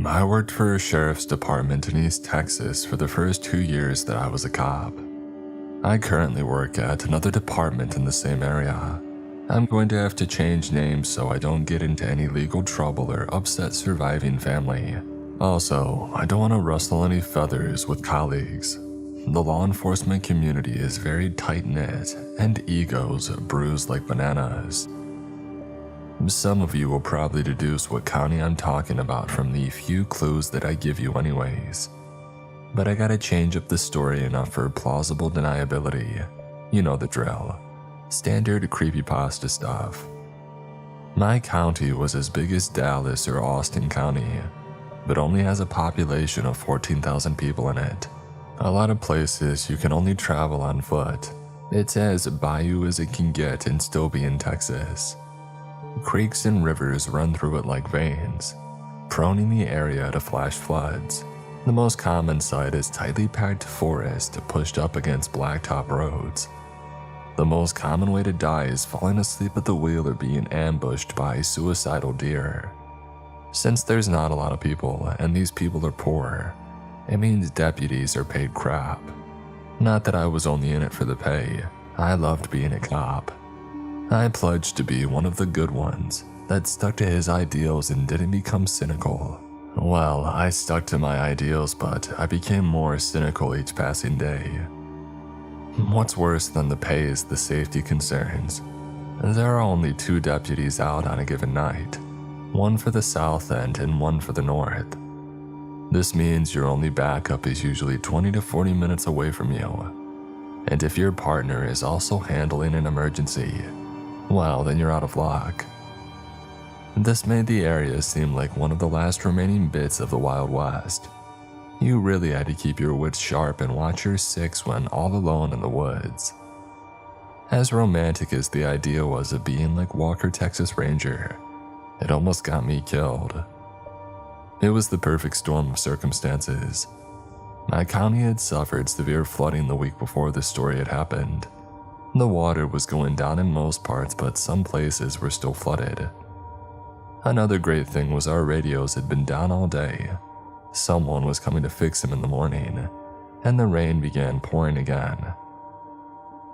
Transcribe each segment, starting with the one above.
I worked for a sheriff's department in East Texas for the first 2 years that I was a cop. I currently work at another department in the same area. I'm going to have to change names so I don't get into any legal trouble or upset surviving family. Also, I don't want to rustle any feathers with colleagues. The law enforcement community is very tight-knit, and egos bruise like bananas. Some of you will probably deduce what county I'm talking about from the few clues that I give you anyways. But I gotta change up the story enough for plausible deniability. You know the drill. Standard creepypasta stuff. My county was as big as Dallas or Austin County, but only has a population of 14,000 people in it. A lot of places you can only travel on foot. It's as bayou as it can get and still be in Texas. Creeks and rivers run through it like veins, proning the area to flash floods. The most common sight is tightly packed forest pushed up against blacktop roads. The most common way to die is falling asleep at the wheel or being ambushed by suicidal deer. Since there's not a lot of people and these people are poor, it means deputies are paid crap. Not that I was only in it for the pay. I loved being a cop. I pledged to be one of the good ones that stuck to his ideals and didn't become cynical. Well, I stuck to my ideals, but I became more cynical each passing day. What's worse than the pay is the safety concerns. There are only 2 deputies out on a given night, one for the south end and one for the north. This means your only backup is usually 20 to 40 minutes away from you. And if your partner is also handling an emergency, well, then you're out of luck. This made the area seem like one of the last remaining bits of the Wild West. You really had to keep your wits sharp and watch your six when all alone in the woods. As romantic as the idea was of being like Walker Texas Ranger, it almost got me killed. It was the perfect storm of circumstances. My county had suffered severe flooding the week before this story had happened. The water was going down in most parts, but some places were still flooded. Another great thing was our radios had been down all day. Someone was coming to fix them in the morning, and the rain began pouring again.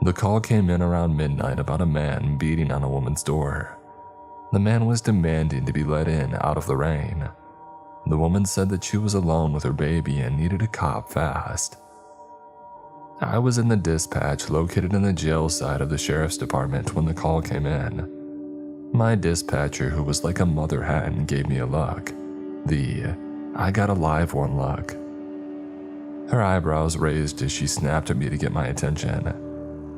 The call came in around midnight about a man beating on a woman's door. The man was demanding to be let in out of the rain. The woman said that she was alone with her baby and needed a cop fast. I was in the dispatch located in the jail side of the sheriff's department when the call came in. My dispatcher, who was like a mother hen, gave me a look. I got a live one look. Her eyebrows raised as she snapped at me to get my attention.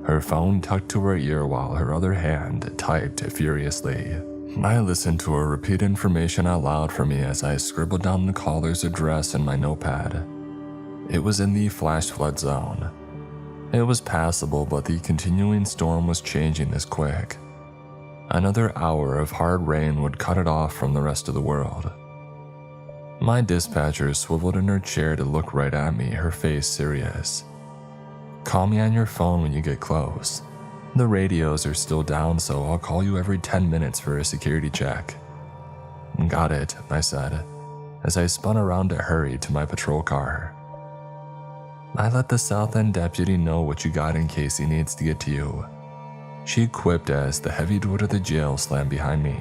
Her phone tucked to her ear while her other hand typed furiously. I listened to her repeat information out loud for me as I scribbled down the caller's address in my notepad. It was in the flash flood zone. It was passable, but the continuing storm was changing this quick. Another hour of hard rain would cut it off from the rest of the world. My dispatcher swiveled in her chair to look right at me, her face serious. Call me on your phone when you get close. The radios are still down, so I'll call you every 10 minutes for a security check. Got it, I said, as I spun around to hurry to my patrol car. I let the South End deputy know what you got in case he needs to get to you. She quipped as the heavy door to the jail slammed behind me.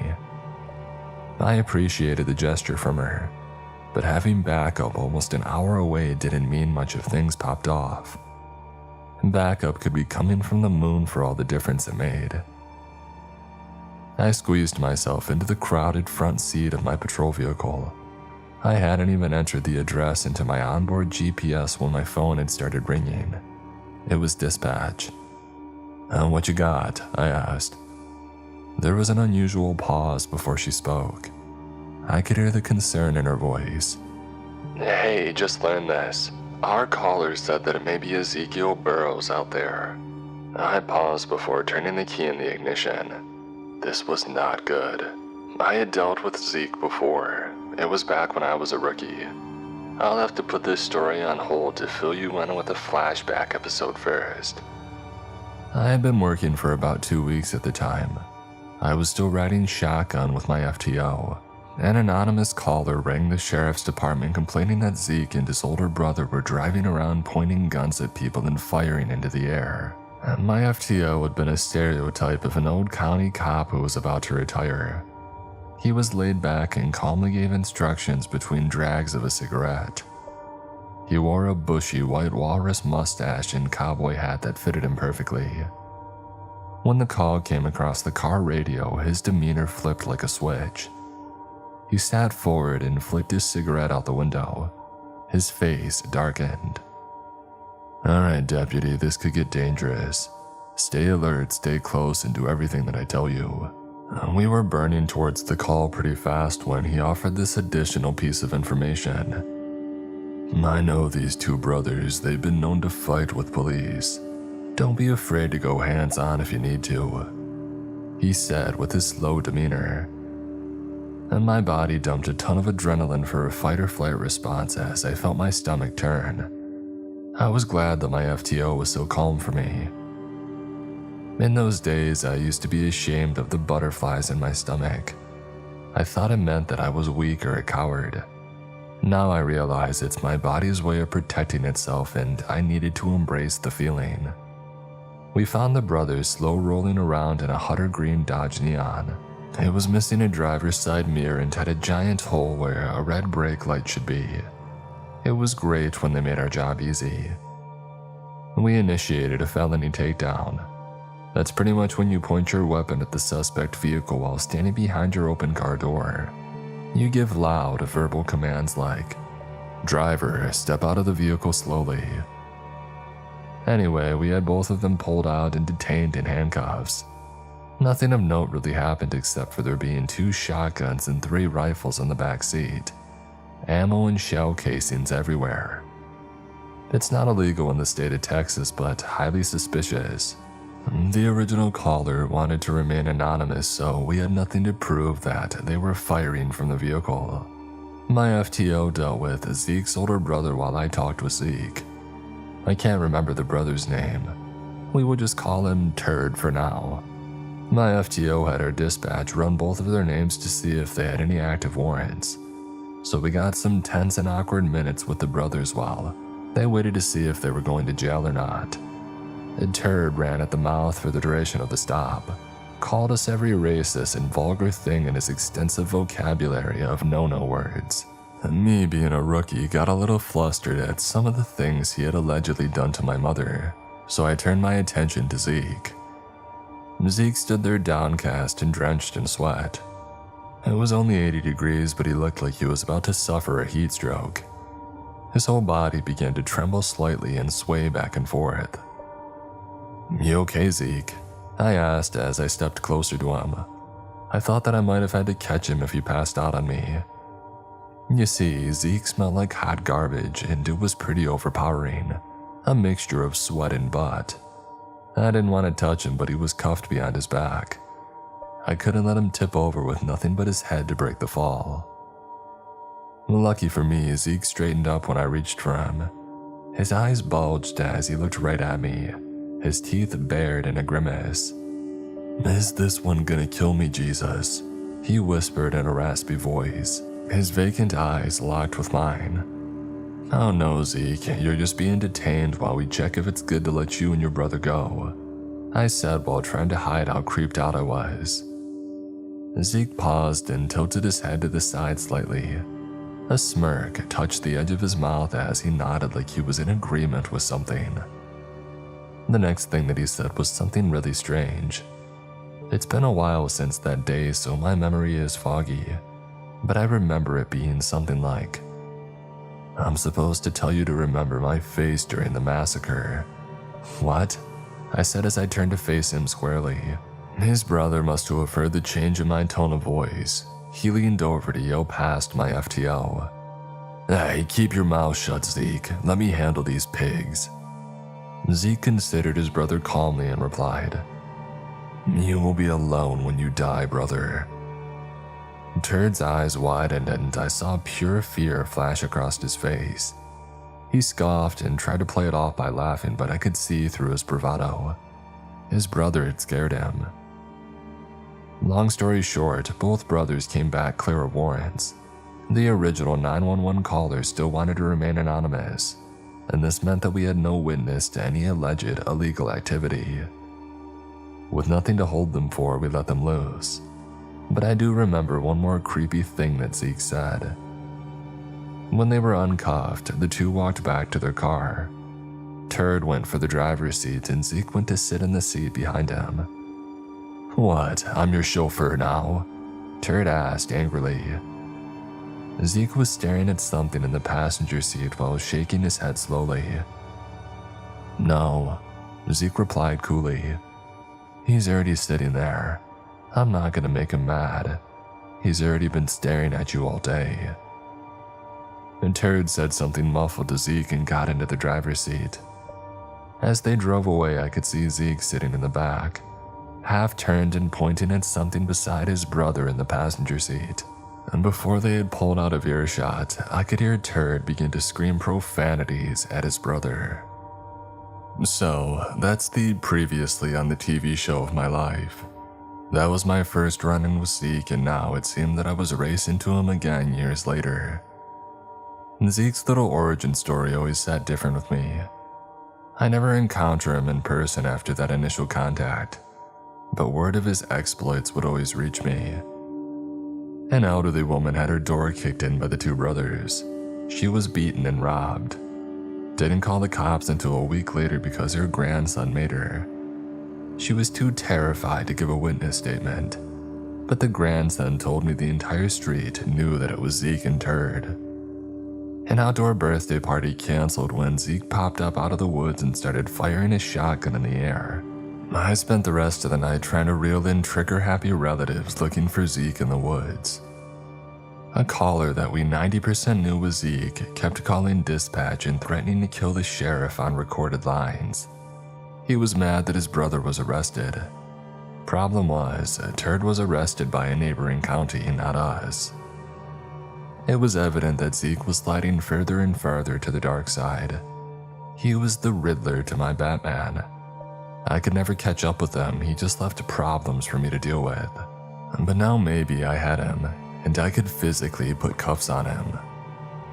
I appreciated the gesture from her, but having backup almost an hour away didn't mean much if things popped off. Backup could be coming from the moon for all the difference it made. I squeezed myself into the crowded front seat of my patrol vehicle. I hadn't even entered the address into my onboard GPS when my phone had started ringing. It was dispatch. What you got?" I asked. There was an unusual pause before she spoke. I could hear the concern in her voice. "Hey, just learned this. Our caller said that it may be Ezekiel Burrows out there." I paused before turning the key in the ignition. This was not good. I had dealt with Zeke before. It was back when I was a rookie. I'll have to put this story on hold to fill you in with a flashback episode first. I had been working for about 2 weeks at the time. I was still riding shotgun with my FTO. An anonymous caller rang the sheriff's department complaining that Zeke and his older brother were driving around pointing guns at people and firing into the air. My FTO had been a stereotype of an old county cop who was about to retire. He was laid back and calmly gave instructions between drags of a cigarette. He wore a bushy white walrus mustache and cowboy hat that fitted him perfectly. When the call came across the car radio, his demeanor flipped like a switch. He sat forward and flicked his cigarette out the window. His face darkened. "Alright, deputy, this could get dangerous. Stay alert, stay close, and do everything that I tell you." We were burning towards the call pretty fast when he offered this additional piece of information. "I know these two brothers, they've been known to fight with police. Don't be afraid to go hands-on if you need to," he said with his slow demeanor. And my body dumped a ton of adrenaline for a fight-or-flight response as I felt my stomach turn. I was glad that my FTO was so calm for me. In those days, I used to be ashamed of the butterflies in my stomach. I thought it meant that I was weak or a coward. Now I realize it's my body's way of protecting itself, and I needed to embrace the feeling. We found the brothers slow rolling around in a Hutter green Dodge Neon. It was missing a driver's side mirror and had a giant hole where a red brake light should be. It was great when they made our job easy. We initiated a felony takedown. That's pretty much when you point your weapon at the suspect vehicle while standing behind your open car door. You give loud, verbal commands like, "Driver, step out of the vehicle slowly." Anyway, we had both of them pulled out and detained in handcuffs. Nothing of note really happened except for there being 2 shotguns and 3 rifles in the back seat. Ammo and shell casings everywhere. It's not illegal in the state of Texas, but highly suspicious. The original caller wanted to remain anonymous, so we had nothing to prove that they were firing from the vehicle. My FTO dealt with Zeke's older brother while I talked with Zeke. I can't remember the brother's name. We will just call him Turd for now. My FTO had our dispatch run both of their names to see if they had any active warrants. So we got some tense and awkward minutes with the brothers while they waited to see if they were going to jail or not. A Turd ran at the mouth for the duration of the stop, called us every racist and vulgar thing in his extensive vocabulary of no-no words. And me, being a rookie, got a little flustered at some of the things he had allegedly done to my mother, so I turned my attention to Zeke. Zeke stood there downcast and drenched in sweat. It was only 80 degrees, but he looked like he was about to suffer a heat stroke. His whole body began to tremble slightly and sway back and forth. "You okay, Zeke?" I asked as I stepped closer to him. I thought that I might have had to catch him if he passed out on me. You see, Zeke smelled like hot garbage, and it was pretty overpowering. A mixture of sweat and butt. I didn't want to touch him, but he was cuffed behind his back. I couldn't let him tip over with nothing but his head to break the fall. Lucky for me, Zeke straightened up when I reached for him. His eyes bulged as he looked right at me, his teeth bared in a grimace. "Is this one gonna kill me, Jesus?" he whispered in a raspy voice, his vacant eyes locked with mine. "Oh no, Zeke, you're just being detained while we check if it's good to let you and your brother go," I said while trying to hide how creeped out I was. Zeke paused and tilted his head to the side slightly. A smirk touched the edge of his mouth as he nodded like he was in agreement with something. The next thing that he said was something really strange. It's been a while since that day, so my memory is foggy, but I remember it being something like, "I'm supposed to tell you to remember my face during the massacre." "What?" I said as I turned to face him squarely. His brother must have heard the change in my tone of voice. He leaned over to yell past my FTO. "Hey, keep your mouth shut, Zeke. Let me handle these pigs." Zeke considered his brother calmly and replied, "You will be alone when you die, brother." Turd's eyes widened and I saw pure fear flash across his face. He scoffed and tried to play it off by laughing, but I could see through his bravado. His brother had scared him. Long story short, both brothers came back clear of warrants. The original 911 caller still wanted to remain anonymous, and this meant that we had no witness to any alleged illegal activity. With nothing to hold them for, we let them loose. But I do remember one more creepy thing that Zeke said. When they were uncuffed, the two walked back to their car. Turd went for the driver's seat and Zeke went to sit in the seat behind him. "What, I'm your chauffeur now?" Turd asked angrily. Zeke was staring at something in the passenger seat while shaking his head slowly. "No," Zeke replied coolly. "He's already sitting there. I'm not gonna make him mad. He's already been staring at you all day." And Turd said something muffled to Zeke and got into the driver's seat. As they drove away, I could see Zeke sitting in the back, half turned and pointing at something beside his brother in the passenger seat. And before they had pulled out of earshot, I could hear Turd begin to scream profanities at his brother. So, that's the previously on the TV show of my life. That was my first run-in with Zeke, and now it seemed that I was racing to him again years later. Zeke's little origin story always sat different with me. I never encountered him in person after that initial contact, but word of his exploits would always reach me. An elderly woman had her door kicked in by the two brothers. She was beaten and robbed. Didn't call the cops until a week later because her grandson made her. She was too terrified to give a witness statement, but the grandson told me the entire street knew that it was Zeke and Turd. An outdoor birthday party canceled when Zeke popped up out of the woods and started firing his shotgun in the air. I spent the rest of the night trying to reel in trigger-happy relatives looking for Zeke in the woods. A caller that we 90% knew was Zeke kept calling dispatch and threatening to kill the sheriff on recorded lines. He was mad that his brother was arrested. Problem was, Turd was arrested by a neighboring county, not us. It was evident that Zeke was sliding further and farther to the dark side. He was the Riddler to my Batman. I could never catch up with him, he just left problems for me to deal with. But now maybe I had him, and I could physically put cuffs on him.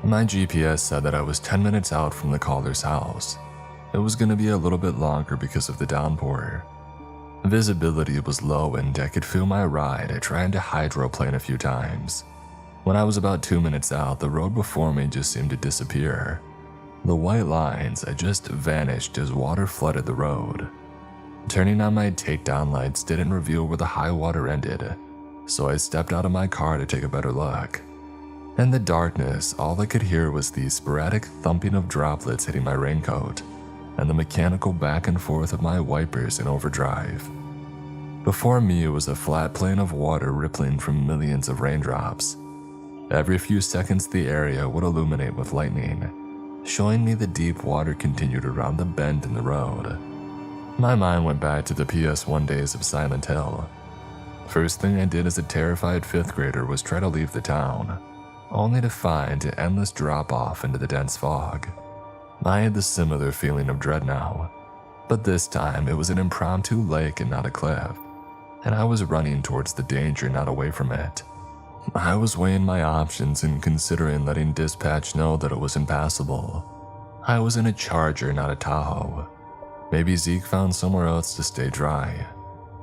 My GPS said that I was 10 minutes out from the caller's house. It was going to be a little bit longer because of the downpour. Visibility was low and I could feel my ride trying to hydroplane a few times. When I was about 2 minutes out, the road before me just seemed to disappear. The white lines had just vanished as water flooded the road. Turning on my takedown lights didn't reveal where the high water ended, so I stepped out of my car to take a better look. In the darkness, all I could hear was the sporadic thumping of droplets hitting my raincoat, and the mechanical back and forth of my wipers in overdrive. Before me was a flat plane of water rippling from millions of raindrops. Every few seconds the area would illuminate with lightning, showing me the deep water continued around the bend in the road. My mind went back to the PS1 days of Silent Hill. First thing I did as a terrified 5th grader was try to leave the town, only to find an endless drop-off into the dense fog. I had the similar feeling of dread now, but this time it was an impromptu lake and not a cliff, and I was running towards the danger, not away from it. I was weighing my options and considering letting dispatch know that it was impassable. I was in a Charger, not a Tahoe. Maybe Zeke found somewhere else to stay dry.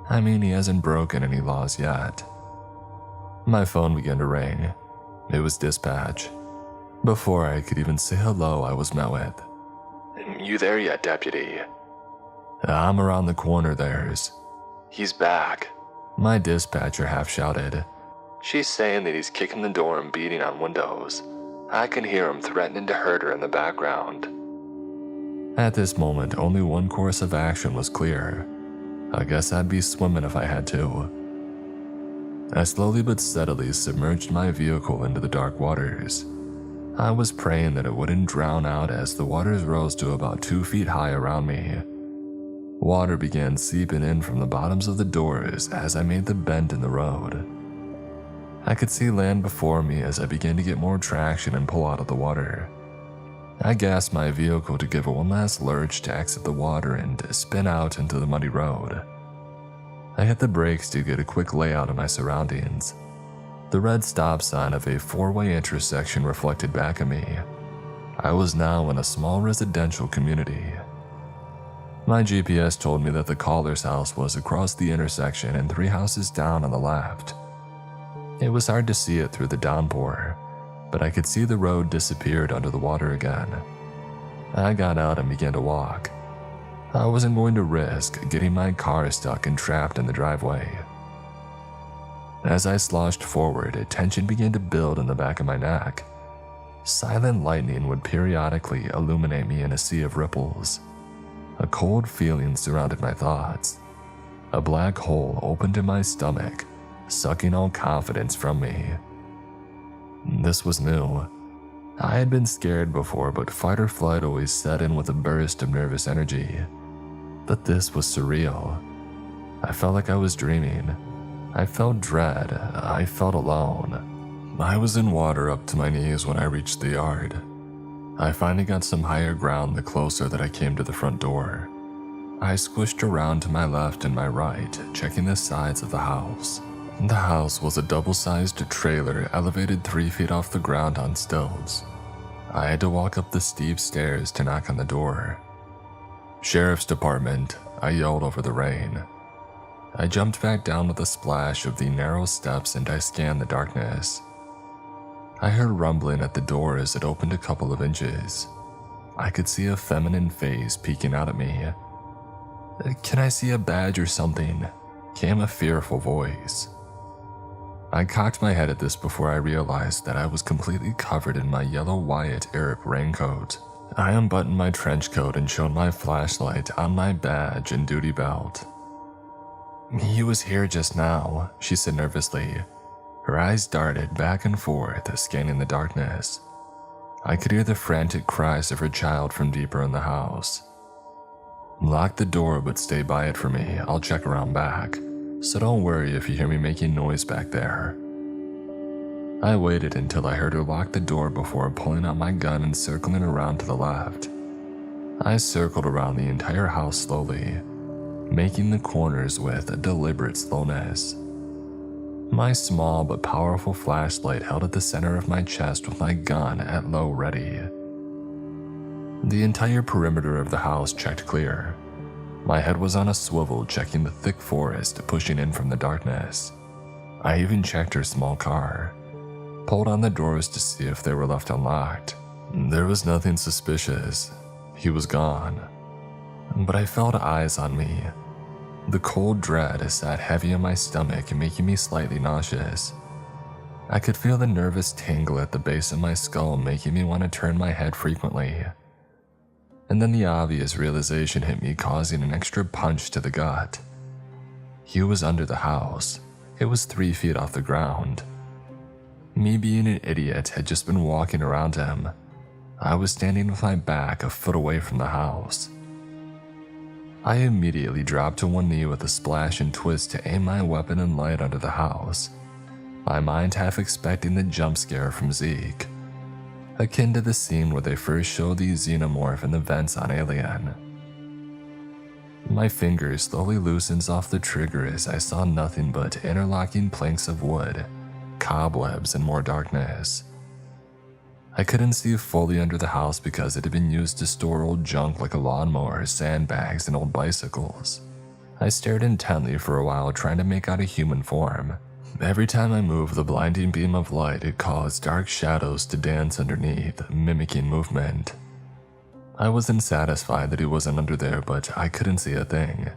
I mean, he hasn't broken any laws yet. My phone began to ring. It was dispatch. Before I could even say hello, I was met with, "You there yet, deputy?" "I'm around the corner, there's." "He's back," my dispatcher half shouted. "She's saying that he's kicking the door and beating on windows. I can hear him threatening to hurt her in the background." At this moment, only one course of action was clear. I guess I'd be swimming if I had to. I slowly but steadily submerged my vehicle into the dark waters. I was praying that it wouldn't drown out as the waters rose to about 2 feet high around me. Water began seeping in from the bottoms of the doors as I made the bend in the road. I could see land before me as I began to get more traction and pull out of the water. I gassed my vehicle to give it one last lurch to exit the water and spin out into the muddy road. I hit the brakes to get a quick layout of my surroundings. The red stop sign of a four-way intersection reflected back at me. I was now in a small residential community. My GPS told me that the caller's house was across the intersection and 3 houses down on the left. It was hard to see it through the downpour, but I could see the road disappeared under the water again. I got out and began to walk. I wasn't going to risk getting my car stuck and trapped in the driveway. As I sloshed forward, a tension began to build in the back of my neck. Silent lightning would periodically illuminate me in a sea of ripples. A cold feeling surrounded my thoughts. A black hole opened in my stomach, sucking all confidence from me. This was new. I had been scared before, but fight or flight always set in with a burst of nervous energy. But this was surreal. I felt like I was dreaming. I felt dread. I felt alone. I was in water up to my knees when I reached the yard. I finally got some higher ground the closer that I came to the front door. I squished around to my left and my right, checking the sides of the house. The house was a double-sized trailer elevated 3 feet off the ground on stilts. I had to walk up the steep stairs to knock on the door. "Sheriff's Department," I yelled over the rain. I jumped back down with a splash of the narrow steps and I scanned the darkness. I heard rumbling at the door as it opened a couple of inches. I could see a feminine face peeking out at me. "Can I see a badge or something?" came a fearful voice. I cocked my head at this before I realized that I was completely covered in my yellow Wyatt Earp raincoat. I unbuttoned my trench coat and showed my flashlight on my badge and duty belt. "He was here just now," she said nervously. Her eyes darted back and forth, scanning the darkness. I could hear the frantic cries of her child from deeper in the house. "Lock the door, but stay by it for me. I'll check around back. So don't worry if you hear me making noise back there." I waited until I heard her lock the door before pulling out my gun and circling around to the left. I circled around the entire house slowly, making the corners with a deliberate slowness. My small but powerful flashlight held at the center of my chest with my gun at low ready. The entire perimeter of the house checked clear. My head was on a swivel, checking the thick forest pushing in from the darkness. I even checked her small car, pulled on the doors to see if they were left unlocked. There was nothing suspicious. He was gone. But I felt eyes on me. The cold dread sat heavy in my stomach, making me slightly nauseous. I could feel the nervous tingle at the base of my skull, making me want to turn my head frequently. And then the obvious realization hit me, causing an extra punch to the gut. He was under the house. It was 3 feet off the ground. Me being an idiot had just been walking around him. I was standing with my back a foot away from the house. I immediately dropped to one knee with a splash and twist to aim my weapon and light under the house, my mind half expecting the jump scare from Zeke, akin to the scene where they first showed the xenomorph in the vents on Alien. My fingers slowly loosens off the trigger as I saw nothing but interlocking planks of wood, cobwebs, and more darkness. I couldn't see fully under the house because it had been used to store old junk like a lawnmower, sandbags, and old bicycles. I stared intently for a while, trying to make out a human form. Every time I moved the blinding beam of light, it caused dark shadows to dance underneath, mimicking movement. I wasn't satisfied that he wasn't under there, but I couldn't see a thing.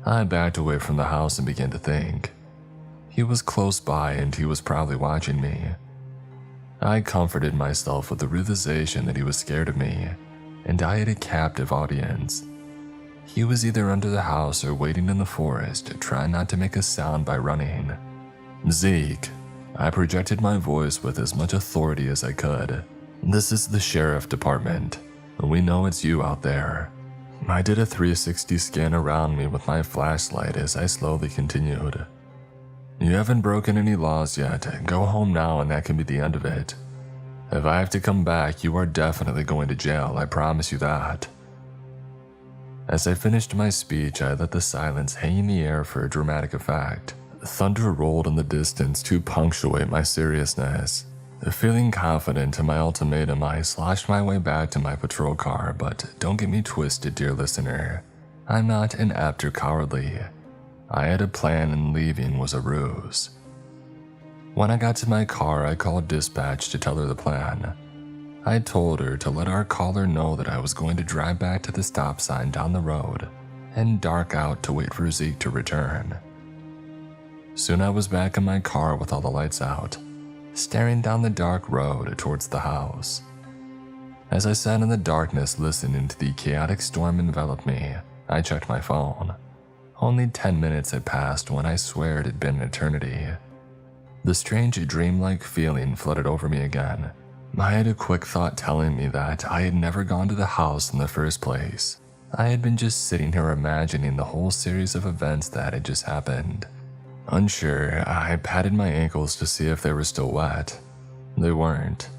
I backed away from the house and began to think. He was close by and he was probably watching me. I comforted myself with the realization that he was scared of me, and I had a captive audience. He was either under the house or waiting in the forest, trying not to make a sound by running. "Zeke," I projected my voice with as much authority as I could. "This is the Sheriff Department. We know it's you out there." I did a 360 scan around me with my flashlight as I slowly continued. "You haven't broken any laws yet. Go home now and that can be the end of it. If I have to come back, you are definitely going to jail, I promise you that." As I finished my speech, I let the silence hang in the air for a dramatic effect. Thunder rolled in the distance to punctuate my seriousness. Feeling confident in my ultimatum, I sloshed my way back to my patrol car, but don't get me twisted, dear listener. I'm not inept or cowardly. I had a plan and leaving was a ruse. When I got to my car, I called dispatch to tell her the plan. I told her to let our caller know that I was going to drive back to the stop sign down the road and dark out to wait for Zeke to return. Soon I was back in my car with all the lights out, staring down the dark road towards the house. As I sat in the darkness listening to the chaotic storm envelop me, I checked my phone. Only 10 minutes had passed when I swear it had been an eternity. The strange dreamlike feeling flooded over me again. I had a quick thought telling me that I had never gone to the house in the first place. I had been just sitting here imagining the whole series of events that had just happened. Unsure, I patted my ankles to see if they were still wet. They weren't.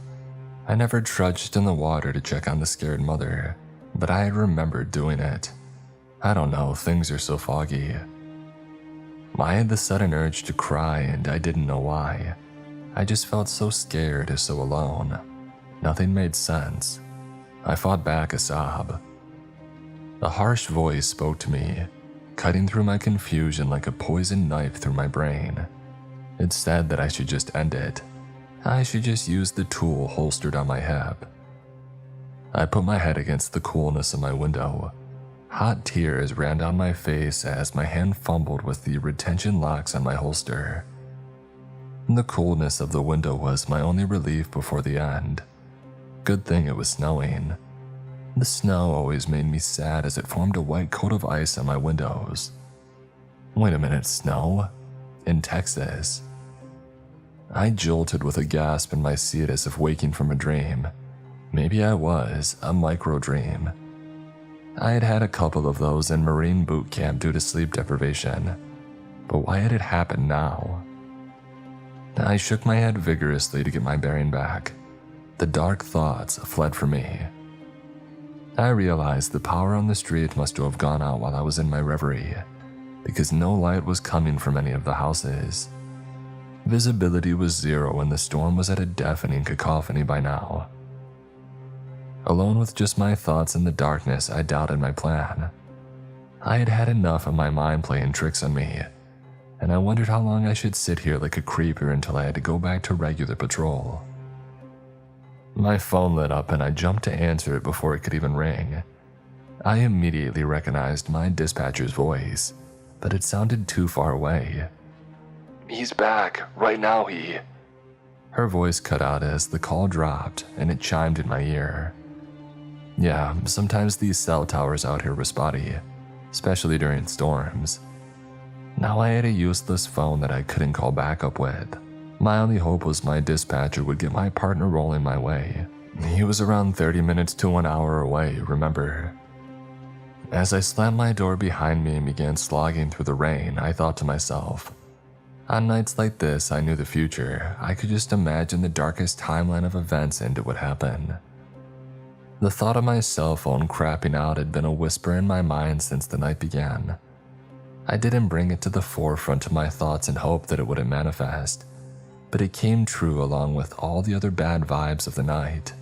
I never trudged in the water to check on the scared mother, but I had remembered doing it. I don't know, things are so foggy. I had the sudden urge to cry and I didn't know why. I just felt so scared, so alone. Nothing made sense. I fought back a sob. A harsh voice spoke to me, cutting through my confusion like a poisoned knife through my brain. It said that I should just end it. I should just use the tool holstered on my hip. I put my head against the coolness of my window. Hot tears ran down my face as my hand fumbled with the retention locks on my holster. The coolness of the window was my only relief before the end. Good thing it was snowing. The snow always made me sad as it formed a white coat of ice on my windows. Wait a minute, snow? In Texas? I jolted with a gasp in my seat as if waking from a dream. Maybe I was, a micro-dream. I had had a couple of those in Marine boot camp due to sleep deprivation. But why had it happened now? I shook my head vigorously to get my bearing back. The dark thoughts fled from me. I realized the power on the street must have gone out while I was in my reverie, because no light was coming from any of the houses. Visibility was zero and the storm was at a deafening cacophony by now. Alone with just my thoughts in the darkness, I doubted my plan. I had had enough of my mind playing tricks on me, and I wondered how long I should sit here like a creeper until I had to go back to regular patrol. My phone lit up and I jumped to answer it before it could even ring. I immediately recognized my dispatcher's voice, but it sounded too far away. "He's back, right now he..." Her voice cut out as the call dropped and it chimed in my ear. Yeah, sometimes these cell towers out here were spotty, especially during storms. Now I had a useless phone that I couldn't call backup with. My only hope was my dispatcher would get my partner rolling my way. He was around 30 minutes to 1 hour away, remember? As I slammed my door behind me and began slogging through the rain, I thought to myself, on nights like this, I knew the future. I could just imagine the darkest timeline of events and it would happen. The thought of my cell phone crapping out had been a whisper in my mind since the night began. I didn't bring it to the forefront of my thoughts in hope that it wouldn't manifest, but it came true along with all the other bad vibes of the night.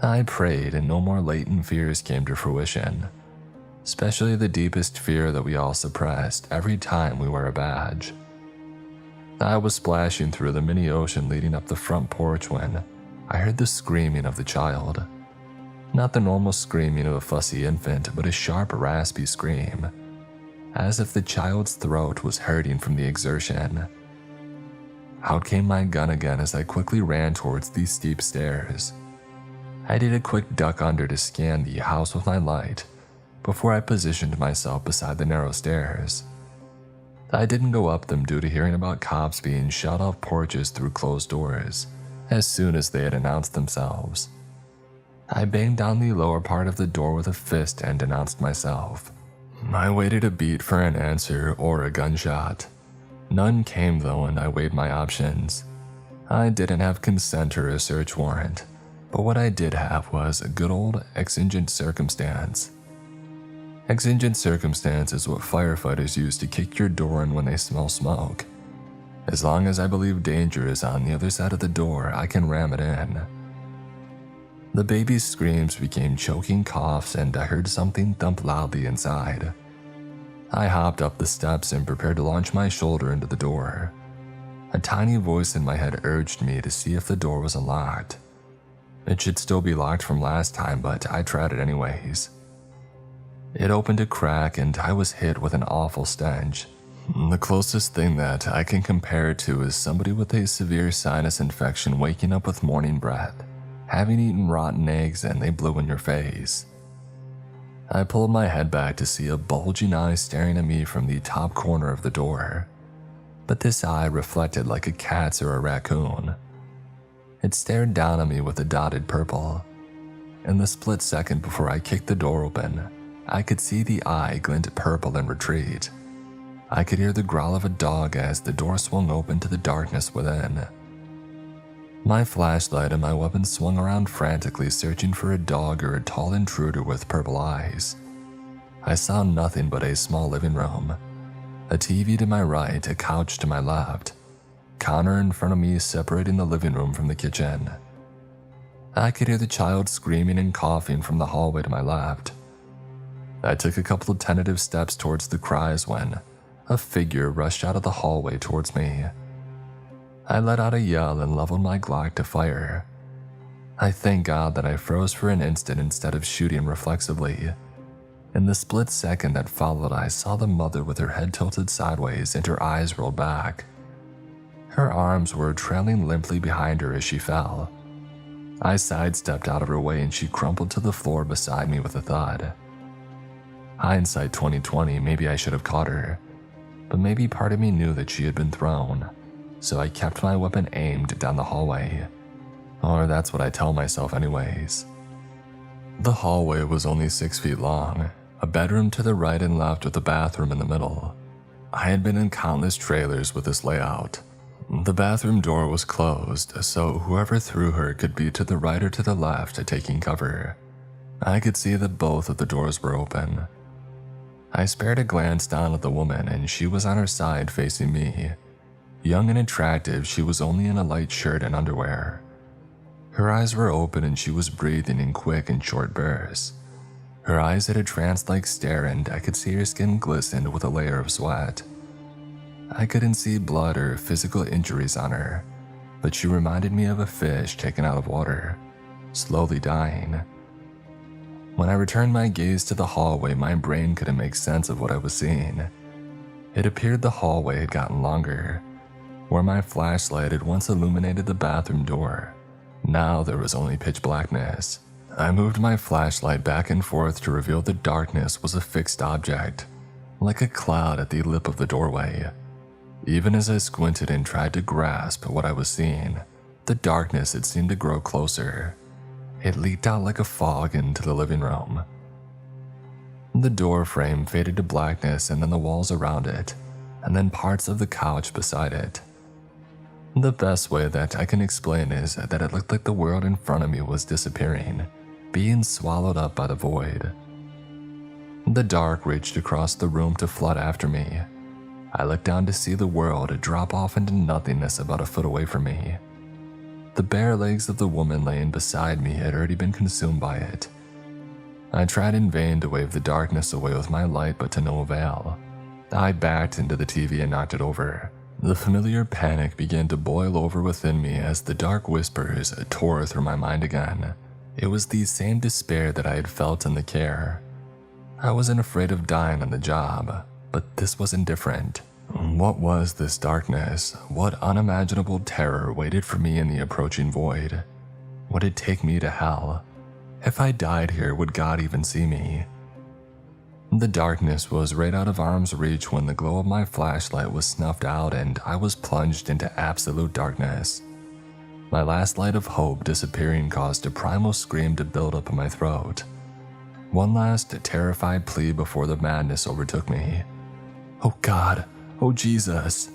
I prayed and no more latent fears came to fruition, especially the deepest fear that we all suppressed every time we wear a badge. I was splashing through the mini ocean leading up the front porch when I heard the screaming of the child. Not the normal screaming of a fussy infant, but a sharp, raspy scream, as if the child's throat was hurting from the exertion. Out came my gun again as I quickly ran towards these steep stairs. I did a quick duck under to scan the house with my light before I positioned myself beside the narrow stairs. I didn't go up them due to hearing about cops being shot off porches through closed doors as soon as they had announced themselves. I banged down the lower part of the door with a fist and announced myself. I waited a beat for an answer or a gunshot. None came though, and I weighed my options. I didn't have consent or a search warrant, but what I did have was a good old exigent circumstance. Exigent circumstance is what firefighters use to kick your door in when they smell smoke. As long as I believe danger is on the other side of the door, I can ram it in. The baby's screams became choking coughs, and I heard something thump loudly inside. I hopped up the steps and prepared to launch my shoulder into the door. A tiny voice in my head urged me to see if the door was unlocked. It should still be locked from last time, but I tried it anyways. It opened a crack and I was hit with an awful stench. The closest thing that I can compare it to is somebody with a severe sinus infection waking up with morning breath, having eaten rotten eggs and they blew in your face. I pulled my head back to see a bulging eye staring at me from the top corner of the door. But this eye reflected like a cat's or a raccoon. It stared down at me with a dotted purple. In the split second before I kicked the door open, I could see the eye glint purple and retreat. I could hear the growl of a dog as the door swung open to the darkness within. My flashlight and my weapon swung around frantically, searching for a dog or a tall intruder with purple eyes. I saw nothing but a small living room. A TV to my right, a couch to my left. Counter in front of me separating the living room from the kitchen. I could hear the child screaming and coughing from the hallway to my left. I took a couple of tentative steps towards the cries when a figure rushed out of the hallway towards me. I let out a yell and leveled my Glock to fire. I thank God that I froze for an instant instead of shooting reflexively. In the split second that followed, I saw the mother with her head tilted sideways and her eyes rolled back. Her arms were trailing limply behind her as she fell. I sidestepped out of her way and she crumpled to the floor beside me with a thud. Hindsight 2020, maybe I should have caught her, but maybe part of me knew that she had been thrown, so I kept my weapon aimed down the hallway. Or that's what I tell myself anyways. The hallway was only 6 feet long, a bedroom to the right and left with a bathroom in the middle. I had been in countless trailers with this layout. The bathroom door was closed, so whoever threw her could be to the right or to the left taking cover. I could see that both of the doors were open. I spared a glance down at the woman and she was on her side facing me. Young and attractive, she was only in a light shirt and underwear. Her eyes were open and she was breathing in quick and short bursts. Her eyes had a trance-like stare and I could see her skin glistened with a layer of sweat. I couldn't see blood or physical injuries on her, but she reminded me of a fish taken out of water, slowly dying. When I returned my gaze to the hallway, my brain couldn't make sense of what I was seeing. It appeared the hallway had gotten longer. Where my flashlight had once illuminated the bathroom door, now there was only pitch blackness. I moved my flashlight back and forth to reveal the darkness was a fixed object, like a cloud at the lip of the doorway. Even as I squinted and tried to grasp what I was seeing, the darkness had seemed to grow closer. It leaked out like a fog into the living room. The door frame faded to blackness and then the walls around it, and then parts of the couch beside it. The best way that I can explain is that it looked like the world in front of me was disappearing, being swallowed up by the void. The dark reached across the room to flood after me. I looked down to see the world drop off into nothingness about a foot away from me. The bare legs of the woman laying beside me had already been consumed by it. I tried in vain to wave the darkness away with my light, but to no avail. I backed into the TV and knocked it over. The familiar panic began to boil over within me as the dark whispers tore through my mind again. It was the same despair that I had felt in the care. I wasn't afraid of dying on the job, but this wasn't different. What was this darkness? What unimaginable terror waited for me in the approaching void? Would it take me to hell? If I died here, would God even see me? The darkness was right out of arm's reach when the glow of my flashlight was snuffed out and I was plunged into absolute darkness. My last light of hope disappearing caused a primal scream to build up in my throat. One last terrified plea before the madness overtook me. Oh God! Oh Jesus!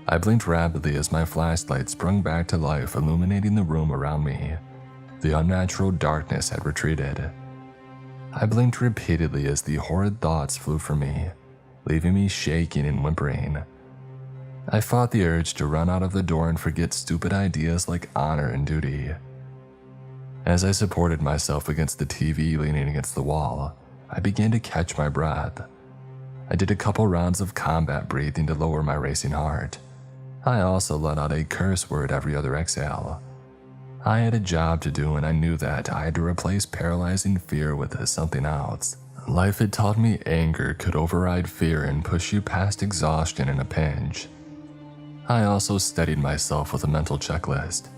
I blinked rapidly as my flashlight sprung back to life, illuminating the room around me. The unnatural darkness had retreated. I blinked repeatedly as the horrid thoughts flew from me, leaving me shaking and whimpering. I fought the urge to run out of the door and forget stupid ideas like honor and duty. As I supported myself against the TV leaning against the wall, I began to catch my breath. I did a couple rounds of combat breathing to lower my racing heart. I also let out a curse word every other exhale. I had a job to do, and I knew that I had to replace paralyzing fear with something else. Life had taught me anger could override fear and push you past exhaustion in a pinch. I also steadied myself with a mental checklist.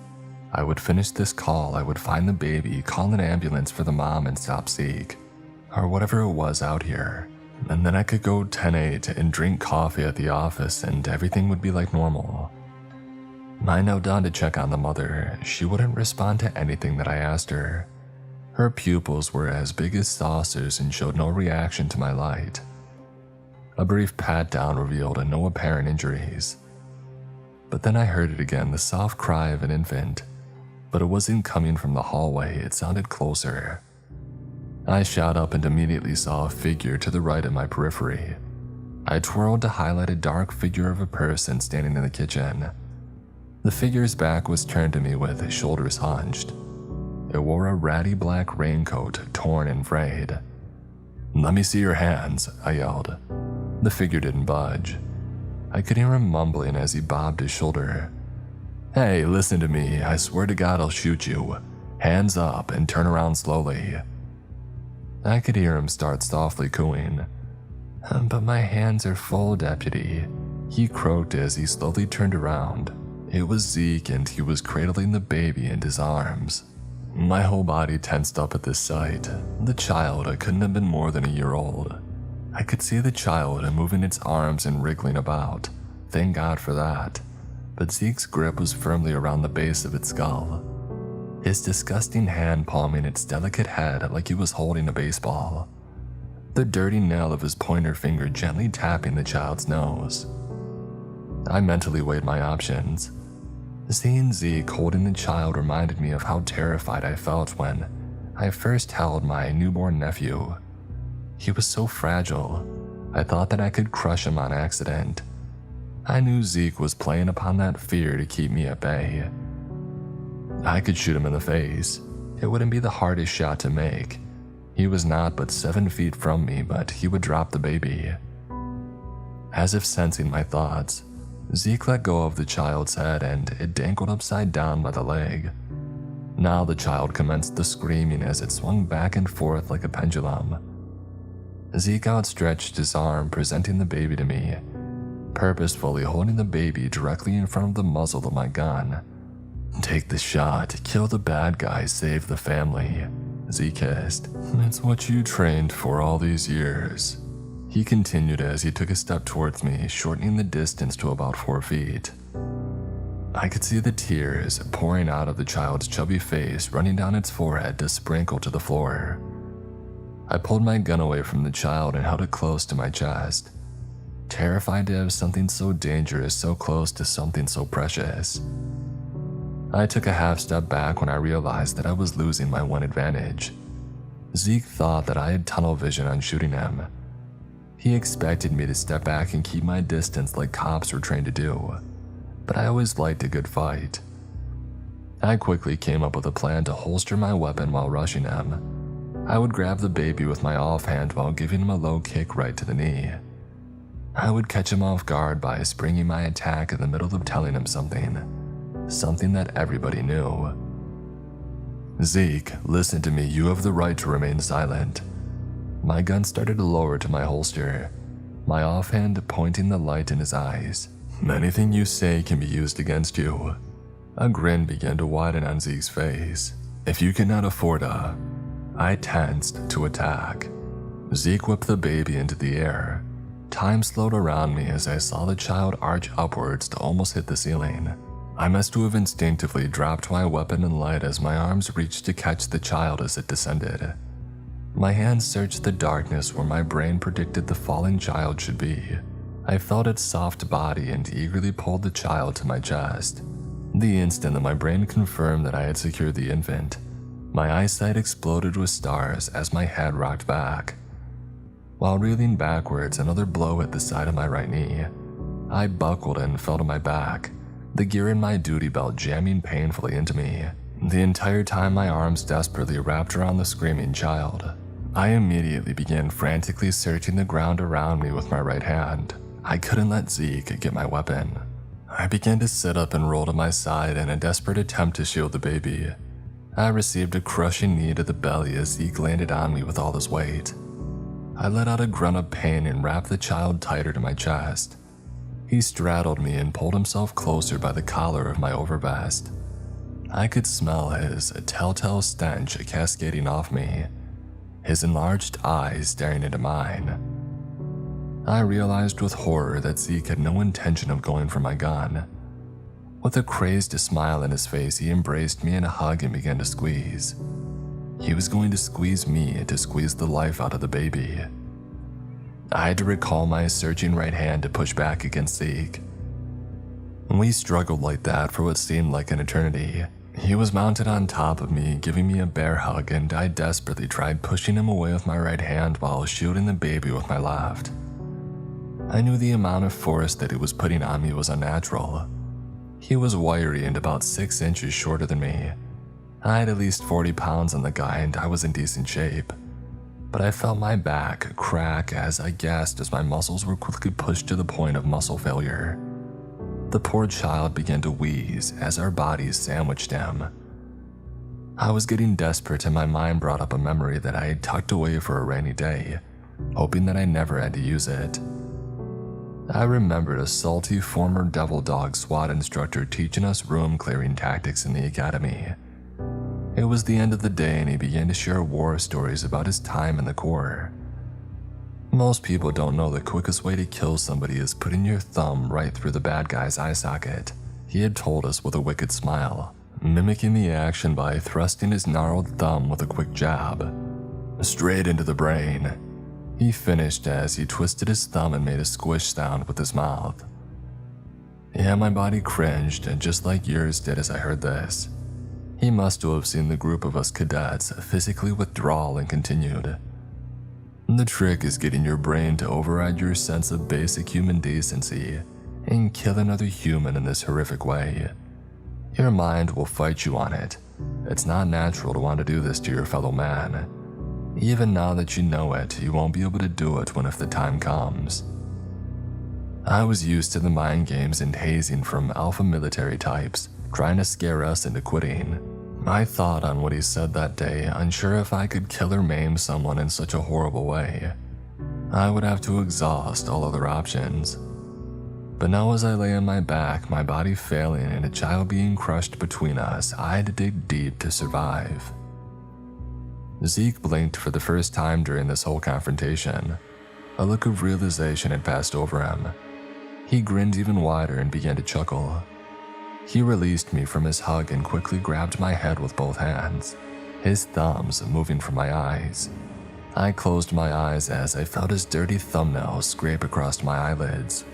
I would finish this call, I would find the baby, call an ambulance for the mom, and stop Zeke, or whatever it was out here. And then I could go 10-8 and drink coffee at the office and everything would be like normal. I knelt down to check on the mother. She wouldn't respond to anything that I asked her. Her pupils were as big as saucers and showed no reaction to my light. A brief pat down revealed no apparent injuries. But then I heard it again, the soft cry of an infant. But it wasn't coming from the hallway, it sounded closer. I shot up and immediately saw a figure to the right of my periphery. I twirled to highlight a dark figure of a person standing in the kitchen. The figure's back was turned to me with his shoulders hunched. It wore a ratty black raincoat, torn and frayed. "Let me see your hands," I yelled. The figure didn't budge. I could hear him mumbling as he bobbed his shoulder. "Hey, listen to me. I swear to God I'll shoot you. Hands up and turn around slowly." I could hear him start softly cooing. "But my hands are full, deputy," he croaked as he slowly turned around. It was Zeke, and he was cradling the baby in his arms. My whole body tensed up at this sight. The child couldn't have been more than a year old. I could see the child moving its arms and wriggling about. Thank God for that. But Zeke's grip was firmly around the base of its skull. His disgusting hand palming its delicate head like he was holding a baseball. The dirty nail of his pointer finger gently tapping the child's nose. I mentally weighed my options. Seeing Zeke holding the child reminded me of how terrified I felt when I first held my newborn nephew. He was so fragile, I thought that I could crush him on accident. I knew Zeke was playing upon that fear to keep me at bay. I could shoot him in the face. It wouldn't be the hardest shot to make. He was not but 7 feet from me, but he would drop the baby. As if sensing my thoughts, Zeke let go of the child's head and it dangled upside down by the leg. Now the child commenced the screaming as it swung back and forth like a pendulum. Zeke outstretched his arm, presenting the baby to me, purposefully holding the baby directly in front of the muzzle of my gun. "Take the shot, kill the bad guy, save the family," Zeke hissed. "It's what you trained for all these years," he continued as he took a step towards me, shortening the distance to about 4 feet. I could see the tears pouring out of the child's chubby face, running down its forehead to sprinkle to the floor. I pulled my gun away from the child and held it close to my chest, terrified to have something so dangerous so close to something so precious. I took a half step back when I realized that I was losing my one advantage. Zeke thought that I had tunnel vision on shooting him. He expected me to step back and keep my distance like cops were trained to do, but I always liked a good fight. I quickly came up with a plan to holster my weapon while rushing him. I would grab the baby with my offhand while giving him a low kick right to the knee. I would catch him off guard by springing my attack in the middle of telling him something that everybody knew. "Zeke, listen to me, you have the right to remain silent." My gun started to lower to my holster, my offhand pointing the light in his eyes. "Anything you say can be used against you." A grin began to widen on Zeke's face. "If you cannot afford a..." I tensed to attack. Zeke whipped the baby into the air. Time slowed around me as I saw the child arch upwards to almost hit the ceiling. I must have instinctively dropped my weapon in light as my arms reached to catch the child as it descended. My hands searched the darkness where my brain predicted the fallen child should be. I felt its soft body and eagerly pulled the child to my chest. The instant that my brain confirmed that I had secured the infant, My eyesight exploded with stars as my head rocked back. While reeling backwards, another blow hit the side of my right knee. I buckled and fell to my back, the gear in my duty belt jamming painfully into me. The entire time my arms desperately wrapped around the screaming child. I immediately began frantically searching the ground around me with my right hand. I couldn't let Zeke get my weapon. I began to sit up and roll to my side in a desperate attempt to shield the baby. I received a crushing knee to the belly as Zeke landed on me with all his weight. I let out a grunt of pain and wrapped the child tighter to my chest. He straddled me and pulled himself closer by the collar of my overvest. I could smell his telltale stench cascading off me, his enlarged eyes staring into mine. I realized with horror that Zeke had no intention of going for my gun. With a crazed smile on his face, he embraced me in a hug and began to squeeze. He was going to squeeze me to squeeze the life out of the baby. I had to recall my searching right hand to push back against Zeke. We struggled like that for what seemed like an eternity. He was mounted on top of me, giving me a bear hug, and I desperately tried pushing him away with my right hand while shielding the baby with my left. I knew the amount of force that he was putting on me was unnatural. He was wiry and about 6 inches shorter than me. I had at least 40 pounds on the guy and I was in decent shape. But I felt my back crack as I gasped as my muscles were quickly pushed to the point of muscle failure. The poor child began to wheeze as our bodies sandwiched him. I was getting desperate and my mind brought up a memory that I had tucked away for a rainy day, hoping that I never had to use it. I remembered a salty former devil dog SWAT instructor teaching us room clearing tactics in the academy. It was the end of the day and he began to share war stories about his time in the Corps. Most people don't know the quickest way to kill somebody is putting your thumb right through the bad guy's eye socket, he had told us with a wicked smile, mimicking the action by thrusting his gnarled thumb with a quick jab. Straight into the brain, he finished as he twisted his thumb and made a squish sound with his mouth. Yeah, my body cringed, just like yours did as I heard this. He must have seen the group of us cadets physically withdraw and continued. The trick is getting your brain to override your sense of basic human decency and kill another human in this horrific way. Your mind will fight you on it. It's not natural to want to do this to your fellow man. Even now that you know it, you won't be able to do it if the time comes. I was used to the mind games and hazing from alpha military types, trying to scare us into quitting. I thought on what he said that day, unsure if I could kill or maim someone in such a horrible way. I would have to exhaust all other options. But now as I lay on my back, my body failing and a child being crushed between us, I had to dig deep to survive. Zeke blinked for the first time during this whole confrontation. A look of realization had passed over him. He grinned even wider and began to chuckle. He released me from his hug and quickly grabbed my head with both hands, his thumbs moving from my eyes. I closed my eyes as I felt his dirty thumbnails scrape across my eyelids.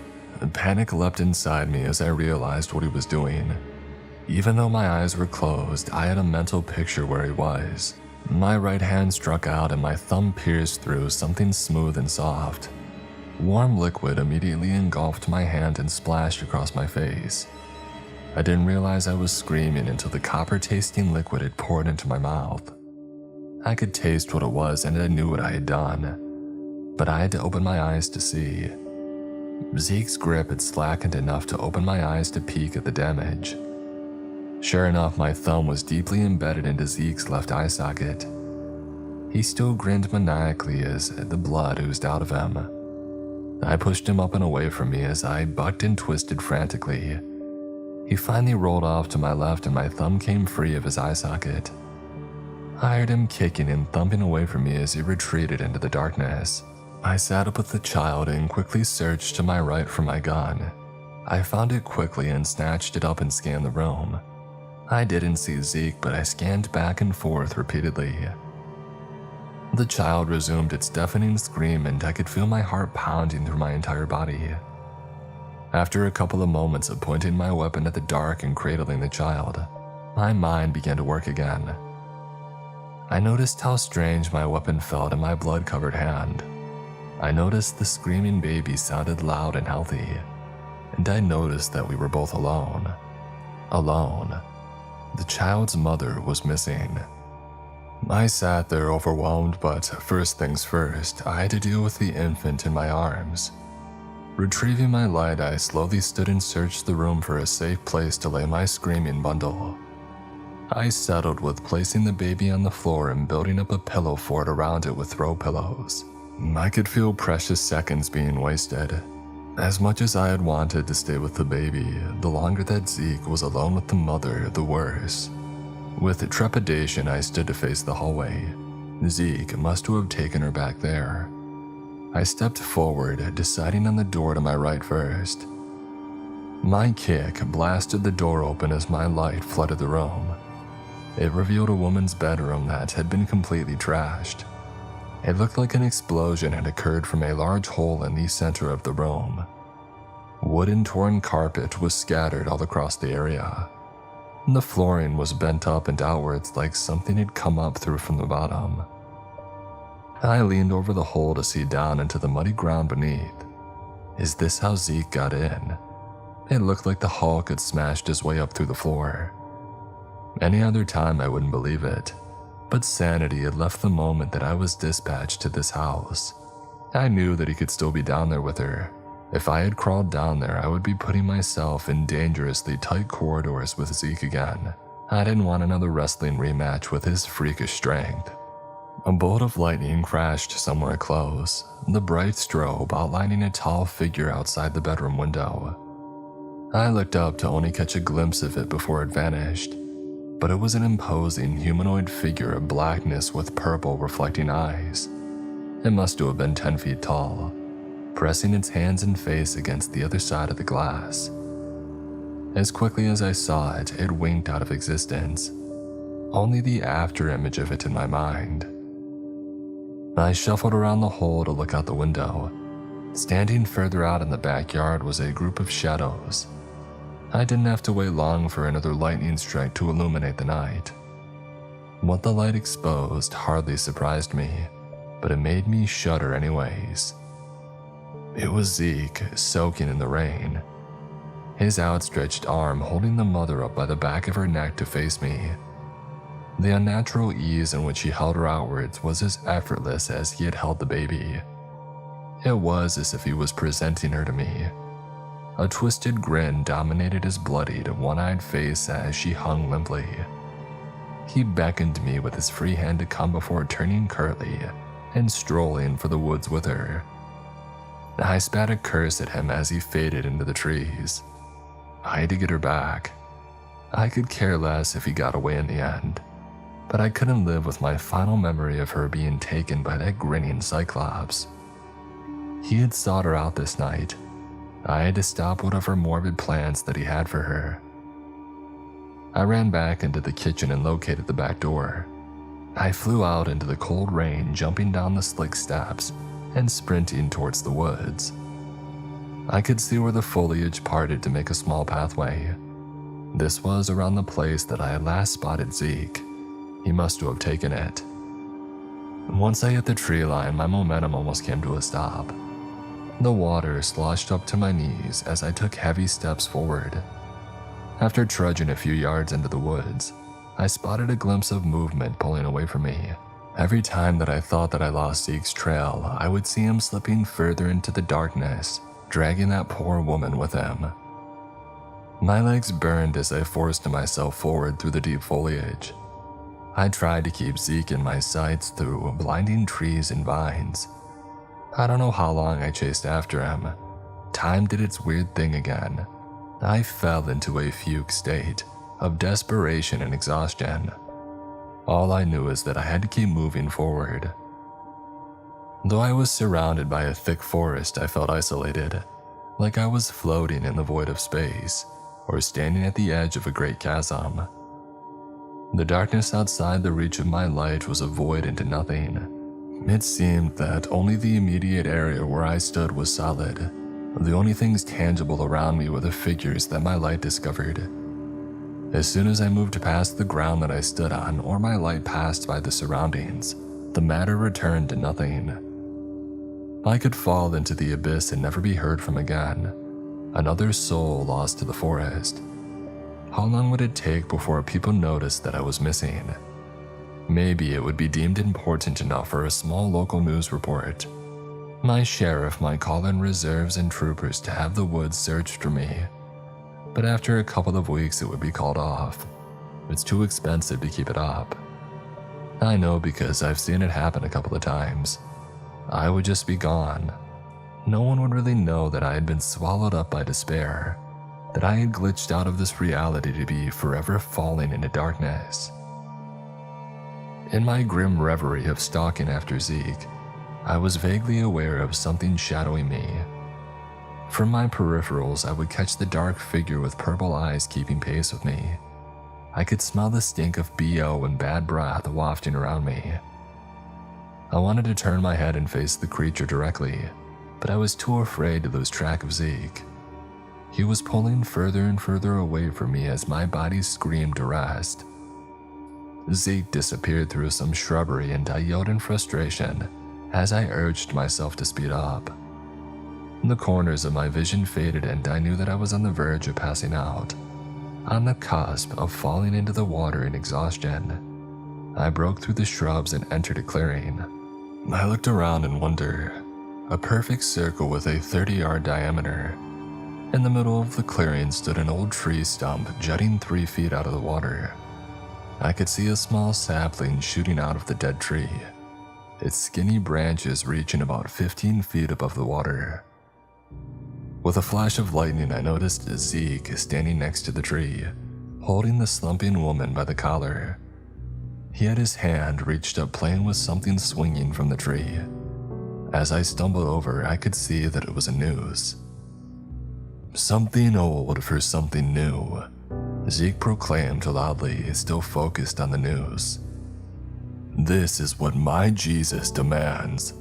Panic leapt inside me as I realized what he was doing. Even though my eyes were closed, I had a mental picture where he was. My right hand struck out and my thumb pierced through something smooth and soft. Warm liquid immediately engulfed my hand and splashed across my face. I didn't realize I was screaming until the copper-tasting liquid had poured into my mouth. I could taste what it was and I knew what I had done, but I had to open my eyes to see. Zeke's grip had slackened enough to open my eyes to peek at the damage. Sure enough, my thumb was deeply embedded into Zeke's left eye socket. He still grinned maniacally as the blood oozed out of him. I pushed him up and away from me as I bucked and twisted frantically. He finally rolled off to my left and my thumb came free of his eye socket. I heard him kicking and thumping away from me as he retreated into the darkness. I sat up with the child and quickly searched to my right for my gun. I found it quickly and snatched it up and scanned the room. I didn't see Zeke, but I scanned back and forth repeatedly. The child resumed its deafening scream and I could feel my heart pounding through my entire body. After a couple of moments of pointing my weapon at the dark and cradling the child, my mind began to work again. I noticed how strange my weapon felt in my blood-covered hand. I noticed the screaming baby sounded loud and healthy, and I noticed that we were both alone. Alone. The child's mother was missing. I sat there overwhelmed, but first things first, I had to deal with the infant in my arms. Retrieving my light, I slowly stood and searched the room for a safe place to lay my screaming bundle. I settled with placing the baby on the floor and building up a pillow fort around it with throw pillows. I could feel precious seconds being wasted. As much as I had wanted to stay with the baby, the longer that Zeke was alone with the mother, the worse. With trepidation, I stood to face the hallway. Zeke must have taken her back there. I stepped forward, deciding on the door to my right first. My kick blasted the door open as my light flooded the room. It revealed a woman's bedroom that had been completely trashed. It looked like an explosion had occurred from a large hole in the center of the room. Wooden torn carpet was scattered all across the area. The flooring was bent up and outwards like something had come up through from the bottom. I leaned over the hole to see down into the muddy ground beneath. Is this how Zeke got in? It looked like the Hulk had smashed his way up through the floor. Any other time I wouldn't believe it, but sanity had left the moment that I was dispatched to this house. I knew that he could still be down there with her. If I had crawled down there, I would be putting myself in dangerously tight corridors with Zeke again. I didn't want another wrestling rematch with his freakish strength. A bolt of lightning crashed somewhere close, the bright strobe outlining a tall figure outside the bedroom window. I looked up to only catch a glimpse of it before it vanished, but it was an imposing humanoid figure of blackness with purple reflecting eyes. It must have been 10 feet tall, pressing its hands and face against the other side of the glass. As quickly as I saw it, it winked out of existence, only the after image of it in my mind. I shuffled around the hole to look out the window. Standing further out in the backyard was a group of shadows. I didn't have to wait long for another lightning strike to illuminate the night. What the light exposed hardly surprised me, but it made me shudder anyways. It was Zeke, soaking in the rain, his outstretched arm holding the mother up by the back of her neck to face me. The unnatural ease in which he held her outwards was as effortless as he had held the baby. It was as if he was presenting her to me. A twisted grin dominated his bloodied, one-eyed face as she hung limply. He beckoned me with his free hand to come before turning curtly and strolling for the woods with her. I spat a curse at him as he faded into the trees. I had to get her back. I could care less if he got away in the end, but I couldn't live with my final memory of her being taken by that grinning cyclops. He had sought her out this night. I had to stop whatever morbid plans that he had for her. I ran back into the kitchen and located the back door. I flew out into the cold rain, jumping down the slick steps and sprinting towards the woods. I could see where the foliage parted to make a small pathway. This was around the place that I had last spotted Zeke. He must have taken it. Once I hit the tree line, my momentum almost came to a stop. The water sloshed up to my knees as I took heavy steps forward. After trudging a few yards into the woods, I spotted a glimpse of movement pulling away from me. Every time that I thought that I lost Zeke's trail, I would see him slipping further into the darkness, dragging that poor woman with him. My legs burned as I forced myself forward through the deep foliage. I tried to keep Zeke in my sights through blinding trees and vines. I don't know how long I chased after him. Time did its weird thing again. I fell into a fugue state of desperation and exhaustion. All I knew is that I had to keep moving forward. Though I was surrounded by a thick forest, I felt isolated, like I was floating in the void of space, or standing at the edge of a great chasm. The darkness outside the reach of my light was a void into nothing. It seemed that only the immediate area where I stood was solid. The only things tangible around me were the figures that my light discovered. As soon as I moved past the ground that I stood on or my light passed by the surroundings, the matter returned to nothing. I could fall into the abyss and never be heard from again, another soul lost to the forest. How long would it take before people noticed that I was missing? Maybe it would be deemed important enough for a small local news report. My sheriff might call in reserves and troopers to have the woods searched for me. But after a couple of weeks it would be called off. It's too expensive to keep it up. I know because I've seen it happen a couple of times. I would just be gone. No one would really know that I had been swallowed up by despair, that I had glitched out of this reality to be forever falling into darkness. In my grim reverie of stalking after Zeke, I was vaguely aware of something shadowing me. From my peripherals, I would catch the dark figure with purple eyes keeping pace with me. I could smell the stink of BO and bad breath wafting around me. I wanted to turn my head and face the creature directly, but I was too afraid to lose track of Zeke. He was pulling further and further away from me as my body screamed to rest. Zeke disappeared through some shrubbery and I yelled in frustration as I urged myself to speed up. The corners of my vision faded and I knew that I was on the verge of passing out, on the cusp of falling into the water in exhaustion. I broke through the shrubs and entered a clearing. I looked around in wonder. A perfect circle with a 30-yard diameter. In the middle of the clearing stood an old tree stump jutting 3 feet out of the water. I could see a small sapling shooting out of the dead tree, its skinny branches reaching about 15 feet above the water. With a flash of lightning, I noticed Zeke standing next to the tree, holding the slumping woman by the collar. He had his hand reached up playing with something swinging from the tree. As I stumbled over, I could see that it was a noose. Something old for something new, Zeke proclaimed loudly, still focused on the noose. This is what my Jesus demands.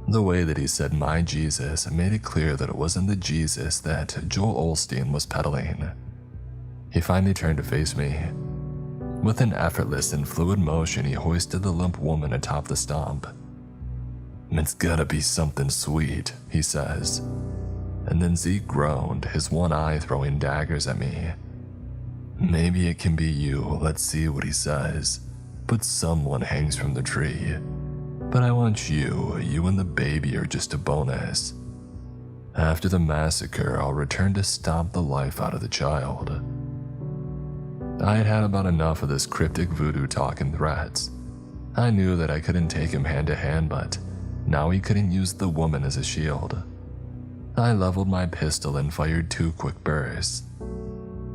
The way that he said my Jesus made it clear that it wasn't the Jesus that Joel Osteen was peddling. He finally turned to face me. With an effortless and fluid motion, he hoisted the limp woman atop the stump. It's gotta be something sweet, he says. And then Zeke groaned, his one eye throwing daggers at me. Maybe it can be you, let's see what he says. But someone hangs from the tree. But I want you and the baby are just a bonus. After the massacre, I'll return to stomp the life out of the child. I had had about enough of this cryptic voodoo talk and threats. I knew that I couldn't take him hand to hand, but now he couldn't use the woman as a shield. I leveled my pistol and fired 2 quick bursts.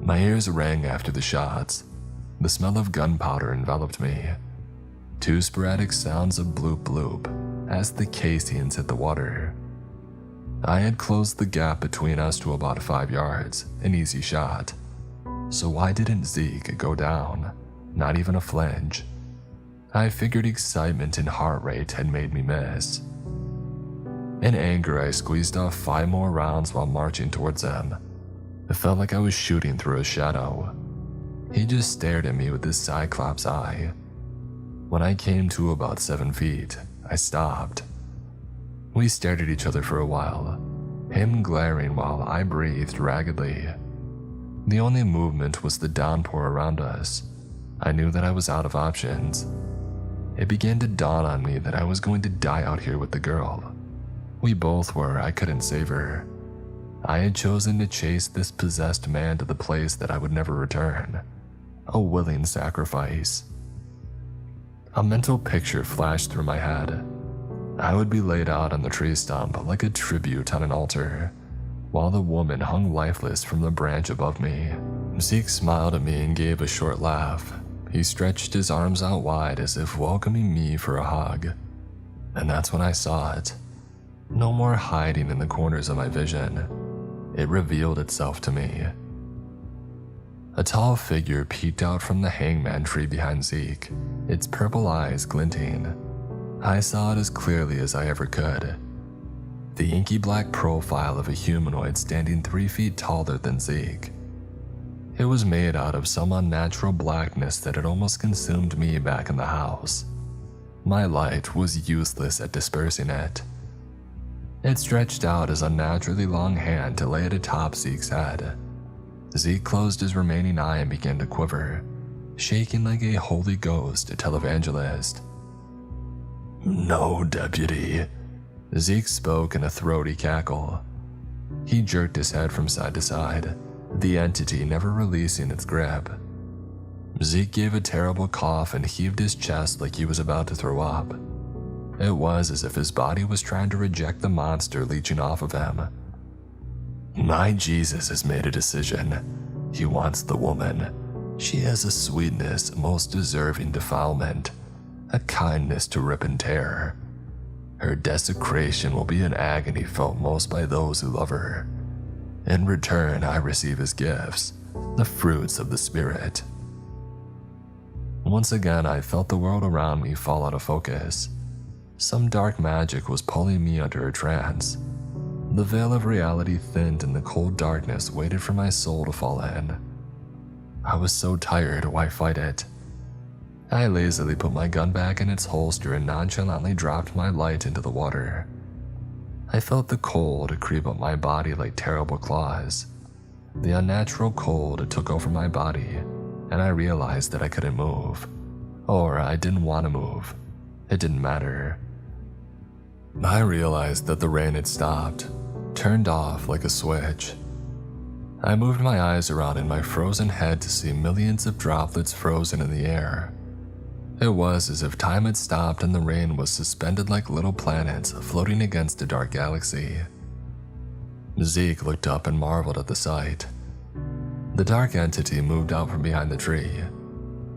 My ears rang after the shots. The smell of gunpowder enveloped me. 2 sporadic sounds of bloop bloop as the casings hit the water. I had closed the gap between us to about 5 yards, an easy shot. So why didn't Zeke go down? Not even a flinch. I figured excitement and heart rate had made me miss. In anger, I squeezed off 5 more rounds while marching towards him. It felt like I was shooting through a shadow. He just stared at me with his cyclops eye. When I came to about 7 feet, I stopped. We stared at each other for a while, him glaring while I breathed raggedly. The only movement was the downpour around us. I knew that I was out of options. It began to dawn on me that I was going to die out here with the girl. We both were. I couldn't save her. I had chosen to chase this possessed man to the place that I would never return. A willing sacrifice. A mental picture flashed through my head. I would be laid out on the tree stump like a tribute on an altar, while the woman hung lifeless from the branch above me. Zeke smiled at me and gave a short laugh. He stretched his arms out wide as if welcoming me for a hug. And that's when I saw it. No more hiding in the corners of my vision. It revealed itself to me. A tall figure peeked out from the hangman tree behind Zeke, its purple eyes glinting. I saw it as clearly as I ever could. The inky black profile of a humanoid standing 3 feet taller than Zeke. It was made out of some unnatural blackness that had almost consumed me back in the house. My light was useless at dispersing it. It stretched out his unnaturally long hand to lay it atop Zeke's head. Zeke closed his remaining eye and began to quiver, shaking like a Holy Ghost televangelist. "No, deputy," Zeke spoke in a throaty cackle. He jerked his head from side to side, the entity never releasing its grip. Zeke gave a terrible cough and heaved his chest like he was about to throw up. It was as if his body was trying to reject the monster leeching off of him. "My Jesus has made a decision. He wants the woman. She has a sweetness most deserving defilement, a kindness to rip and tear. Her desecration will be an agony felt most by those who love her. In return, I receive his gifts, the fruits of the Spirit." Once again, I felt the world around me fall out of focus. Some dark magic was pulling me under a trance. The veil of reality thinned and the cold darkness waited for my soul to fall in. I was so tired, why fight it? I lazily put my gun back in its holster and nonchalantly dropped my light into the water. I felt the cold creep up my body like terrible claws. The unnatural cold took over my body, and I realized that I couldn't move. Or I didn't want to move. It didn't matter. I realized that the rain had stopped, turned off like a switch. I moved my eyes around in my frozen head to see millions of droplets frozen in the air. It was as if time had stopped and the rain was suspended like little planets floating against a dark galaxy. Zeke looked up and marveled at the sight. The dark entity moved out from behind the tree.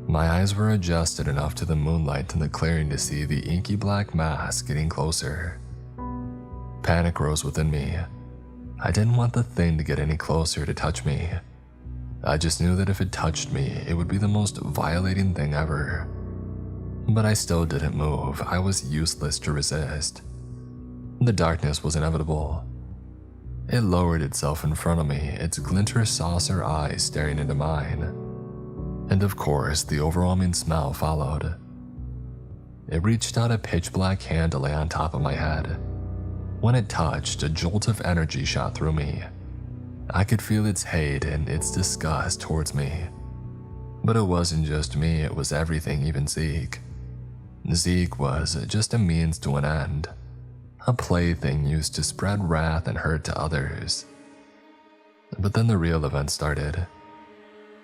My eyes were adjusted enough to the moonlight in the clearing to see the inky black mass getting closer. Panic rose within me. I didn't want the thing to get any closer to touch me. I just knew that if it touched me, it would be the most violating thing ever. But I still didn't move. I was useless to resist. The darkness was inevitable. It lowered itself in front of me, its glinter saucer eyes staring into mine. And of course, the overwhelming smell followed. It reached out a pitch-black hand to lay on top of my head. When it touched, a jolt of energy shot through me. I could feel its hate and its disgust towards me. But it wasn't just me, it was everything, even Zeke. Zeke was just a means to an end, a plaything used to spread wrath and hurt to others. But then the real event started.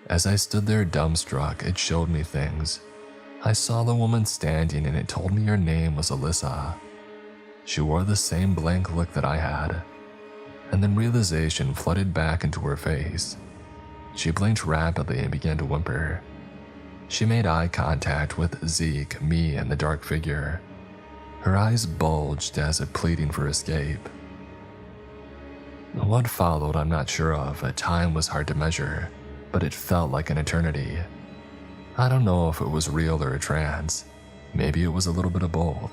As I stood there dumbstruck, it showed me things. I saw the woman standing and it told me her name was Alyssa. She wore the same blank look that I had, and then realization flooded back into her face. She blinked rapidly and began to whimper. She made eye contact with Zeke, me, and the dark figure. Her eyes bulged as if pleading for escape. What followed I'm not sure of. Time was hard to measure, but it felt like an eternity. I don't know if it was real or a trance. Maybe it was a little bit of both.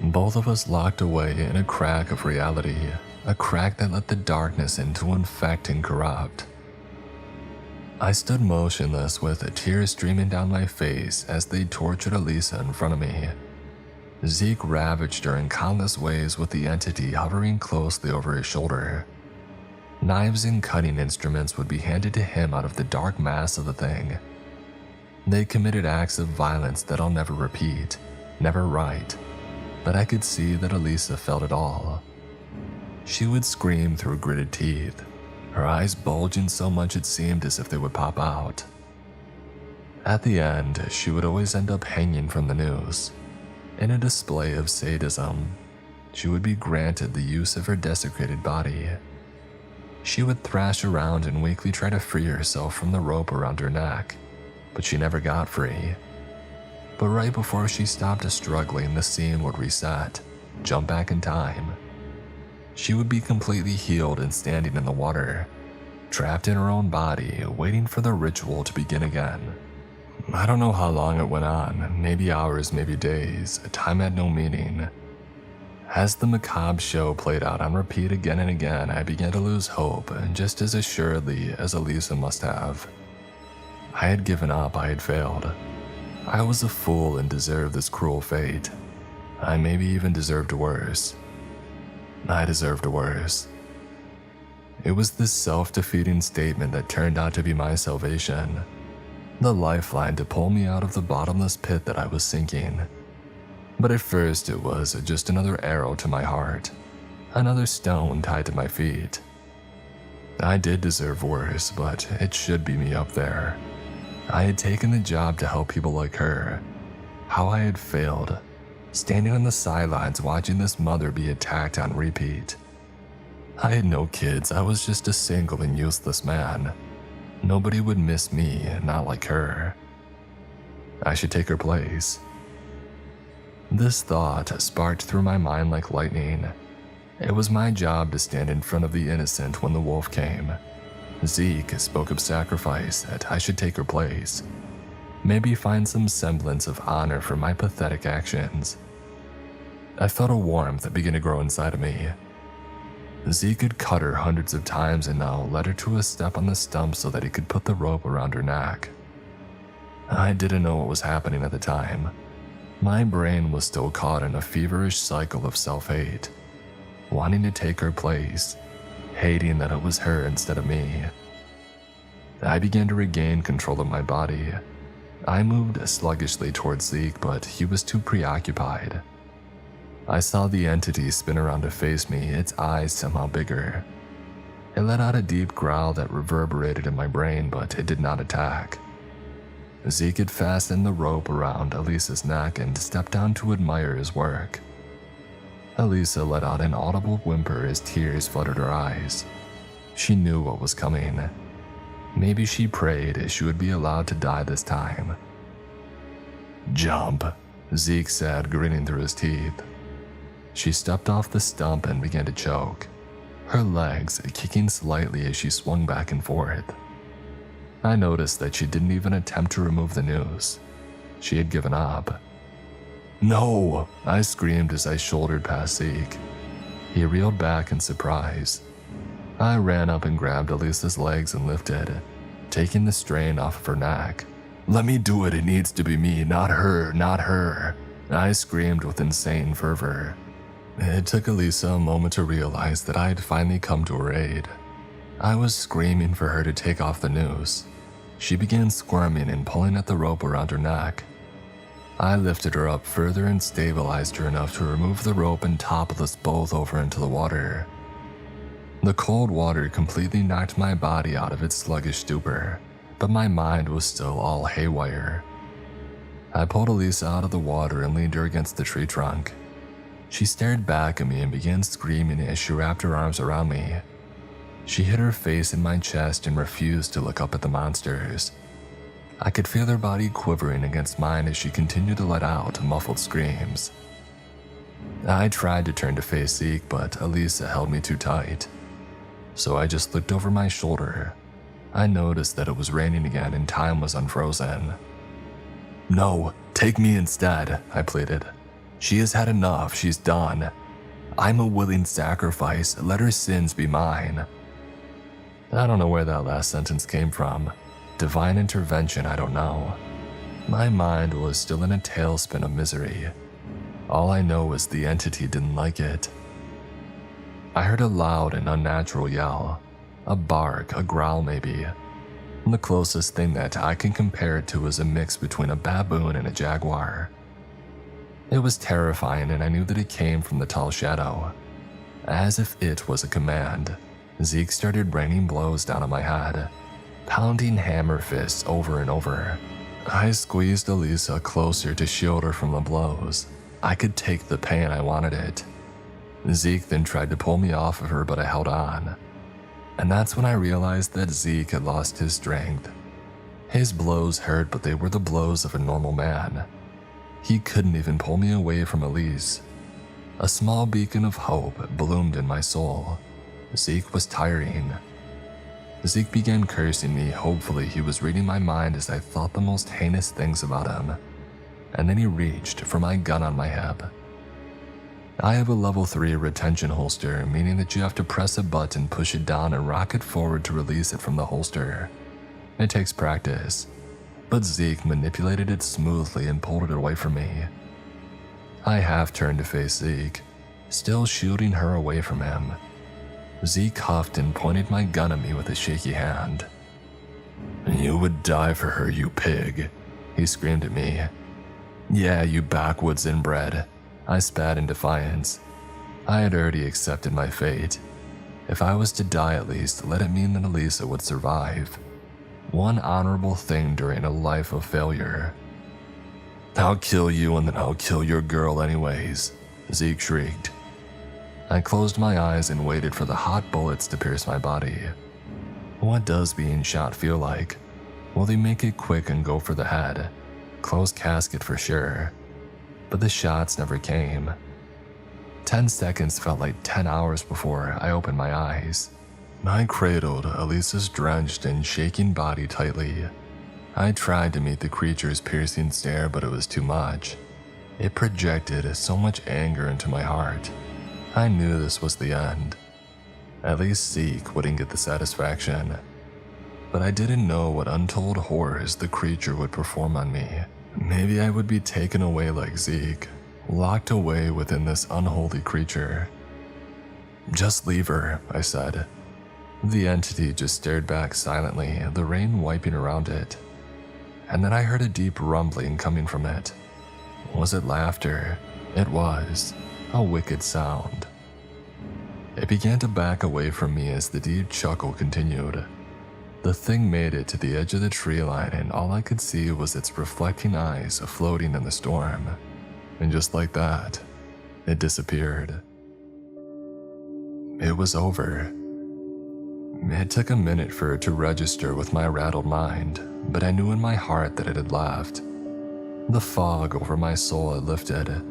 Both of us locked away in a crack of reality, a crack that let the darkness in to infect and corrupt. I stood motionless with tears streaming down my face as they tortured Elisa in front of me. Zeke ravaged her in countless ways with the entity hovering closely over his shoulder. Knives and cutting instruments would be handed to him out of the dark mass of the thing. They committed acts of violence that I'll never repeat, never write, but I could see that Elisa felt it all. She would scream through gritted teeth, her eyes bulging so much it seemed as if they would pop out. At the end, she would always end up hanging from the noose. In a display of sadism, she would be granted the use of her desecrated body. She would thrash around and weakly try to free herself from the rope around her neck, but she never got free. But right before she stopped struggling, the scene would reset, jump back in time. She would be completely healed and standing in the water, trapped in her own body, waiting for the ritual to begin again. I don't know how long it went on, maybe hours, maybe days, time had no meaning. As the macabre show played out on repeat again and again, I began to lose hope, just as assuredly as Elisa must have. I had given up, I had failed. I was a fool and deserved this cruel fate. I maybe even deserved worse. I deserved worse. It was this self-defeating statement that turned out to be my salvation, the lifeline to pull me out of the bottomless pit that I was sinking. But at first it was just another arrow to my heart, another stone tied to my feet. I did deserve worse, but it should be me up there. I had taken the job to help people like her. How I had failed, standing on the sidelines watching this mother be attacked on repeat. I had no kids, I was just a single and useless man. Nobody would miss me, not like her. I should take her place. This thought sparked through my mind like lightning. It was my job to stand in front of the innocent when the wolf came. Zeke spoke of sacrifice, that I should take her place. Maybe find some semblance of honor for my pathetic actions. I felt a warmth that began to grow inside of me. Zeke had cut her hundreds of times and now led her to a step on the stump so that he could put the rope around her neck. I didn't know what was happening at the time. My brain was still caught in a feverish cycle of self-hate, wanting to take her place, hating that it was her instead of me. I began to regain control of my body. I moved sluggishly towards Zeke, but he was too preoccupied. I saw the entity spin around to face me, its eyes somehow bigger. It let out a deep growl that reverberated in my brain, but it did not attack. Zeke had fastened the rope around Elisa's neck and stepped down to admire his work. Elisa let out an audible whimper as tears flooded her eyes. She knew what was coming. Maybe she prayed she would be allowed to die this time. "Jump," Zeke said, grinning through his teeth. She stepped off the stump and began to choke, her legs kicking slightly as she swung back and forth. I noticed that she didn't even attempt to remove the noose. She had given up. "No!" I screamed as I shouldered past Zeke. He reeled back in surprise. I ran up and grabbed Elisa's legs and lifted, taking the strain off of her neck. "Let me do it, it needs to be me, not her, not her!" I screamed with insane fervor. It took Elisa a moment to realize that I had finally come to her aid. I was screaming for her to take off the noose. She began squirming and pulling at the rope around her neck. I lifted her up further and stabilized her enough to remove the rope and topple us both over into the water. The cold water completely knocked my body out of its sluggish stupor, but my mind was still all haywire. I pulled Elisa out of the water and leaned her against the tree trunk. She stared back at me and began screaming as she wrapped her arms around me. She hid her face in my chest and refused to look up at the monsters. I could feel her body quivering against mine as she continued to let out muffled screams. I tried to turn to face Zeke, but Elisa held me too tight. So I just looked over my shoulder. I noticed that it was raining again and time was unfrozen. "No, take me instead," I pleaded. "She has had enough, she's done. I'm a willing sacrifice, let her sins be mine." I don't know where that last sentence came from. Divine intervention, I don't know. My mind was still in a tailspin of misery. All I know is the entity didn't like it. I heard a loud and unnatural yell. A bark, a growl maybe. The closest thing that I can compare it to is a mix between a baboon and a jaguar. It was terrifying and I knew that it came from the tall shadow. As if it was a command, Zeke started raining blows down on my head, pounding hammer fists over and over. I squeezed Elisa closer to shield her from the blows. I could take the pain, I wanted it. Zeke then tried to pull me off of her, but I held on. And that's when I realized that Zeke had lost his strength. His blows hurt, but they were the blows of a normal man. He couldn't even pull me away from Elise. A small beacon of hope bloomed in my soul. Zeke was tiring. Zeke began cursing me. Hopefully he was reading my mind as I thought the most heinous things about him. And then he reached for my gun on my hip. I have a level 3 retention holster, meaning that you have to press a button, push it down, and rock it forward to release it from the holster. It takes practice, but Zeke manipulated it smoothly and pulled it away from me. I half turned to face Zeke, still shielding her away from him. Zeke huffed and pointed my gun at me with a shaky hand. "You would die for her, you pig," he screamed at me. "Yeah, you backwoods inbred," I spat in defiance. I had already accepted my fate. If I was to die at least, let it mean that Elisa would survive. One honorable thing during a life of failure. "I'll kill you and then I'll kill your girl anyways," Zeke shrieked. I closed my eyes and waited for the hot bullets to pierce my body. What does being shot feel like? Will they make it quick and go for the head? Closed casket for sure. But the shots never came. 10 seconds felt like 10 hours before I opened my eyes. I cradled Elisa's drenched and shaking body tightly. I tried to meet the creature's piercing stare, but it was too much. It projected so much anger into my heart. I knew this was the end. At least Zeke wouldn't get the satisfaction. But I didn't know what untold horrors the creature would perform on me. Maybe I would be taken away like Zeke, locked away within this unholy creature. "Just leave her," I said. The entity just stared back silently, the rain wiping around it. And then I heard a deep rumbling coming from it. Was it laughter? It was. A wicked sound. It began to back away from me as the deep chuckle continued. The thing made it to the edge of the tree line and all I could see was its reflecting eyes floating in the storm. And just like that, it disappeared. It was over. It took a minute for it to register with my rattled mind, but I knew in my heart that it had left. The fog over my soul had lifted.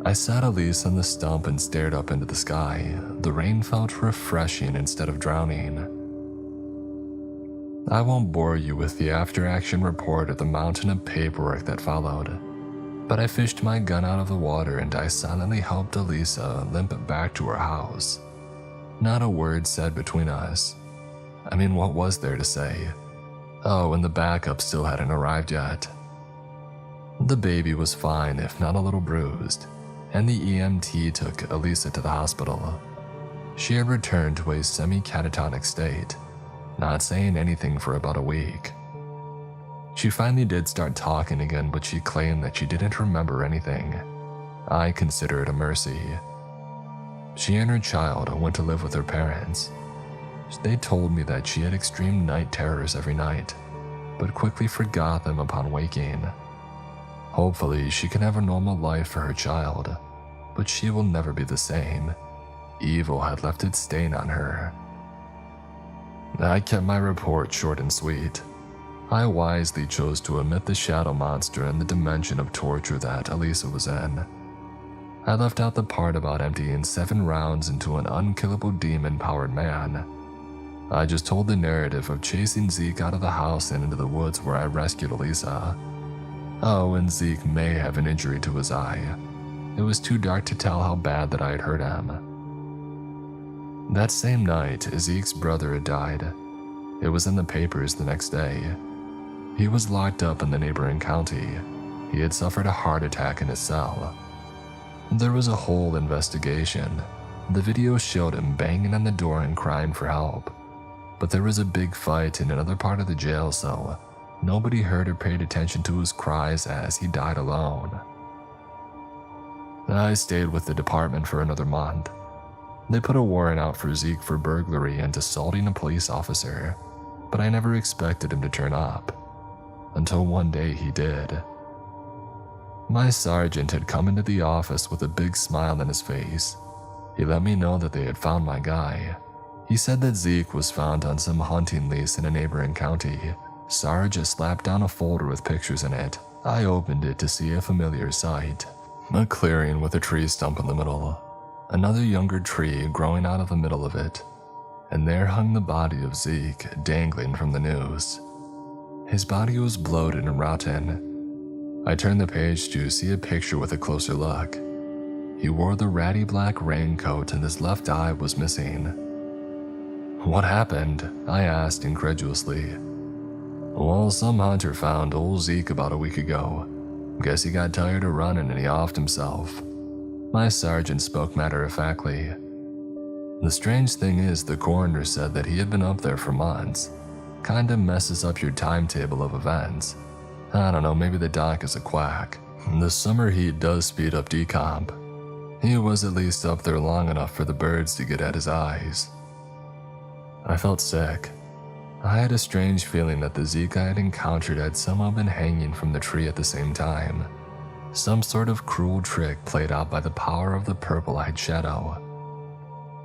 I sat Elise on the stump and stared up into the sky. The rain felt refreshing instead of drowning. I won't bore you with the after-action report of the mountain of paperwork that followed, but I fished my gun out of the water and I silently helped Elisa limp back to her house. Not a word said between us. I mean, what was there to say? Oh, and the backup still hadn't arrived yet. The baby was fine, if not a little bruised, and the EMT took Elisa to the hospital. She had returned to a semi-catatonic state, not saying anything for about a week. She finally did start talking again, but she claimed that she didn't remember anything. I consider it a mercy. She and her child went to live with her parents. They told me that she had extreme night terrors every night, but quickly forgot them upon waking. Hopefully, she can have a normal life for her child, but she will never be the same. Evil had left its stain on her. I kept my report short and sweet. I wisely chose to omit the shadow monster and the dimension of torture that Elisa was in. I left out the part about emptying 7 rounds into an unkillable demon-powered man. I just told the narrative of chasing Zeke out of the house and into the woods where I rescued Elisa. Oh, and Zeke may have an injury to his eye. It was too dark to tell how bad that I had hurt him. That same night, Zeke's brother had died. It was in the papers the next day. He was locked up in the neighboring county. He had suffered a heart attack in his cell. There was a whole investigation. The video showed him banging on the door and crying for help. But there was a big fight in another part of the jail, so nobody heard or paid attention to his cries as he died alone. I stayed with the department for another month. They put a warrant out for Zeke for burglary and assaulting a police officer, but I never expected him to turn up. Until one day he did. My sergeant had come into the office with a big smile on his face. He let me know that they had found my guy. He said that Zeke was found on some hunting lease in a neighboring county. Sarge slapped down a folder with pictures in it. I opened it to see a familiar sight. A clearing with a tree stump in the middle. Another younger tree growing out of the middle of it. And there hung the body of Zeke dangling from the noose. His body was bloated and rotten. I turned the page to see a picture with a closer look. He wore the ratty black raincoat and his left eye was missing. "What happened?" I asked incredulously. Well, some hunter found old Zeke about a week ago. Guess he got tired of running and he offed himself. My sergeant spoke matter-of-factly. The strange thing is, the coroner said that he had been up there for months. Kinda messes up your timetable of events. I don't know, maybe the doc is a quack. The summer heat does speed up decomp. He was at least up there long enough for the birds to get at his eyes. I felt sick. I had a strange feeling that the Zeke I had encountered had somehow been hanging from the tree at the same time. Some sort of cruel trick played out by the power of the purple-eyed shadow.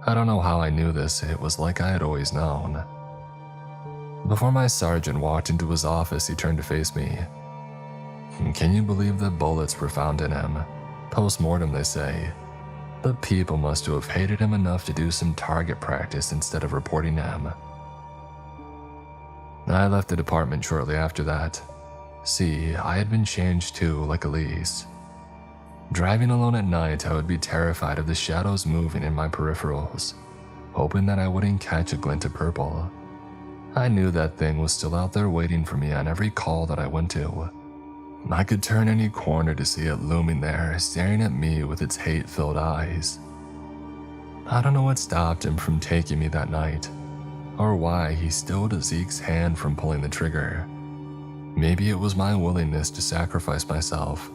I don't know how I knew this, it was like I had always known. Before my sergeant walked into his office, he turned to face me. Can you believe that bullets were found in him? Post-mortem, they say. But people must have hated him enough to do some target practice instead of reporting him. I left the department shortly after that. See, I had been changed too, like Elise. Driving alone at night, I would be terrified of the shadows moving in my peripherals, hoping that I wouldn't catch a glint of purple. I knew that thing was still out there waiting for me on every call that I went to. I could turn any corner to see it looming there, staring at me with its hate-filled eyes. I don't know what stopped him from taking me that night, or why he stilled Zeke's hand from pulling the trigger. Maybe it was my willingness to sacrifice myself.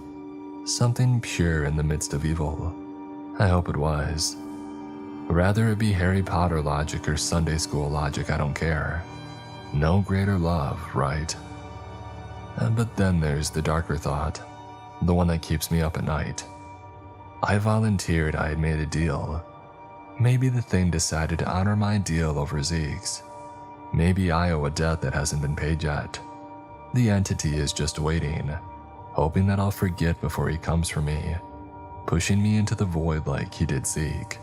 Something pure in the midst of evil. I hope it was. Rather it be Harry Potter logic or Sunday school logic, I don't care. No greater love, right? But then there's the darker thought, the one that keeps me up at night. I volunteered I had made a deal. Maybe the thing decided to honor my deal over Zeke's. Maybe I owe a debt that hasn't been paid yet. The entity is just waiting, hoping that I'll forget before he comes for me, pushing me into the void like he did Zeke.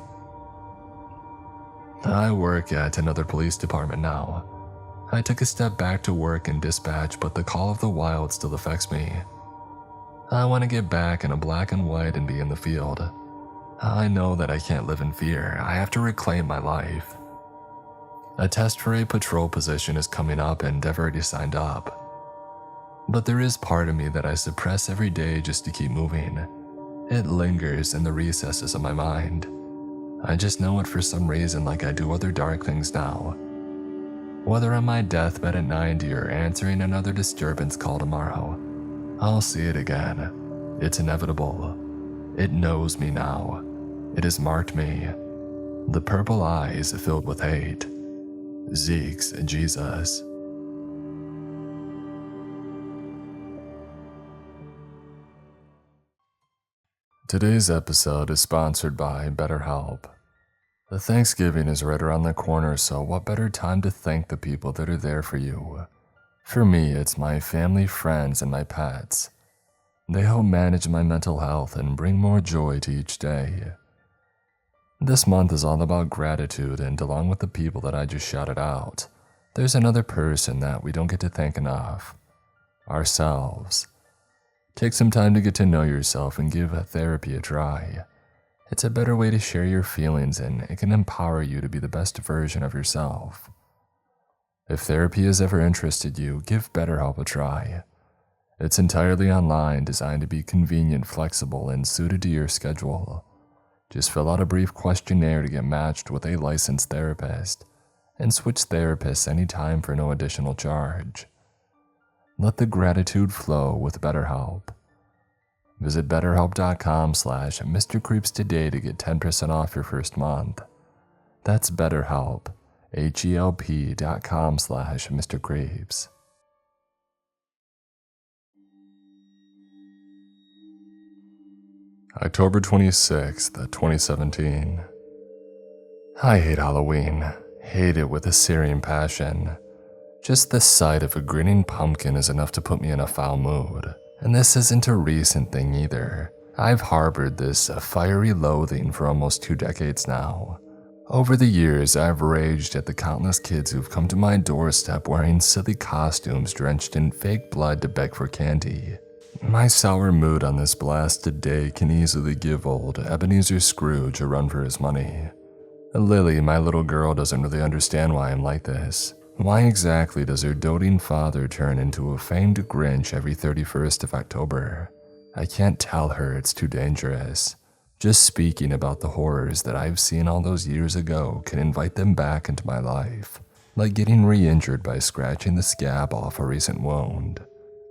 I work at another police department now. I took a step back to work in dispatch, but the call of the wild still affects me. I want to get back in a black and white and be in the field. I know that I can't live in fear. I have to reclaim my life. A test for a patrol position is coming up and I've already signed up. But there is part of me that I suppress every day just to keep moving. It lingers in the recesses of my mind. I just know it for some reason, like I do other dark things now. Whether on my deathbed at 90 or answering another disturbance call tomorrow, I'll see it again. It's inevitable. It knows me now. It has marked me. The purple eyes filled with hate. Zeke's Jesus. Today's episode is sponsored by BetterHelp. The Thanksgiving is right around the corner, so what better time to thank the people that are there for you? For me, it's my family, friends, and my pets. They help manage my mental health and bring more joy to each day. This month is all about gratitude, and along with the people that I just shouted out, there's another person that we don't get to thank enough. Ourselves. Take some time to get to know yourself and give therapy a try. It's a better way to share your feelings, and it can empower you to be the best version of yourself. If therapy has ever interested you, give BetterHelp a try. It's entirely online, designed to be convenient, flexible, and suited to your schedule. Just fill out a brief questionnaire to get matched with a licensed therapist, and switch therapists anytime for no additional charge. Let the gratitude flow with BetterHelp. Visit betterhelp.com/MrCreeps today to get 10% off your first month. That's BetterHelp, HELP.com/MrCreeps. October 26th, 2017. I hate Halloween. Hate it with a searing passion. Just the sight of a grinning pumpkin is enough to put me in a foul mood. And this isn't a recent thing either. I've harbored this fiery loathing for almost 2 decades now. Over the years, I've raged at the countless kids who've come to my doorstep wearing silly costumes drenched in fake blood to beg for candy. My sour mood on this blasted day can easily give old Ebenezer Scrooge a run for his money. Lily, my little girl, doesn't really understand why I'm like this. Why exactly does her doting father turn into a famed Grinch every 31st of October? I can't tell her, it's too dangerous. Just speaking about the horrors that I've seen all those years ago can invite them back into my life, like getting re-injured by scratching the scab off a recent wound.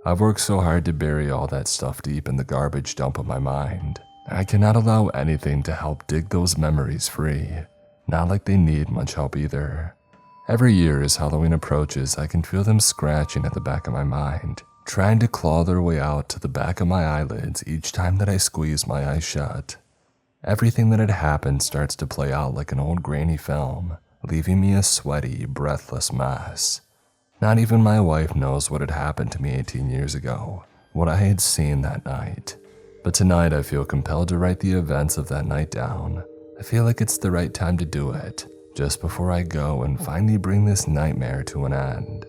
I've worked so hard to bury all that stuff deep in the garbage dump of my mind. I cannot allow anything to help dig those memories free. Not like they need much help either. Every year as Halloween approaches, I can feel them scratching at the back of my mind, trying to claw their way out to the back of my eyelids each time that I squeeze my eyes shut. Everything that had happened starts to play out like an old grainy film, leaving me a sweaty, breathless mess. Not even my wife knows what had happened to me 18 years ago, what I had seen that night. But tonight I feel compelled to write the events of that night down. I feel like it's the right time to do it, just before I go and finally bring this nightmare to an end.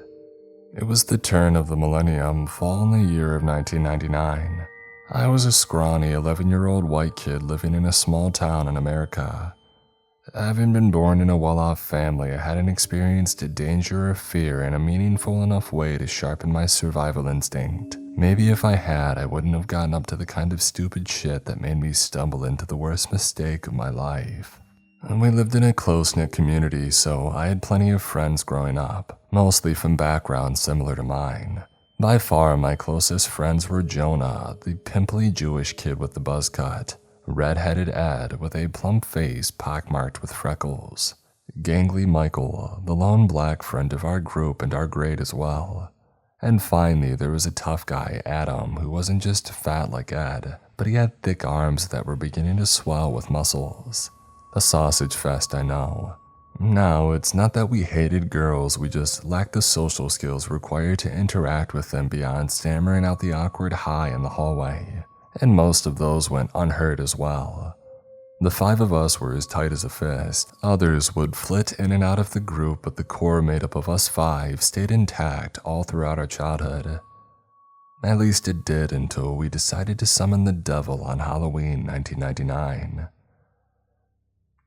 It was the turn of the millennium, fall in the year of 1999. I was a scrawny 11-year-old white kid living in a small town in America. Having been born in a well-off family, I hadn't experienced danger or fear in a meaningful enough way to sharpen my survival instinct. Maybe if I had, I wouldn't have gotten up to the kind of stupid shit that made me stumble into the worst mistake of my life. And we lived in a close-knit community, so I had plenty of friends growing up, mostly from backgrounds similar to mine. By far, my closest friends were Jonah, the pimply Jewish kid with the buzz cut, red-headed Ed with a plump face pockmarked with freckles, gangly Michael, the lone black friend of our group and our grade as well. And finally, there was a tough guy, Adam, who wasn't just fat like Ed, but he had thick arms that were beginning to swell with muscles. A sausage fest, I know. No, it's not that we hated girls, we just lacked the social skills required to interact with them beyond stammering out the awkward hi in the hallway, and most of those went unheard as well. The 5 of us were as tight as a fist. Others would flit in and out of the group, but the core made up of us 5 stayed intact all throughout our childhood. At least it did until we decided to summon the devil on Halloween 1999.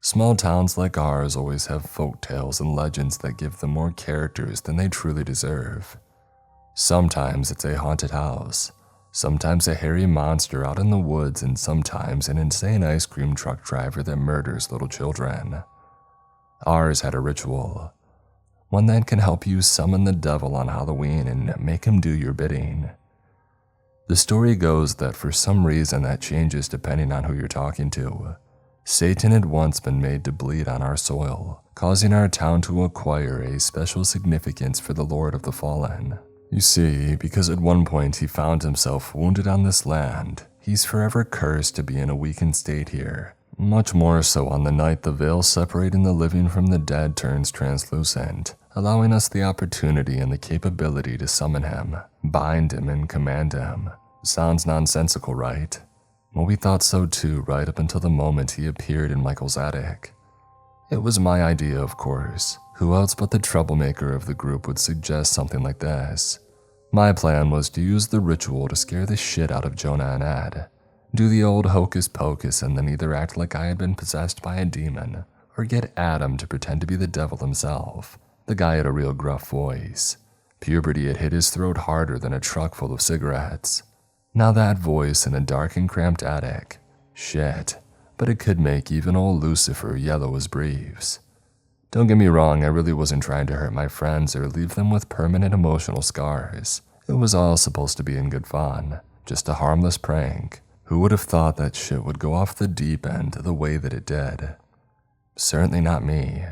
Small towns like ours always have folk tales and legends that give them more characters than they truly deserve. Sometimes it's a haunted house, sometimes a hairy monster out in the woods, and sometimes an insane ice cream truck driver that murders little children. Ours had a ritual, one that can help you summon the devil on Halloween and make him do your bidding. The story goes that for some reason that changes depending on who you're talking to. Satan had once been made to bleed on our soil, causing our town to acquire a special significance for the Lord of the Fallen. You see, because at one point he found himself wounded on this land, he's forever cursed to be in a weakened state here. Much more so on the night the veil separating the living from the dead turns translucent, allowing us the opportunity and the capability to summon him, bind him, and command him. Sounds nonsensical, right? Well, we thought so too, right up until the moment he appeared in Michael's attic. It was my idea, of course. Who else but the troublemaker of the group would suggest something like this? My plan was to use the ritual to scare the shit out of Jonah and Ed. Do the old hocus pocus and then either act like I had been possessed by a demon, or get Adam to pretend to be the devil himself. The guy had a real gruff voice. Puberty had hit his throat harder than a truck full of cigarettes. Now that voice in a dark and cramped attic. Shit, but it could make even old Lucifer yellow as briefs. Don't get me wrong, I really wasn't trying to hurt my friends or leave them with permanent emotional scars. It was all supposed to be in good fun, just a harmless prank. Who would have thought that shit would go off the deep end the way that it did? Certainly not me.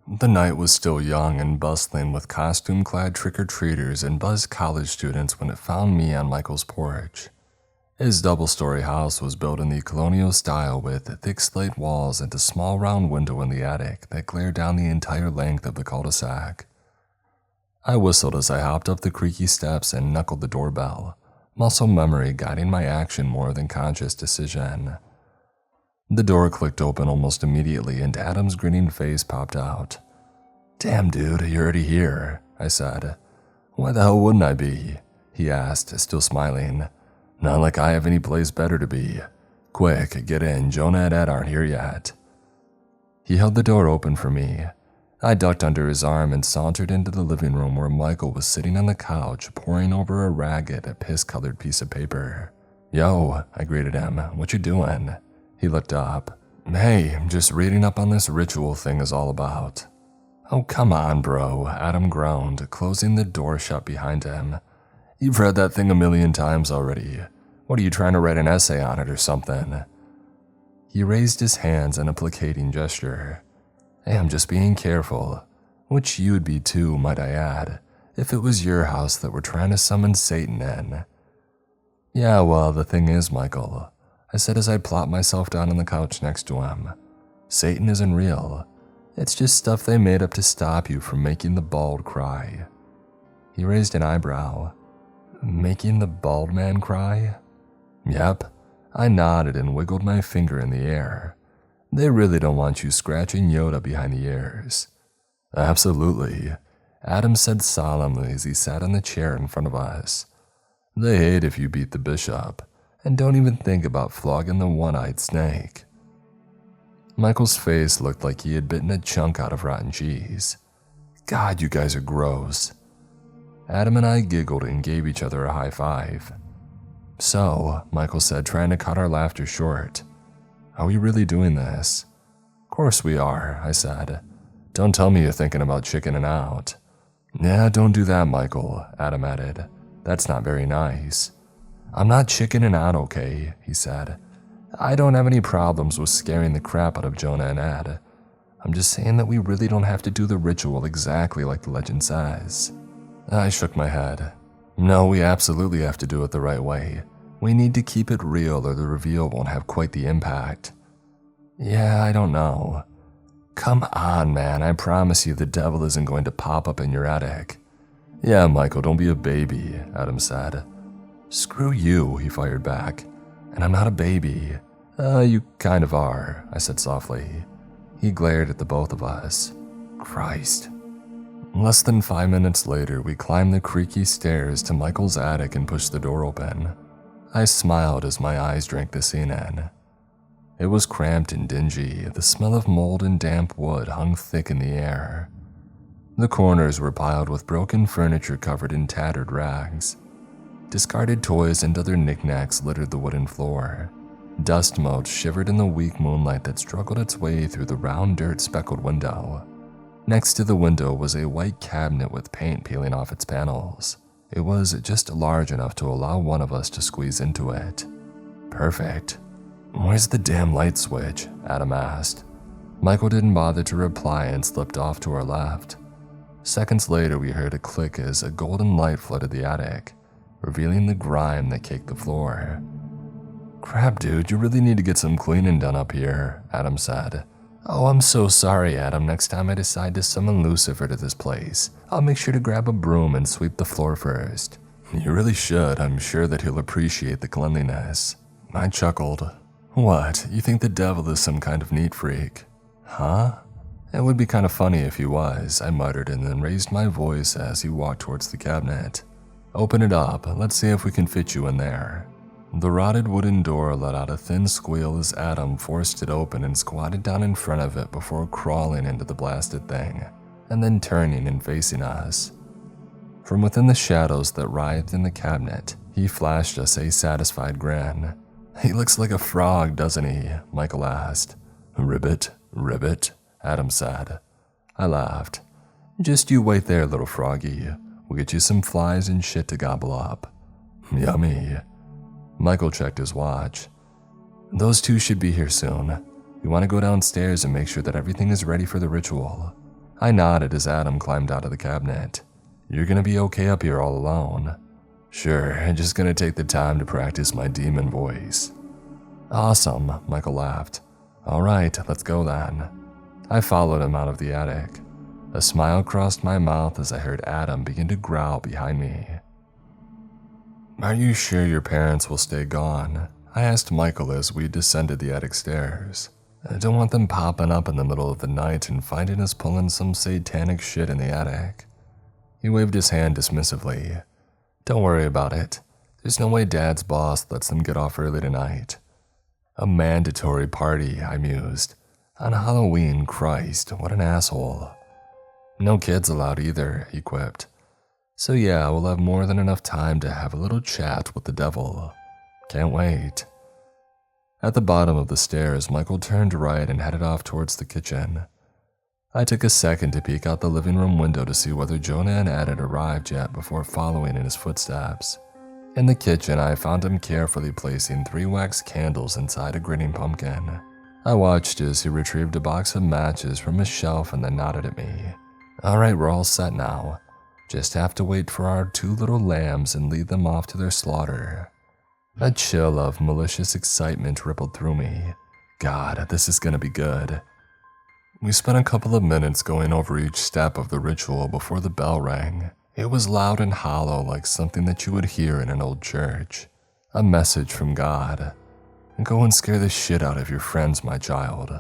The night was still young and bustling with costume-clad trick-or-treaters and buzzed college students when it found me on Michael's porch. His double-story house was built in the colonial style with thick slate walls and a small round window in the attic that glared down the entire length of the cul-de-sac. I whistled as I hopped up the creaky steps and knuckled the doorbell, muscle memory guiding my action more than conscious decision. The door clicked open almost immediately and Adam's grinning face popped out. "Damn, dude, you're already here," I said. "Why the hell wouldn't I be?" he asked, still smiling. "Not like I have any place better to be. Quick, get in, Jonah and Ed aren't here yet." He held the door open for me. I ducked under his arm and sauntered into the living room where Michael was sitting on the couch poring over a ragged, piss-colored piece of paper. "Yo," I greeted him. "What you doing?" He looked up. "Hey, just reading up on this ritual thing is all about." "Oh, come on, bro," Adam groaned, closing the door shut behind him. "You've read that thing a million times already. What are you trying to write an essay on it or something?" He raised his hands in a placating gesture. "Hey, I'm just being careful. Which you'd be too, might I add, if it was your house that we're trying to summon Satan in." "Yeah, well, the thing is, Michael," I said as I plopped myself down on the couch next to him, "Satan isn't real. It's just stuff they made up to stop you from making the bald cry." He raised an eyebrow. "Making the bald man cry?" "Yep." I nodded and wiggled my finger in the air. "They really don't want you scratching Yoda behind the ears." "Absolutely," Adam said solemnly as he sat on the chair in front of us. "They hate if you beat the bishop, and don't even think about flogging the one-eyed snake." Michael's face looked like he had bitten a chunk out of rotten cheese. "God, you guys are gross." Adam and I giggled and gave each other a high five. "So," Michael said, trying to cut our laughter short, "are we really doing this?" "Course we are," I said. "Don't tell me you're thinking about chickening out." "Yeah, don't do that, Michael," Adam added. "That's not very nice." "I'm not chickening out, okay," he said. "I don't have any problems with scaring the crap out of Jonah and Ed. I'm just saying that we really don't have to do the ritual exactly like the legend says." I shook my head. "No, we absolutely have to do it the right way. We need to keep it real or the reveal won't have quite the impact." "Yeah, I don't know." "Come on, man, I promise you the devil isn't going to pop up in your attic." "Yeah, Michael, don't be a baby," Adam said. "Screw you," he fired back. "And I'm not a baby." You kind of are," I said softly. He glared at the both of us. Christ. Less than 5 minutes later, we climbed the creaky stairs to Michael's attic and pushed the door open. I smiled as my eyes drank the scene in. It was cramped and dingy. The smell of mold and damp wood hung thick in the air. The corners were piled with broken furniture covered in tattered rags. Discarded toys and other knickknacks littered the wooden floor. Dust motes shivered in the weak moonlight that struggled its way through the round dirt-speckled window. Next to the window was a white cabinet with paint peeling off its panels. It was just large enough to allow one of us to squeeze into it. Perfect. "Where's the damn light switch?" Adam asked. Michael didn't bother to reply and slipped off to our left. Seconds later, we heard a click as a golden light flooded the attic, revealing the grime that caked the floor. "Crap, dude, you really need to get some cleaning done up here," Adam said. "Oh, I'm so sorry, Adam. Next time I decide to summon Lucifer to this place, I'll make sure to grab a broom and sweep the floor first." "You really should. I'm sure that he'll appreciate the cleanliness." I chuckled. "What, you think the devil is some kind of neat freak?" "Huh?" "It would be kind of funny if he was," I muttered and then raised my voice as he walked towards the cabinet. "Open it up. Let's see if we can fit you in there." The rotted wooden door let out a thin squeal as Adam forced it open and squatted down in front of it before crawling into the blasted thing, and then turning and facing us. From within the shadows that writhed in the cabinet, he flashed us a satisfied grin. "He looks like a frog, doesn't he?" Michael asked. "Ribbit, ribbit," Adam said. I laughed. "Just you wait there, little froggy. We'll get you some flies and shit to gobble up." "Yummy." Michael checked his watch. "Those two should be here soon. You want to go downstairs and make sure that everything is ready for the ritual." I nodded as Adam climbed out of the cabinet. "You're gonna be okay up here all alone?" "Sure, I'm just gonna take the time to practice my demon voice." "Awesome," Michael laughed. "All right, let's go then." I followed him out of the attic. A smile crossed my mouth as I heard Adam begin to growl behind me. "Are you sure your parents will stay gone?" I asked Michael as we descended the attic stairs. "I don't want them popping up in the middle of the night and finding us pulling some satanic shit in the attic." He waved his hand dismissively. "Don't worry about it. There's no way Dad's boss lets them get off early tonight." "A mandatory party," I mused. "On Halloween, Christ, what an asshole." No kids allowed either, he quipped. So yeah, we'll have more than enough time to have a little chat with the devil. Can't wait. At the bottom of the stairs, Michael turned right and headed off towards the kitchen. I took a second to peek out the living room window to see whether Jonah and Ed had arrived yet before following in his footsteps. In the kitchen, I found him carefully placing 3 wax candles inside a grinning pumpkin. I watched as he retrieved a box of matches from his shelf and then nodded at me. Alright, we're all set now. Just have to wait for our 2 little lambs and lead them off to their slaughter. A chill of malicious excitement rippled through me. God, this is gonna be good. We spent a couple of minutes going over each step of the ritual before the bell rang. It was loud and hollow like something that you would hear in an old church. A message from God. Go and scare the shit out of your friends, my child.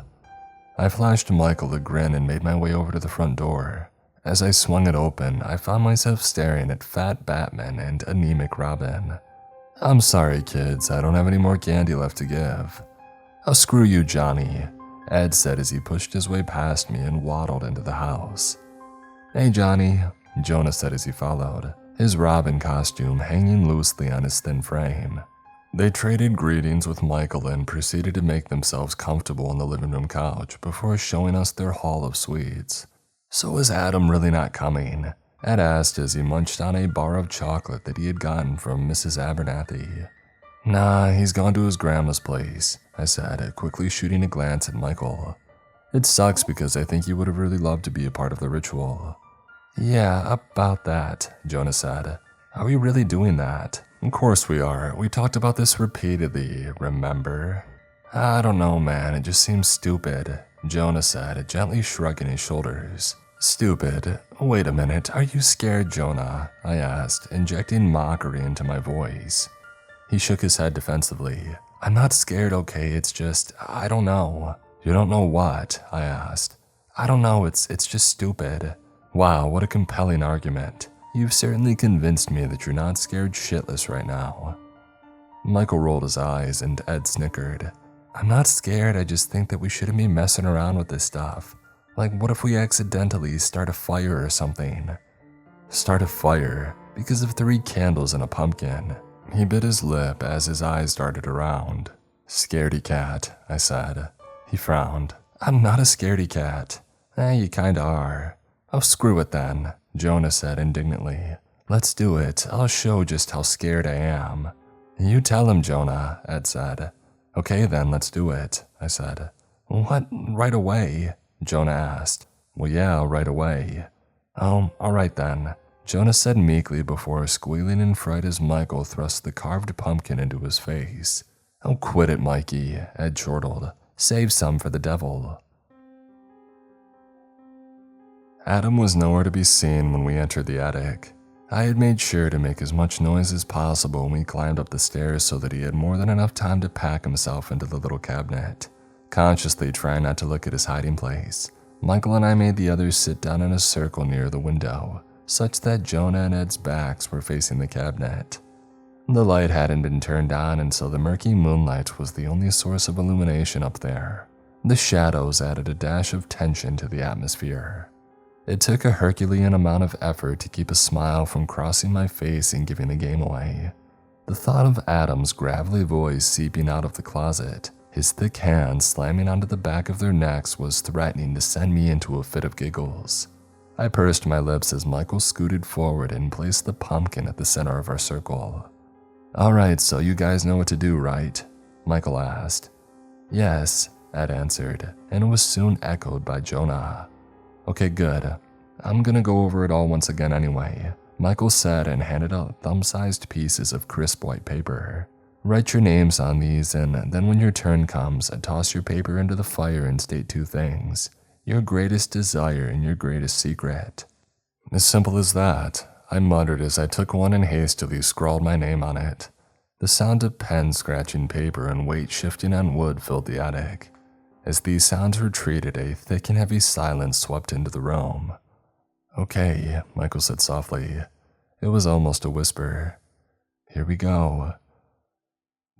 I flashed Michael a grin and made my way over to the front door. As I swung it open, I found myself staring at Fat Batman and Anemic Robin. I'm sorry, kids, I don't have any more candy left to give. Oh, screw you, Johnny, Ed said as he pushed his way past me and waddled into the house. Hey, Johnny, Jonah said as he followed, his Robin costume hanging loosely on his thin frame. They traded greetings with Michael and proceeded to make themselves comfortable on the living room couch before showing us their haul of sweets. So is Adam really not coming? Ed asked as he munched on a bar of chocolate that he had gotten from Mrs. Abernathy. Nah, he's gone to his grandma's place, I said, quickly shooting a glance at Michael. It sucks because I think he would have really loved to be a part of the ritual. Yeah, about that, Jonah said. Are we really doing that? Of course we are. We talked about this repeatedly, remember? I don't know, man. It just seems stupid, Jonah said, gently shrugging his shoulders. Stupid? Wait a minute. Are you scared, Jonah? I asked, injecting mockery into my voice. He shook his head defensively. I'm not scared, okay? It's just, I don't know. You don't know what? I asked. I don't know. It's just stupid. Wow, what a compelling argument. You've certainly convinced me that you're not scared shitless right now. Michael rolled his eyes and Ed snickered. I'm not scared, I just think that we shouldn't be messing around with this stuff. Like, what if we accidentally start a fire or something? Start a fire? Because of 3 candles and a pumpkin. He bit his lip as his eyes darted around. Scaredy cat, I said. He frowned. I'm not a scaredy cat. You kinda are. Oh, screw it then, Jonah said indignantly. Let's do it. I'll show just how scared I am. You tell him, Jonah, Ed said. Okay then, let's do it, I said. What, right away? Jonah asked. Well, yeah, right away. Oh, alright then, Jonah said meekly before squealing in fright as Michael thrust the carved pumpkin into his face. Oh, quit it, Mikey, Ed chortled. Save some for the devil. Adam was nowhere to be seen when we entered the attic. I had made sure to make as much noise as possible when we climbed up the stairs so that he had more than enough time to pack himself into the little cabinet. Consciously trying not to look at his hiding place, Michael and I made the others sit down in a circle near the window, such that Jonah and Ed's backs were facing the cabinet. The light hadn't been turned on, and so the murky moonlight was the only source of illumination up there. The shadows added a dash of tension to the atmosphere. It took a Herculean amount of effort to keep a smile from crossing my face and giving the game away. The thought of Adam's gravelly voice seeping out of the closet, his thick hands slamming onto the back of their necks, was threatening to send me into a fit of giggles. I pursed my lips as Michael scooted forward and placed the pumpkin at the center of our circle. Alright, so you guys know what to do, right? Michael asked. Yes, Ed answered, and it was soon echoed by Jonah. Okay, good. I'm gonna go over it all once again anyway, Michael said and handed out thumb-sized pieces of crisp white paper. Write your names on these, and then when your turn comes, toss your paper into the fire and state 2 things. Your greatest desire and your greatest secret. As simple as that, I muttered as I took one and hastily scrawled my name on it. The sound of pen scratching paper and weight shifting on wood filled the attic. As these sounds retreated, a thick and heavy silence swept into the room. Okay, Michael said softly. It was almost a whisper. Here we go.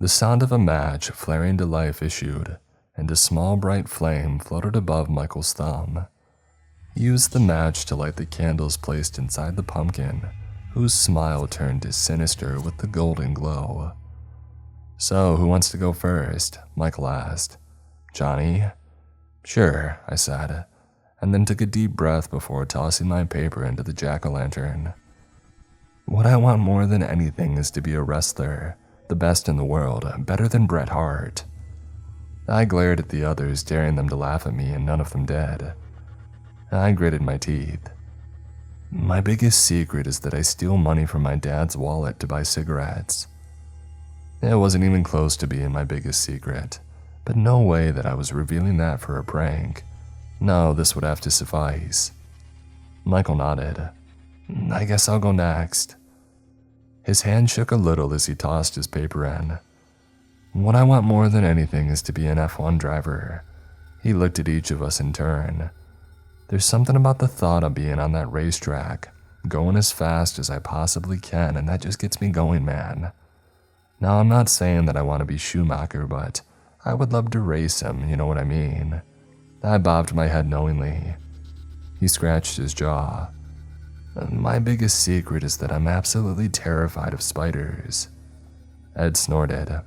The sound of a match flaring to life issued, and a small bright flame floated above Michael's thumb. He used the match to light the candles placed inside the pumpkin, whose smile turned sinister with the golden glow. "So, who wants to go first?" Michael asked. "Johnny?" "Sure," I said, and then took a deep breath before tossing my paper into the jack-o'-lantern. What I want more than anything is to be a wrestler, the best in the world, better than Bret Hart. I glared at the others, daring them to laugh at me, and none of them did. I gritted my teeth. My biggest secret is that I steal money from my dad's wallet to buy cigarettes. It wasn't even close to being my biggest secret, but no way that I was revealing that for a prank. No, this would have to suffice. Michael nodded. "I guess I'll go next." His hand shook a little as he tossed his paper in. "What I want more than anything is to be an F1 driver." He looked at each of us in turn. There's something about the thought of being on that racetrack, going as fast as I possibly can, and that just gets me going, man. Now, I'm not saying that I want to be Schumacher, but I would love to race him, you know what I mean? I bobbed my head knowingly. He scratched his jaw. "My biggest secret is that I'm absolutely terrified of spiders." Ed snorted.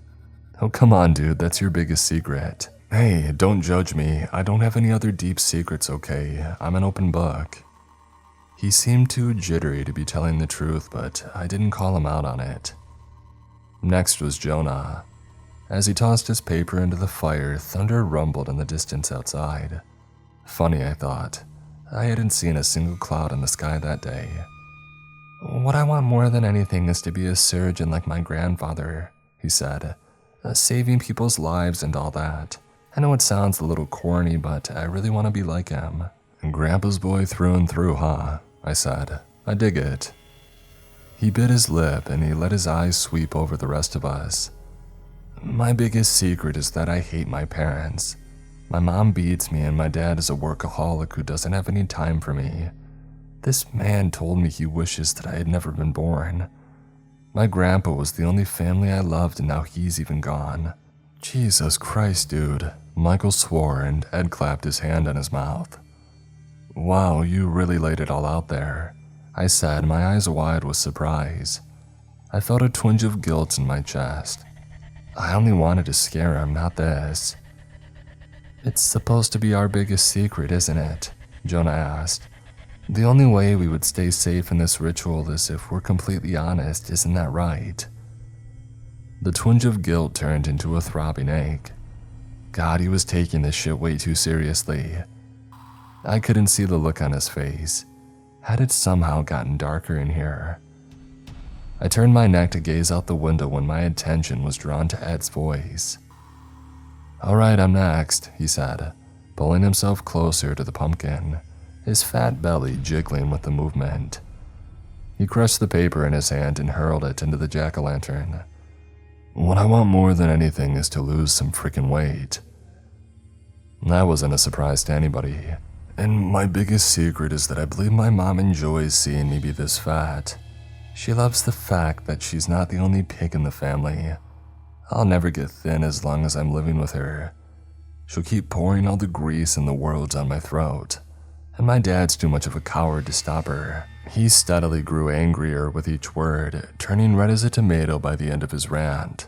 "Oh, come on, dude, that's your biggest secret." "Hey, don't judge me. I don't have any other deep secrets, okay? I'm an open book." He seemed too jittery to be telling the truth, but I didn't call him out on it. Next was Jonah. As he tossed his paper into the fire, thunder rumbled in the distance outside. Funny, I thought. I hadn't seen a single cloud in the sky that day. "What I want more than anything is to be a surgeon like my grandfather," he said. "Saving people's lives and all that. I know it sounds a little corny, but I really want to be like him." "Grandpa's boy through and through, huh?" I said. "I dig it." He bit his lip and he let his eyes sweep over the rest of us. "My biggest secret is that I hate my parents. My mom beats me and my dad is a workaholic who doesn't have any time for me. This man told me he wishes that I had never been born. My grandpa was the only family I loved and now he's even gone." "Jesus Christ, dude." Michael swore and Ed clapped his hand on his mouth. "Wow, you really laid it all out there," I said, my eyes wide with surprise. I felt a twinge of guilt in my chest. I only wanted to scare him, not this. "It's supposed to be our biggest secret, isn't it?" Jonah asked. "The only way we would stay safe in this ritual is if we're completely honest, isn't that right?" The twinge of guilt turned into a throbbing ache. God, he was taking this shit way too seriously. I couldn't see the look on his face. Had it somehow gotten darker in here? I turned my neck to gaze out the window when my attention was drawn to Ed's voice. "All right, I'm next," he said, pulling himself closer to the pumpkin, his fat belly jiggling with the movement. He crushed the paper in his hand and hurled it into the jack-o'-lantern. "What I want more than anything is to lose some freaking weight." That wasn't a surprise to anybody. And my biggest secret is that I believe my mom enjoys seeing me be this fat. She loves the fact that she's not the only pig in the family. I'll never get thin as long as I'm living with her. She'll keep pouring all the grease in the world down my throat. And my dad's too much of a coward to stop her. He steadily grew angrier with each word, turning red as a tomato by the end of his rant.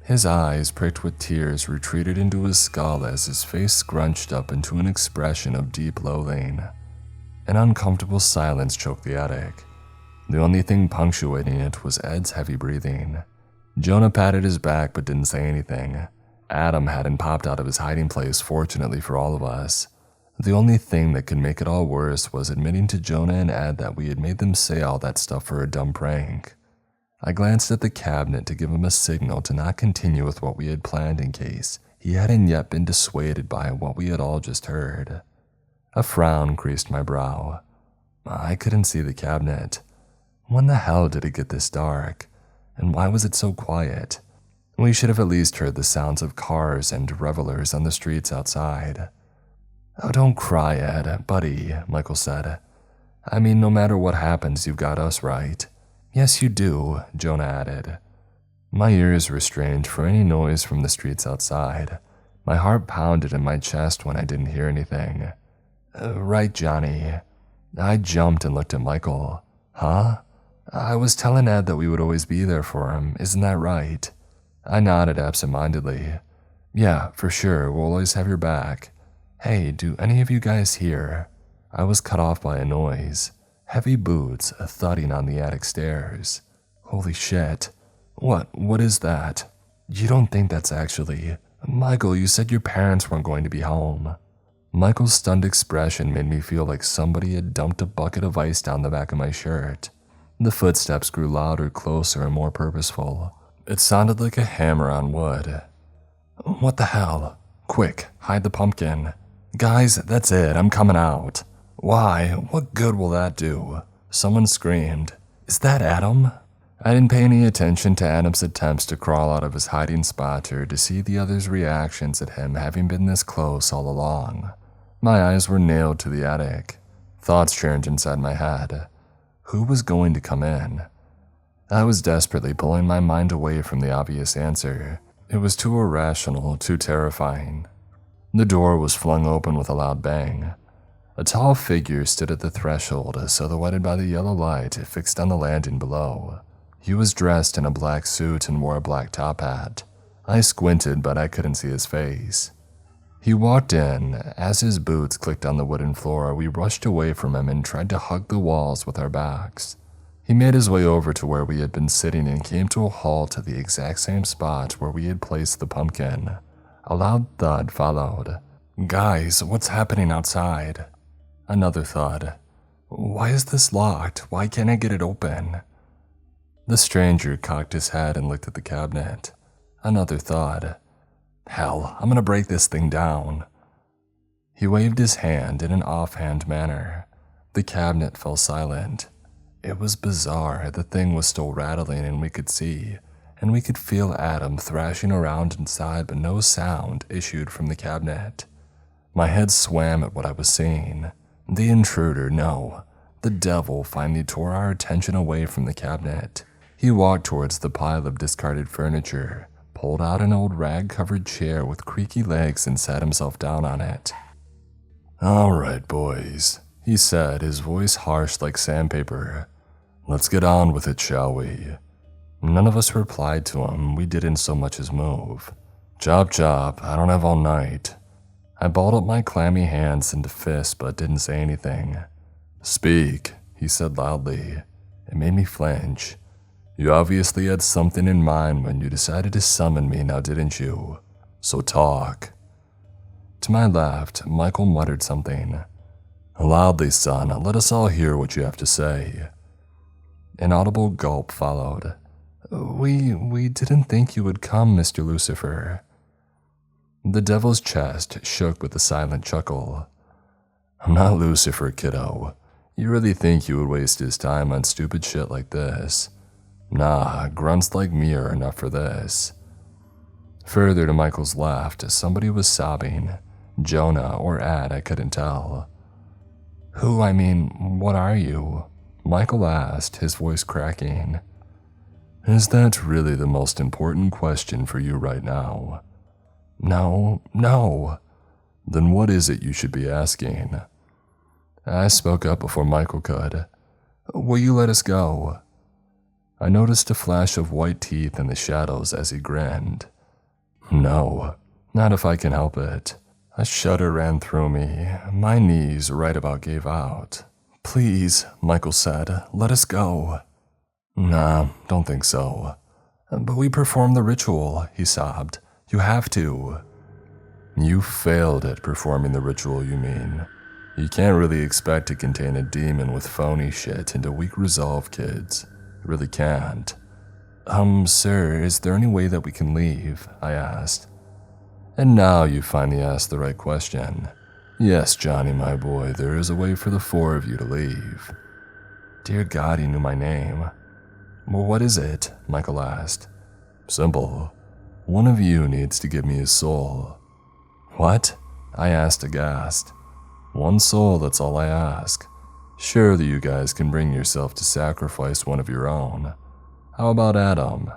His eyes, pricked with tears, retreated into his skull as his face scrunched up into an expression of deep loathing. An uncomfortable silence choked the attic. The only thing punctuating it was Ed's heavy breathing. Jonah patted his back but didn't say anything. Adam hadn't popped out of his hiding place, fortunately for all of us. The only thing that could make it all worse was admitting to Jonah and Ed that we had made them say all that stuff for a dumb prank. I glanced at the cabinet to give him a signal to not continue with what we had planned in case he hadn't yet been dissuaded by what we had all just heard. A frown creased my brow. I couldn't see the cabinet. When the hell did it get this dark? And why was it so quiet? We should have at least heard the sounds of cars and revelers on the streets outside. "Oh, don't cry, Ed, buddy," Michael said. "I mean, no matter what happens, you've got us, right?" "Yes, you do," Jonah added. My ears were strained for any noise from the streets outside. My heart pounded in my chest when I didn't hear anything. Right, Johnny. I jumped and looked at Michael. Huh? I was telling Ed that we would always be there for him, isn't that right? I nodded absentmindedly. Yeah, for sure, we'll always have your back. Hey, do any of you guys hear? I was cut off by a noise. Heavy boots, a thudding on the attic stairs. Holy shit. What is that? You don't think that's actually... Michael, you said your parents weren't going to be home. Michael's stunned expression made me feel like somebody had dumped a bucket of ice down the back of my shirt. The footsteps grew louder, closer, and more purposeful. It sounded like a hammer on wood. What the hell? Quick, hide the pumpkin. Guys, that's it, I'm coming out. Why? What good will that do? Someone screamed. Is that Adam? I didn't pay any attention to Adam's attempts to crawl out of his hiding spot or to see the others' reactions at him having been this close all along. My eyes were nailed to the attic. Thoughts churned inside my head. Who was going to come in? I was desperately pulling my mind away from the obvious answer. It was too irrational, too terrifying. The door was flung open with a loud bang. A tall figure stood at the threshold, silhouetted by the yellow light fixed on the landing below. He was dressed in a black suit and wore a black top hat. I squinted, but I couldn't see his face. He walked in. As his boots clicked on the wooden floor, we rushed away from him and tried to hug the walls with our backs. He made his way over to where we had been sitting and came to a halt at the exact same spot where we had placed the pumpkin. A loud thud followed. Guys, what's happening outside? Another thud. Why is this locked? Why can't I get it open? The stranger cocked his head and looked at the cabinet. Another thud. Hell, I'm gonna break this thing down. He waved his hand in an offhand manner. The cabinet fell silent. It was bizarre. The thing was still rattling and we could see, and we could feel Adam thrashing around inside, but no sound issued from the cabinet. My head swam at what I was seeing. The intruder, no. The devil finally tore our attention away from the cabinet. He walked towards the pile of discarded furniture, pulled out an old rag-covered chair with creaky legs and sat himself down on it. All right, boys, he said, his voice harsh like sandpaper. Let's get on with it, shall we? None of us replied to him. We didn't so much as move. Chop chop, I don't have all night. I balled up my clammy hands into fists but didn't say anything. Speak, he said loudly. It made me flinch. You obviously had something in mind when you decided to summon me, now didn't you? So talk. To my left, Michael muttered something. Loudly, son, let us all hear what you have to say. An audible gulp followed. We didn't think you would come, Mr. Lucifer. The devil's chest shook with a silent chuckle. I'm not Lucifer, kiddo. You really think you would waste his time on stupid shit like this? Nah, grunts like me are enough for this. Further to Michael's left, somebody was sobbing. Jonah or Ed, I couldn't tell. What are you? Michael asked, his voice cracking. Is that really the most important question for you right now? No. Then what is it you should be asking? I spoke up before Michael could. Will you let us go? I noticed a flash of white teeth in the shadows as he grinned. No, not if I can help it. A shudder ran through me. My knees right about gave out. Please, Michael said, let us go. Nah, don't think so. But we performed the ritual, he sobbed. You have to. You failed at performing the ritual, you mean? You can't really expect to contain a demon with phony shit into weak resolve, kids. You really can't. Sir, is there any way that we can leave? I asked. And now you finally asked the right question. Yes, Johnny, my boy, there is a way for the four of you to leave. Dear God, he knew my name. Well, what is it? Michael asked. Simple. One of you needs to give me his soul. What? I asked aghast. One soul, that's all I ask. Surely you guys can bring yourself to sacrifice one of your own. How about Adam?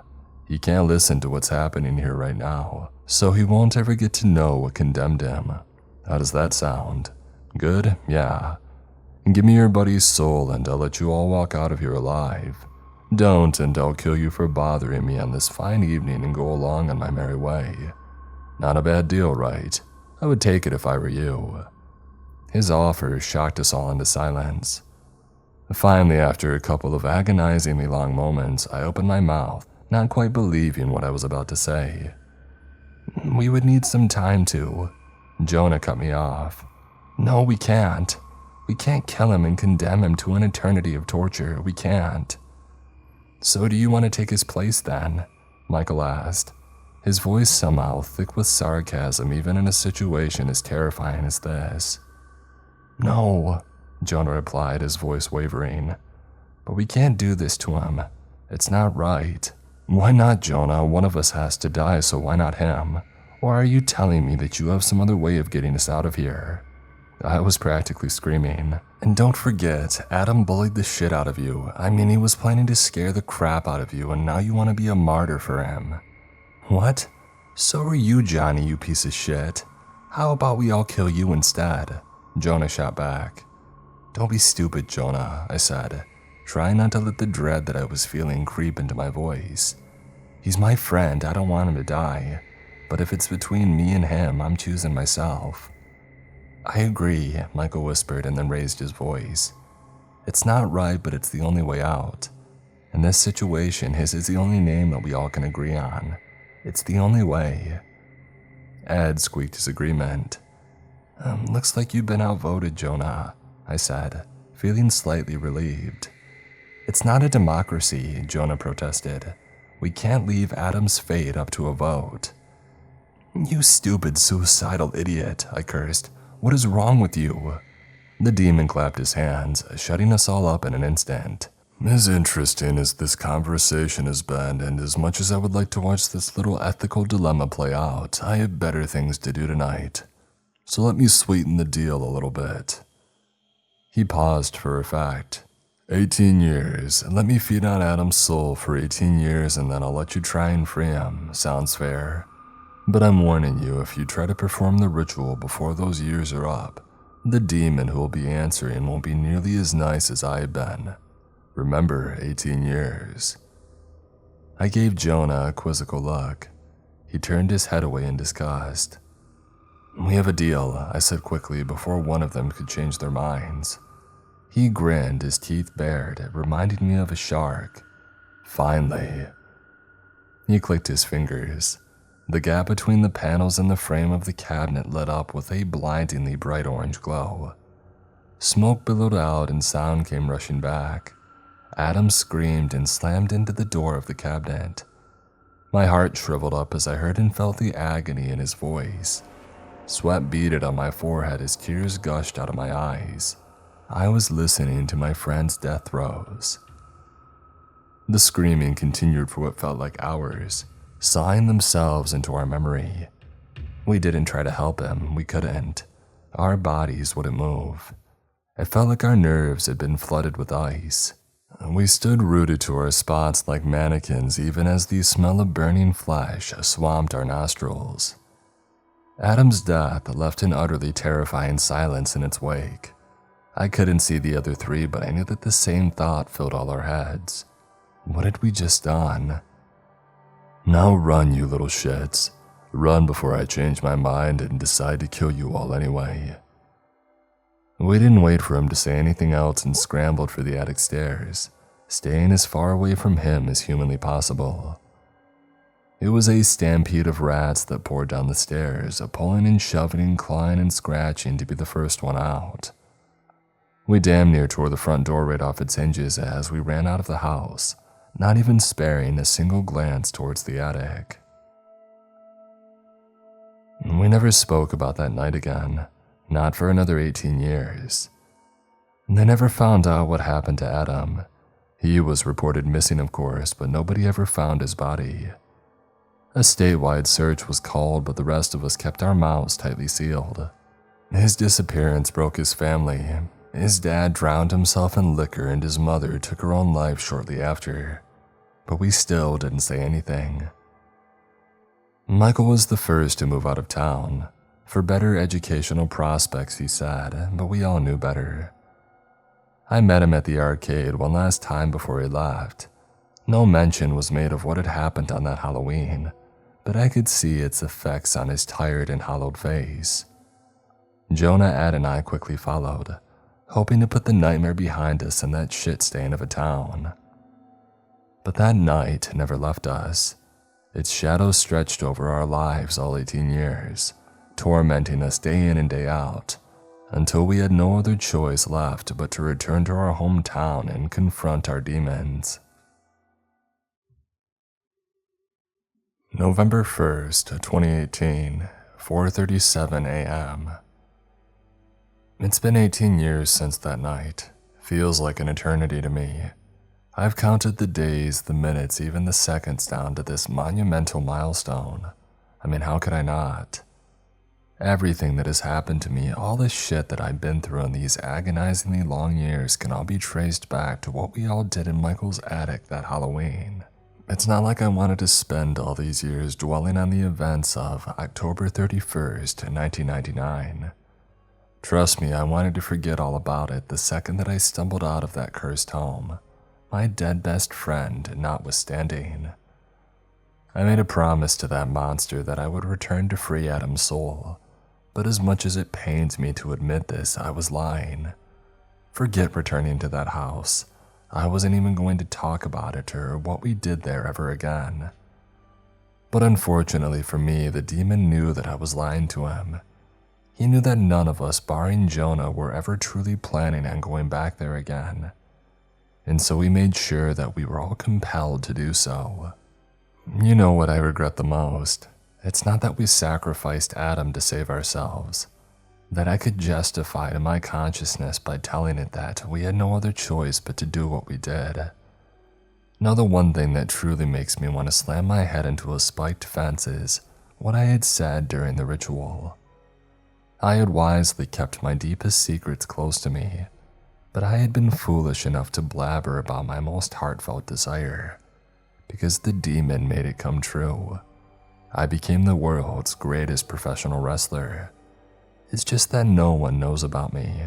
He can't listen to what's happening here right now, so he won't ever get to know what condemned him. How does that sound? Good? Yeah. Give me your buddy's soul and I'll let you all walk out of here alive. Don't and I'll kill you for bothering me on this fine evening and go along on my merry way. Not a bad deal, right? I would take it if I were you. His offer shocked us all into silence. Finally, after a couple of agonizingly long moments, I opened my mouth, not quite believing what I was about to say. We would need some time to. Jonah cut me off. No, we can't. We can't kill him and condemn him to an eternity of torture. We can't. So do you want to take his place then? Michael asked, his voice somehow thick with sarcasm even in a situation as terrifying as this. No, Jonah replied, his voice wavering. But we can't do this to him. It's not right. Why not, Jonah? One of us has to die, so why not him? Or are you telling me that you have some other way of getting us out of here? I was practically screaming. And don't forget, Adam bullied the shit out of you. I mean, he was planning to scare the crap out of you, and now you want to be a martyr for him. What? So are you, Johnny, you piece of shit. How about we all kill you instead? Jonah shot back. Don't be stupid, Jonah, I said, trying not to let the dread that I was feeling creep into my voice. He's my friend, I don't want him to die. But if it's between me and him, I'm choosing myself. I agree, Michael whispered and then raised his voice. It's not right, but it's the only way out. In this situation, his is the only name that we all can agree on. It's the only way. Ed squeaked his agreement. Looks like you've been outvoted, Jonah, I said, feeling slightly relieved. It's not a democracy, Jonah protested. We can't leave Adam's fate up to a vote. You stupid, suicidal idiot, I cursed. What is wrong with you? The demon clapped his hands, shutting us all up in an instant. As interesting as this conversation has been, and as much as I would like to watch this little ethical dilemma play out, I have better things to do tonight. So let me sweeten the deal a little bit. He paused for effect. 18 years, and let me feed on Adam's soul for 18 years and then I'll let you try and free him. Sounds fair. But I'm warning you, if you try to perform the ritual before those years are up, the demon who will be answering won't be nearly as nice as I have been. Remember, 18 years. I gave Jonah a quizzical look. He turned his head away in disgust. We have a deal, I said quickly before one of them could change their minds. He grinned, his teeth bared, reminding me of a shark. Finally. He clicked his fingers. The gap between the panels and the frame of the cabinet lit up with a blindingly bright orange glow. Smoke billowed out and sound came rushing back. Adam screamed and slammed into the door of the cabinet. My heart shriveled up as I heard and felt the agony in his voice. Sweat beaded on my forehead as tears gushed out of my eyes. I was listening to my friend's death throes. The screaming continued for what felt like hours, sawing themselves into our memory. We didn't try to help him, we couldn't. Our bodies wouldn't move. It felt like our nerves had been flooded with ice. We stood rooted to our spots like mannequins even as the smell of burning flesh swamped our nostrils. Adam's death left an utterly terrifying silence in its wake. I couldn't see the other three, but I knew that the same thought filled all our heads. What had we just done? Now run, you little shits. Run before I change my mind and decide to kill you all anyway. We didn't wait for him to say anything else and scrambled for the attic stairs, staying as far away from him as humanly possible. It was a stampede of rats that poured down the stairs, pulling and shoving and clawing and scratching to be the first one out. We damn near tore the front door right off its hinges as we ran out of the house, not even sparing a single glance towards the attic. We never spoke about that night again, not for another 18 years. They never found out what happened to Adam. He was reported missing, of course, but nobody ever found his body. A statewide search was called, but the rest of us kept our mouths tightly sealed. His disappearance broke his family. His dad drowned himself in liquor and his mother took her own life shortly after. But we still didn't say anything. Michael was the first to move out of town. For better educational prospects, he said, but we all knew better. I met him at the arcade one last time before he left. No mention was made of what had happened on that Halloween, but I could see its effects on his tired and hollowed face. Jonah, Ed, and I quickly followed, hoping to put the nightmare behind us in that shit stain of a town. But that night never left us. Its shadow stretched over our lives all 18 years, tormenting us day in and day out, until we had no other choice left but to return to our hometown and confront our demons. November 1st, 2018, 4:37 a.m. It's been 18 years since that night. Feels like an eternity to me. I've counted the days, the minutes, even the seconds down to this monumental milestone. I mean, how could I not? Everything that has happened to me, all the shit that I've been through in these agonizingly long years can all be traced back to what we all did in Michael's attic that Halloween. It's not like I wanted to spend all these years dwelling on the events of October 31st, 1999. Trust me, I wanted to forget all about it the second that I stumbled out of that cursed home, my dead best friend notwithstanding. I made a promise to that monster that I would return to free Adam's soul, but as much as it pains me to admit this, I was lying. Forget returning to that house. I wasn't even going to talk about it or what we did there ever again. But unfortunately for me, the demon knew that I was lying to him. He knew that none of us, barring Jonah, were ever truly planning on going back there again. And so he made sure that we were all compelled to do so. You know what I regret the most? It's not that we sacrificed Adam to save ourselves. That I could justify to my consciousness by telling it that we had no other choice but to do what we did. Now the one thing that truly makes me want to slam my head into a spiked fence is what I had said during the ritual. I had wisely kept my deepest secrets close to me, but I had been foolish enough to blabber about my most heartfelt desire, because the demon made it come true. I became the world's greatest professional wrestler. It's just that no one knows about me.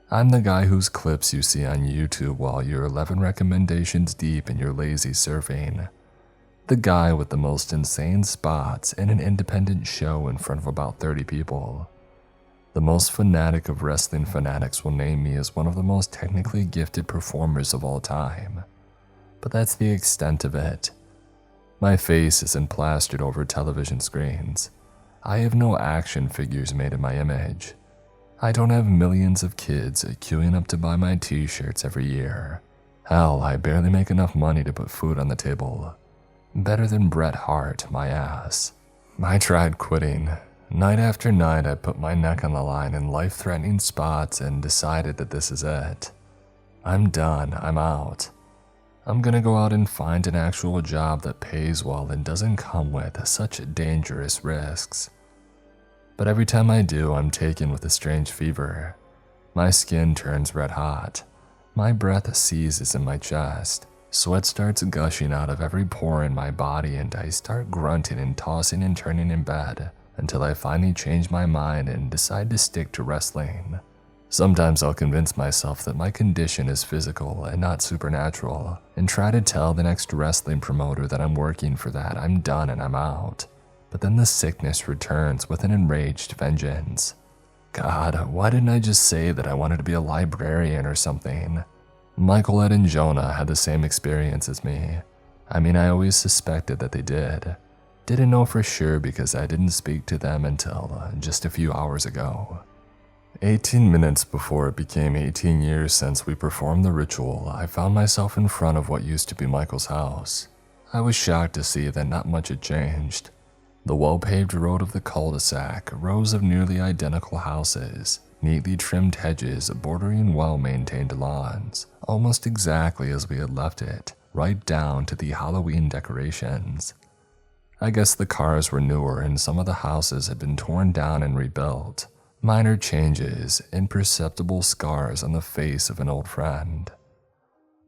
I'm the guy whose clips you see on YouTube while you're 11 recommendations deep in your lazy surfing. The guy with the most insane spots in an independent show in front of about 30 people. The most fanatic of wrestling fanatics will name me as one of the most technically gifted performers of all time. But that's the extent of it. My face isn't plastered over television screens. I have no action figures made in my image. I don't have millions of kids queuing up to buy my t-shirts every year. Hell, I barely make enough money to put food on the table. Better than Bret Hart, my ass. I tried quitting. Night after night, I put my neck on the line in life-threatening spots and decided that this is it. I'm done, I'm out. I'm gonna go out and find an actual job that pays well and doesn't come with such dangerous risks. But every time I do, I'm taken with a strange fever. My skin turns red hot. My breath seizes in my chest. Sweat starts gushing out of every pore in my body, and I start grunting and tossing and turning in bed until I finally change my mind and decide to stick to wrestling. Sometimes I'll convince myself that my condition is physical and not supernatural, and try to tell the next wrestling promoter that I'm working for that I'm done and I'm out. But then the sickness returns with an enraged vengeance. God, why didn't I just say that I wanted to be a librarian or something? Michael, Ed, and Jonah had the same experience as me. I mean, I always suspected that they did. Didn't know for sure because I didn't speak to them until just a few hours ago. 18 minutes before it became 18 years since we performed the ritual, I found myself in front of what used to be Michael's house. I was shocked to see that not much had changed. The well-paved road of the cul-de-sac, rows of nearly identical houses, neatly trimmed hedges bordering well-maintained lawns, almost exactly as we had left it, right down to the Halloween decorations. I guess the cars were newer and some of the houses had been torn down and rebuilt. Minor changes, imperceptible scars on the face of an old friend.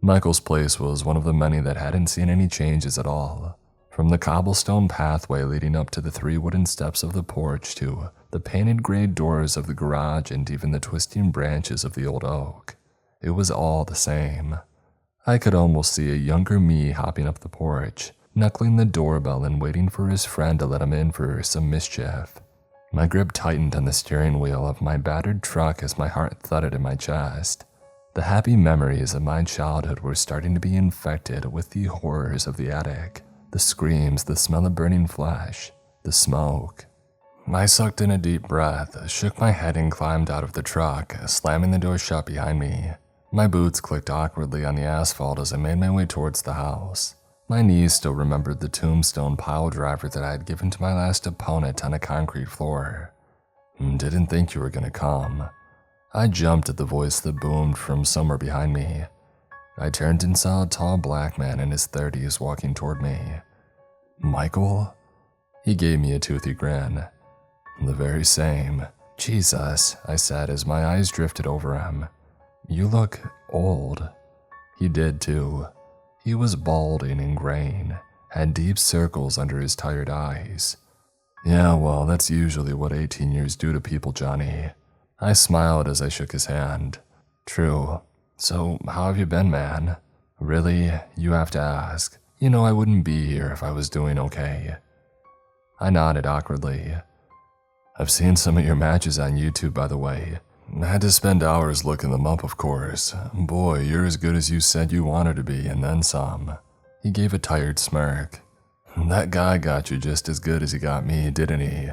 Michael's place was one of the many that hadn't seen any changes at all. From the cobblestone pathway leading up to the 3 wooden steps of the porch to the painted gray doors of the garage and even the twisting branches of the old oak, it was all the same. I could almost see a younger me hopping up the porch, knuckling the doorbell and waiting for his friend to let him in for some mischief. My grip tightened on the steering wheel of my battered truck as my heart thudded in my chest. The happy memories of my childhood were starting to be infected with the horrors of the attic, the screams, the smell of burning flesh, the smoke. I sucked in a deep breath, shook my head and climbed out of the truck, slamming the door shut behind me. My boots clicked awkwardly on the asphalt as I made my way towards the house. My knees still remembered the tombstone pile driver that I had given to my last opponent on a concrete floor. Didn't think you were gonna come. I jumped at the voice that boomed from somewhere behind me. I turned and saw a tall black man in his 30s walking toward me. Michael? He gave me a toothy grin. The very same. Jesus, I said as my eyes drifted over him. You look old. He did too. He was balding and graying, had deep circles under his tired eyes. Yeah, well, that's usually what 18 years do to people, Johnny. I smiled as I shook his hand. True. So, how have you been, man? Really? You have to ask. You know I wouldn't be here if I was doing okay. I nodded awkwardly. I've seen some of your matches on YouTube, by the way. I had to spend hours looking them up, of course. Boy, you're as good as you said you wanted to be, and then some. He gave a tired smirk. That guy got you just as good as he got me, didn't he?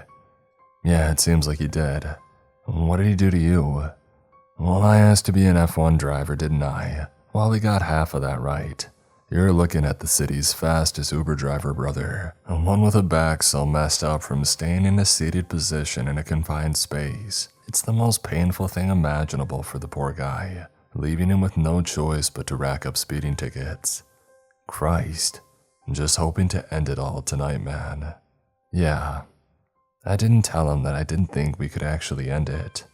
Yeah, it seems like he did. What did he do to you? Well, I asked to be an F1 driver, didn't I? Well, we got half of that right. You're looking at the city's fastest Uber driver, brother. One with a back so messed up from staying in a seated position in a confined space. It's the most painful thing imaginable for the poor guy, leaving him with no choice but to rack up speeding tickets. Christ, just hoping to end it all tonight, man. Yeah. I didn't tell him that I didn't think we could actually end it.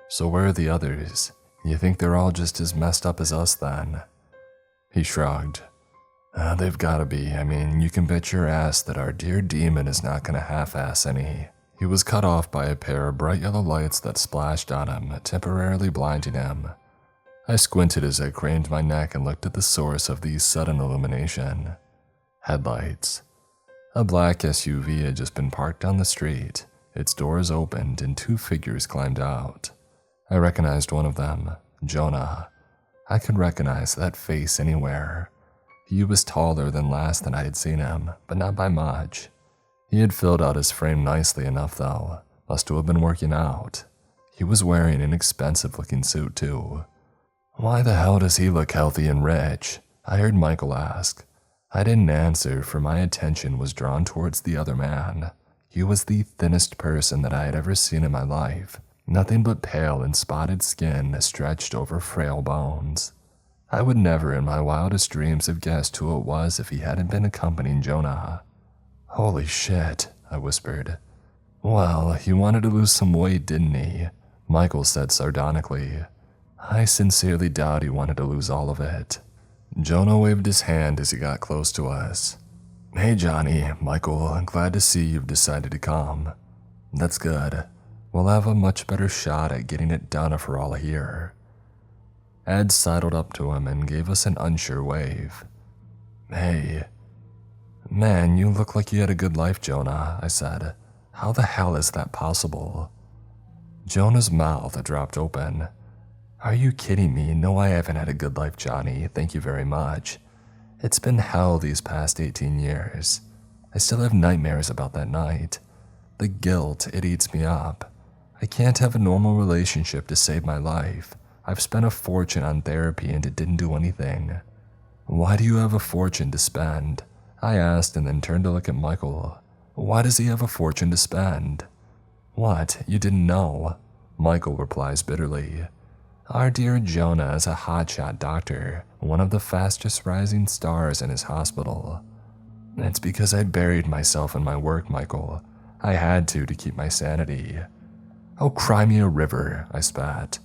So where are the others? You think they're all just as messed up as us then? He shrugged. They've gotta be. I mean, you can bet your ass that our dear demon is not gonna half-ass any. He was cut off by a pair of bright yellow lights that splashed on him, temporarily blinding him. I squinted as I craned my neck and looked at the source of the sudden illumination. Headlights. A black SUV had just been parked on the street. Its doors opened and 2 figures climbed out. I recognized one of them, Jonah. I could recognize that face anywhere. He was taller than last that I had seen him, but not by much. He had filled out his frame nicely enough though, must have been working out. He was wearing an expensive-looking suit too. Why the hell does he look healthy and rich? I heard Michael ask. I didn't answer, for my attention was drawn towards the other man. He was the thinnest person that I had ever seen in my life. Nothing but pale and spotted skin stretched over frail bones. I would never in my wildest dreams have guessed who it was if he hadn't been accompanying Jonah. Holy shit, I whispered. Well, he wanted to lose some weight, didn't he? Michael said sardonically. I sincerely doubt he wanted to lose all of it. Jonah waved his hand as he got close to us. Hey Johnny, Michael, I'm glad to see you've decided to come. That's good. We'll have a much better shot at getting it done if we're all here. Ed sidled up to him and gave us an unsure wave. Hey. Man, you look like you had a good life, Jonah, I said. How the hell is that possible? Jonah's mouth dropped open. Are you kidding me? No, I haven't had a good life, Johnny. Thank you very much. It's been hell these past 18 years. I still have nightmares about that night. The guilt, it eats me up. I can't have a normal relationship to save my life. I've spent a fortune on therapy and it didn't do anything. Why do you have a fortune to spend? I asked and then turned to look at Michael. Why does he have a fortune to spend? What, you didn't know? Michael replies bitterly. Our dear Jonah is a hotshot doctor, one of the fastest rising stars in his hospital. It's because I buried myself in my work, Michael. I had to keep my sanity. Oh, cry me a river, I spat.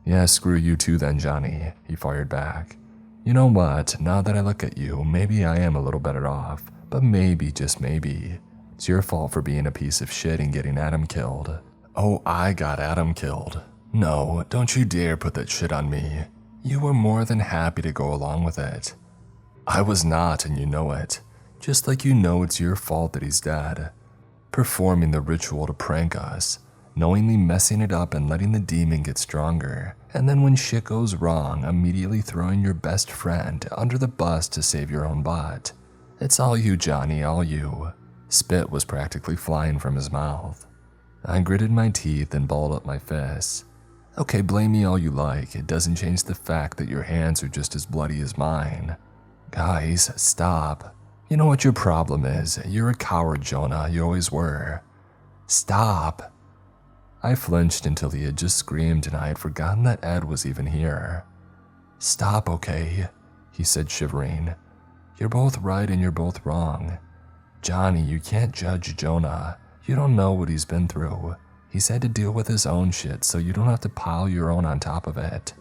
Yeah, screw you too then, Johnny, he fired back. You know what, now that I look at you, maybe I am a little better off. But maybe, just maybe, it's your fault for being a piece of shit and getting Adam killed. Oh, I got Adam killed. No, don't you dare put that shit on me. You were more than happy to go along with it. I was not, and you know it. Just like you know it's your fault that he's dead. Performing the ritual to prank us, knowingly messing it up and letting the demon get stronger, and then when shit goes wrong, immediately throwing your best friend under the bus to save your own butt. It's all you, Johnny, all you. Spit was practically flying from his mouth. I gritted my teeth and balled up my fists. Okay, blame me all you like, it doesn't change the fact that your hands are just as bloody as mine. Guys, stop. You know what your problem is? You're a coward, Jonah, you always were. Stop. I flinched until he had just screamed and I had forgotten that Ed was even here. Stop, okay? He said, shivering. You're both right and you're both wrong. Johnny, you can't judge Jonah. You don't know what he's been through. He's had to deal with his own shit, so you don't have to pile your own on top of it.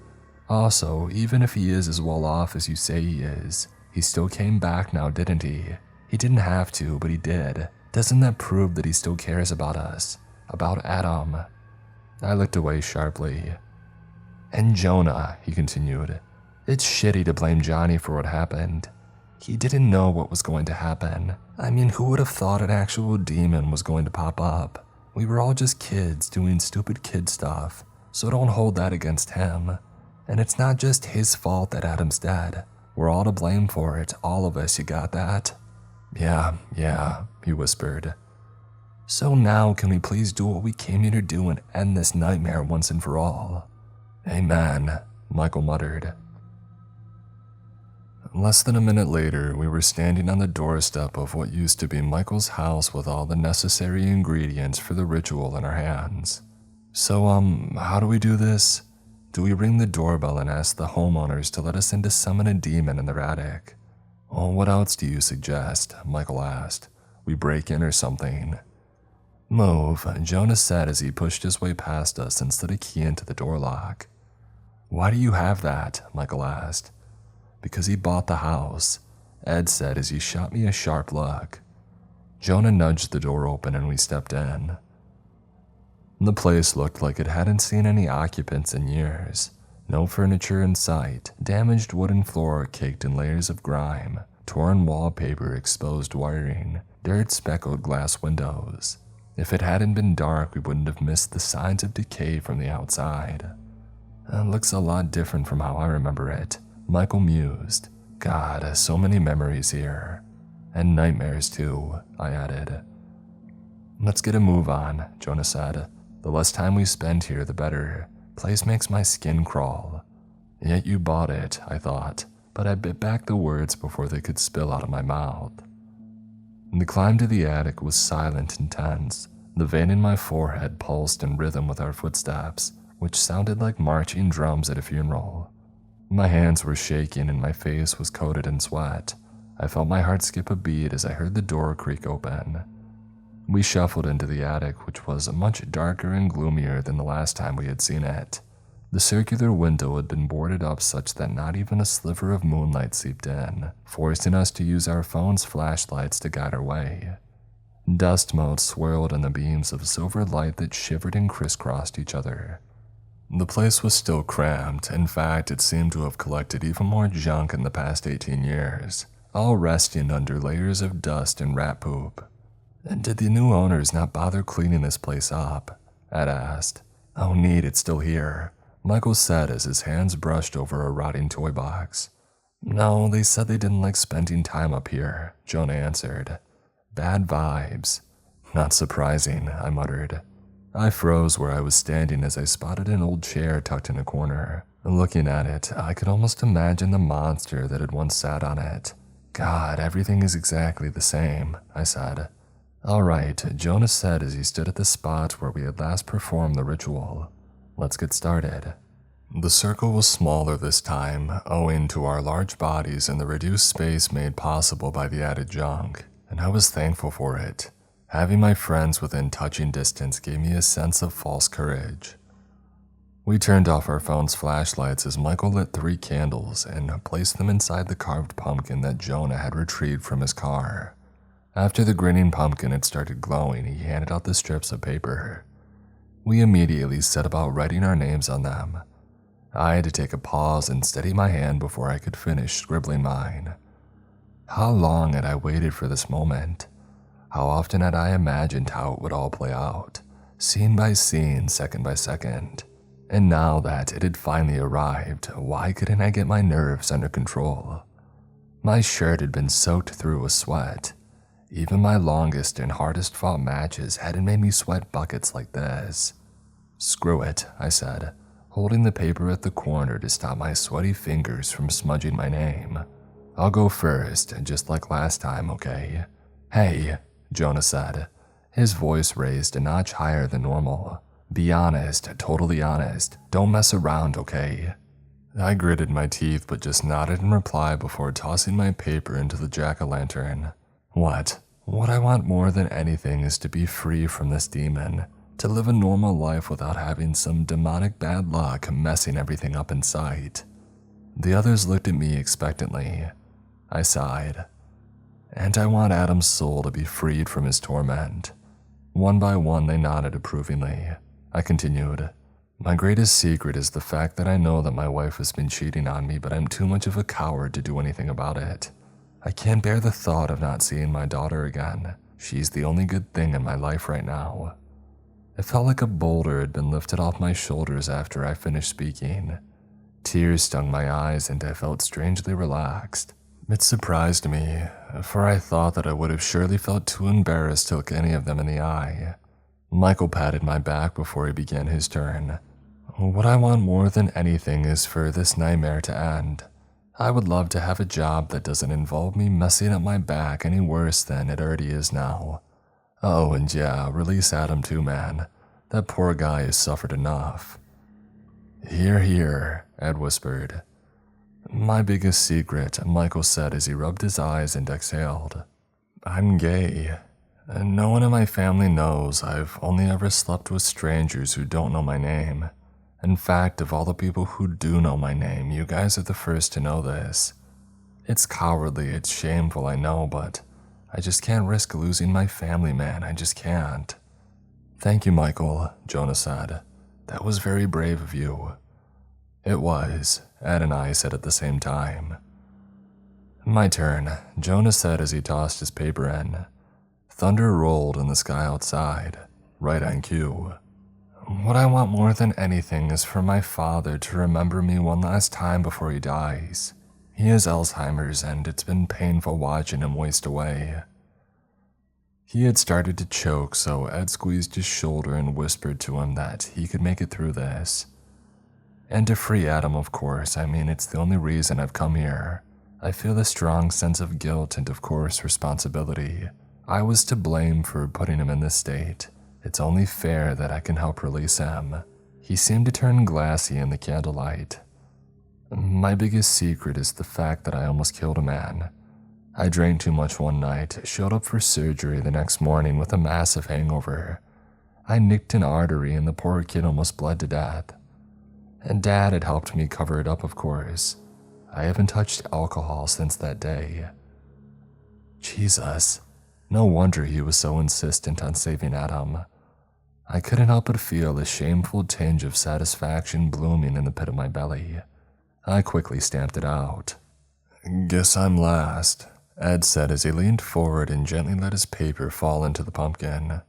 Also, even if he is as well off as you say he is, he still came back now, didn't he? He didn't have to, but he did. Doesn't that prove that he still cares about us? About Adam? I looked away sharply. And Jonah, he continued. It's shitty to blame Johnny for what happened. He didn't know what was going to happen. I mean, who would have thought an actual demon was going to pop up? We were all just kids doing stupid kid stuff, so don't hold that against him. And it's not just his fault that Adam's dead. We're all to blame for it, all of us, you got that? Yeah, he whispered. So now can we please do what we came here to do and end this nightmare once and for all? Amen, Michael muttered. Less than a minute later, we were standing on the doorstep of what used to be Michael's house with all the necessary ingredients for the ritual in our hands. So, how do we do this? Do we ring the doorbell and ask the homeowners to let us in to summon a demon in their attic? Well, what else do you suggest? Michael asked. We break in or something? Move, Jonah said as he pushed his way past us and slid a key into the door lock. Why do you have that? Michael asked. Because he bought the house, Ed said as he shot me a sharp look. Jonah nudged the door open and we stepped in. The place looked like it hadn't seen any occupants in years. No furniture in sight, damaged wooden floor caked in layers of grime, torn wallpaper, exposed wiring, dirt-speckled glass windows. If it hadn't been dark, we wouldn't have missed the signs of decay from the outside. It looks a lot different from how I remember it, Michael mused. God, so many memories here. And nightmares too, I added. Let's get a move on, Jonah said. The less time we spend here, the better. Place makes my skin crawl. Yet you bought it, I thought, but I bit back the words before they could spill out of my mouth. The climb to the attic was silent and tense. The vein in my forehead pulsed in rhythm with our footsteps, which sounded like marching drums at a funeral. My hands were shaking and my face was coated in sweat. I felt my heart skip a beat as I heard the door creak open. We shuffled into the attic, which was much darker and gloomier than the last time we had seen it. The circular window had been boarded up such that not even a sliver of moonlight seeped in, forcing us to use our phones' flashlights to guide our way. Dust motes swirled in the beams of silver light that shivered and crisscrossed each other. The place was still cramped. In fact, it seemed to have collected even more junk in the past 18 years, all resting under layers of dust and rat poop. And did the new owners not bother cleaning this place up? Ed asked. Oh, neat, it's still here, Michael said as his hands brushed over a rotting toy box. No, they said they didn't like spending time up here, Jonah answered. Bad vibes. Not surprising, I muttered. I froze where I was standing as I spotted an old chair tucked in a corner. Looking at it, I could almost imagine the monster that had once sat on it. God, everything is exactly the same, I said. All right, Jonah said as he stood at the spot where we had last performed the ritual. Let's get started. The circle was smaller this time, owing to our large bodies and the reduced space made possible by the added junk, and I was thankful for it. Having my friends within touching distance gave me a sense of false courage. We turned off our phone's flashlights as Michael lit 3 candles and placed them inside the carved pumpkin that Jonah had retrieved from his car. After the grinning pumpkin had started glowing, he handed out the strips of paper. We immediately set about writing our names on them. I had to take a pause and steady my hand before I could finish scribbling mine. How long had I waited for this moment? How often had I imagined how it would all play out, scene by scene, second by second? And now that it had finally arrived, why couldn't I get my nerves under control? My shirt had been soaked through with sweat. Even my longest and hardest fought matches hadn't made me sweat buckets like this. "Screw it," I said, holding the paper at the corner to stop my sweaty fingers from smudging my name. "I'll go first, just like last time, okay?" "Hey," Jonah said, his voice raised a notch higher than normal. "Be honest, totally honest. Don't mess around, okay?" I gritted my teeth but just nodded in reply before tossing my paper into the jack-o'-lantern. What I want more than anything is to be free from this demon, to live a normal life without having some demonic bad luck messing everything up in sight. The others looked at me expectantly. I sighed. "And I want Adam's soul to be freed from his torment." One by one, they nodded approvingly. I continued. "My greatest secret is the fact that I know that my wife has been cheating on me, but I'm too much of a coward to do anything about it. I can't bear the thought of not seeing my daughter again. She's the only good thing in my life right now." It felt like a boulder had been lifted off my shoulders after I finished speaking. Tears stung my eyes and I felt strangely relaxed. It surprised me, for I thought that I would have surely felt too embarrassed to look any of them in the eye. Michael patted my back before he began his turn. "What I want more than anything is for this nightmare to end. I would love to have a job that doesn't involve me messing up my back any worse than it already is now. Oh, and yeah, release Adam too, man. That poor guy has suffered enough." "Hear, hear," Ed whispered. "My biggest secret," Michael said as he rubbed his eyes and exhaled. "I'm gay. No one in my family knows. I've only ever slept with strangers who don't know my name. In fact, of all the people who do know my name, you guys are the first to know this. It's cowardly, it's shameful, I know, but I just can't risk losing my family, man. I just can't." "Thank you, Michael," Jonah said. "That was very brave of you." "It was," Ed and I said at the same time. "My turn," Jonah said as he tossed his paper in. Thunder rolled in the sky outside, right on cue. "What I want more than anything is for my father to remember me one last time before he dies. He has Alzheimer's and it's been painful watching him waste away." He had started to choke, so Ed squeezed his shoulder and whispered to him that he could make it through this. "And to free Adam, of course. I mean, it's the only reason I've come here. I feel a strong sense of guilt and, of course, responsibility. I was to blame for putting him in this state. It's only fair that I can help release him." He seemed to turn glassy in the candlelight. "My biggest secret is the fact that I almost killed a man. I drank too much one night, showed up for surgery the next morning with a massive hangover. I nicked an artery and the poor kid almost bled to death. And Dad had helped me cover it up, of course. I haven't touched alcohol since that day." Jesus. No wonder he was so insistent on saving Adam. I couldn't help but feel a shameful tinge of satisfaction blooming in the pit of my belly. I quickly stamped it out. "Guess I'm last," Ed said as he leaned forward and gently let his paper fall into the pumpkin.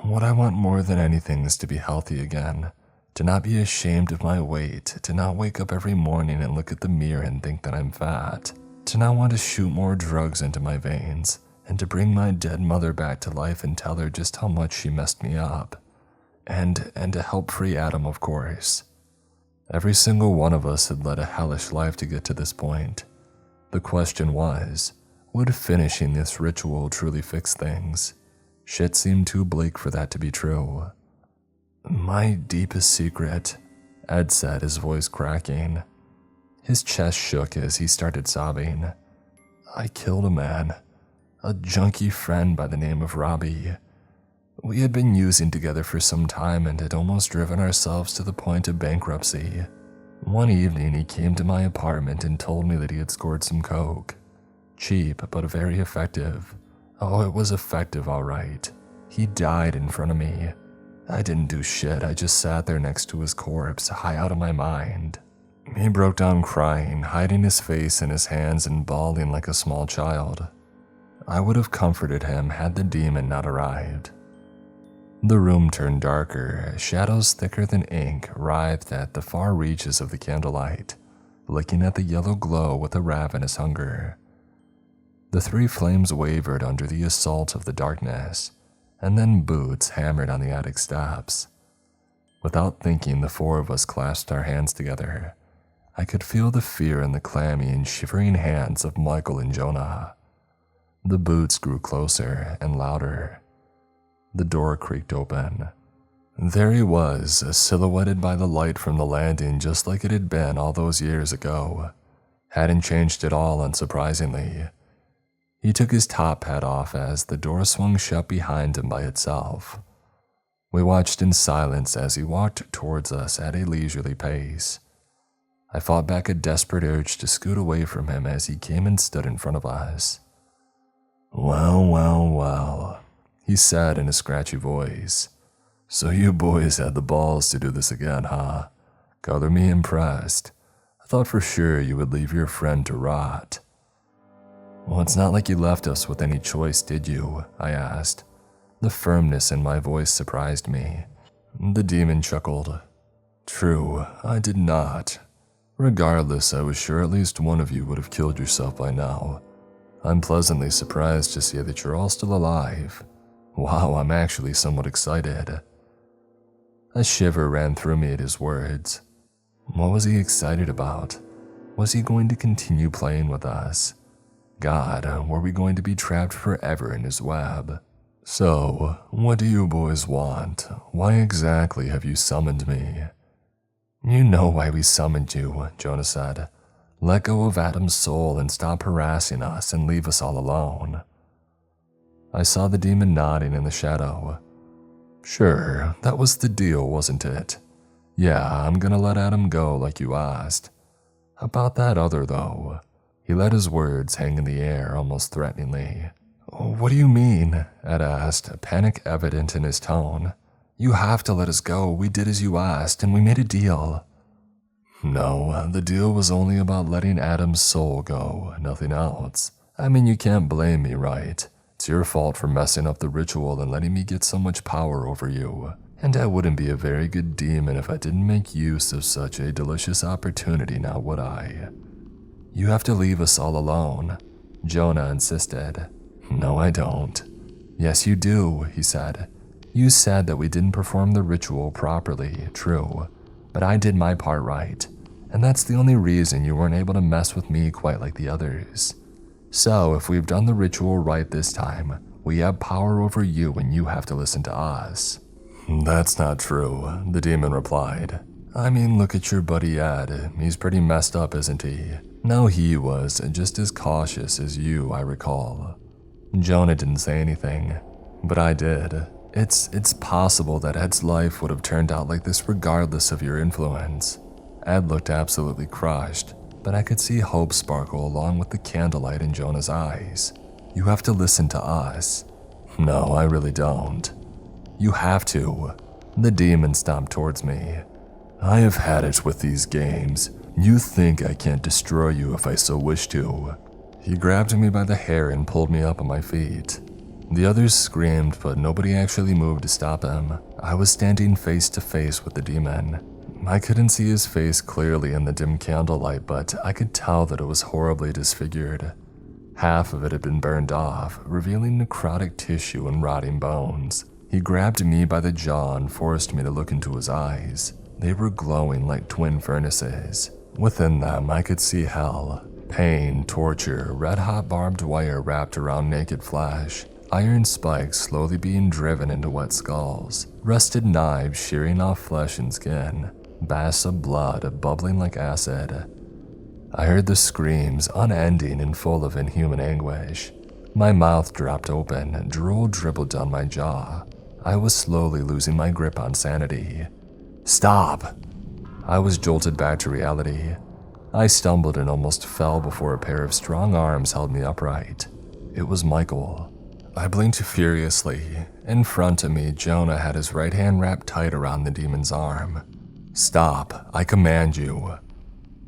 "What I want more than anything is to be healthy again, to not be ashamed of my weight, to not wake up every morning and look at the mirror and think that I'm fat, to not want to shoot more drugs into my veins, and to bring my dead mother back to life and tell her just how much she messed me up. And to help free Adam, of course. Every single one of us had led a hellish life to get to this point. The question was, would finishing this ritual truly fix things? Shit seemed too bleak for that to be true. "My deepest secret," Ed said, his voice cracking. His chest shook as he started sobbing. "I killed a man. A junkie friend by the name of Robbie. We had been using together for some time and had almost driven ourselves to the point of bankruptcy. One evening he came to my apartment and told me that he had scored some coke. Cheap, but very effective. Oh, it was effective, all right. He died in front of me. I didn't do shit, I just sat there next to his corpse, high out of my mind. He broke down crying, hiding his face in his hands and bawling like a small child. I would have comforted him had the demon not arrived. The room turned darker, shadows thicker than ink writhed at the far reaches of the candlelight, licking at the yellow glow with a ravenous hunger. The three flames wavered under the assault of the darkness, and then boots hammered on the attic steps. Without thinking, the four of us clasped our hands together. I could feel the fear in the clammy and shivering hands of Michael and Jonah. The boots grew closer and louder. The door creaked open. There he was, silhouetted by the light from the landing just like it had been all those years ago. Hadn't changed at all, unsurprisingly. He took his top hat off as the door swung shut behind him by itself. We watched in silence as he walked towards us at a leisurely pace. I fought back a desperate urge to scoot away from him as he came and stood in front of us. "Well, well, well," he said in a scratchy voice. "So you boys had the balls to do this again, huh? Color me impressed. I thought for sure you would leave your friend to rot." "Well, it's not like you left us with any choice, did you?" I asked. The firmness in my voice surprised me. The demon chuckled. "True, I did not. Regardless, I was sure at least one of you would have killed yourself by now. I'm pleasantly surprised to see that you're all still alive. Wow, I'm actually somewhat excited." A shiver ran through me at his words. What was he excited about? Was he going to continue playing with us? God, were we going to be trapped forever in his web? "So, what do you boys want? Why exactly have you summoned me?" "You know why we summoned you," Jonah said. "Let go of Adam's soul and stop harassing us and leave us all alone." I saw the demon nodding in the shadow. "Sure, that was the deal, wasn't it? Yeah, I'm gonna let Adam go like you asked. About that other, though." He let his words hang in the air almost threateningly. "What do you mean?" Ed asked, panic evident in his tone. "You have to let us go. We did as you asked, and we made a deal." "No, the deal was only about letting Adam's soul go, nothing else. I mean, you can't blame me, right? It's your fault for messing up the ritual and letting me get so much power over you. And I wouldn't be a very good demon if I didn't make use of such a delicious opportunity, now would I?" "You have to leave us all alone," Jonah insisted. "No, I don't." "Yes, you do," he said. "You said that we didn't perform the ritual properly, true, but I did my part right, and that's the only reason you weren't able to mess with me quite like the others. So if we've done the ritual right this time, we have power over you and you have to listen to us." "That's not true," the demon replied. "I mean, look at your buddy Ed. He's pretty messed up, isn't he? No, he was just as cautious as you, I recall." Jonah didn't say anything, but I did. It's possible that Ed's life would have turned out like this regardless of your influence. Ed looked absolutely crushed, but I could see hope sparkle along with the candlelight in Jonah's eyes. "You have to listen to us." "No, I really don't." "You have to." The demon stomped towards me. "I have had it with these games. You think I can't destroy you if I so wish to." He grabbed me by the hair and pulled me up on my feet. The others screamed, but nobody actually moved to stop him. I was standing face to face with the demon. I couldn't see his face clearly in the dim candlelight, but I could tell that it was horribly disfigured. Half of it had been burned off, revealing necrotic tissue and rotting bones. He grabbed me by the jaw and forced me to look into his eyes. They were glowing like twin furnaces. Within them, I could see hell. Pain, torture, red-hot barbed wire wrapped around naked flesh, iron spikes slowly being driven into wet skulls, rusted knives shearing off flesh and skin, baths of blood bubbling like acid. I heard the screams, unending and full of inhuman anguish. My mouth dropped open, drool dribbled down my jaw. I was slowly losing my grip on sanity. "Stop!" I was jolted back to reality. I stumbled and almost fell before a pair of strong arms held me upright. It was Michael. I blinked furiously. In front of me, Jonah had his right hand wrapped tight around the demon's arm. "Stop, I command you."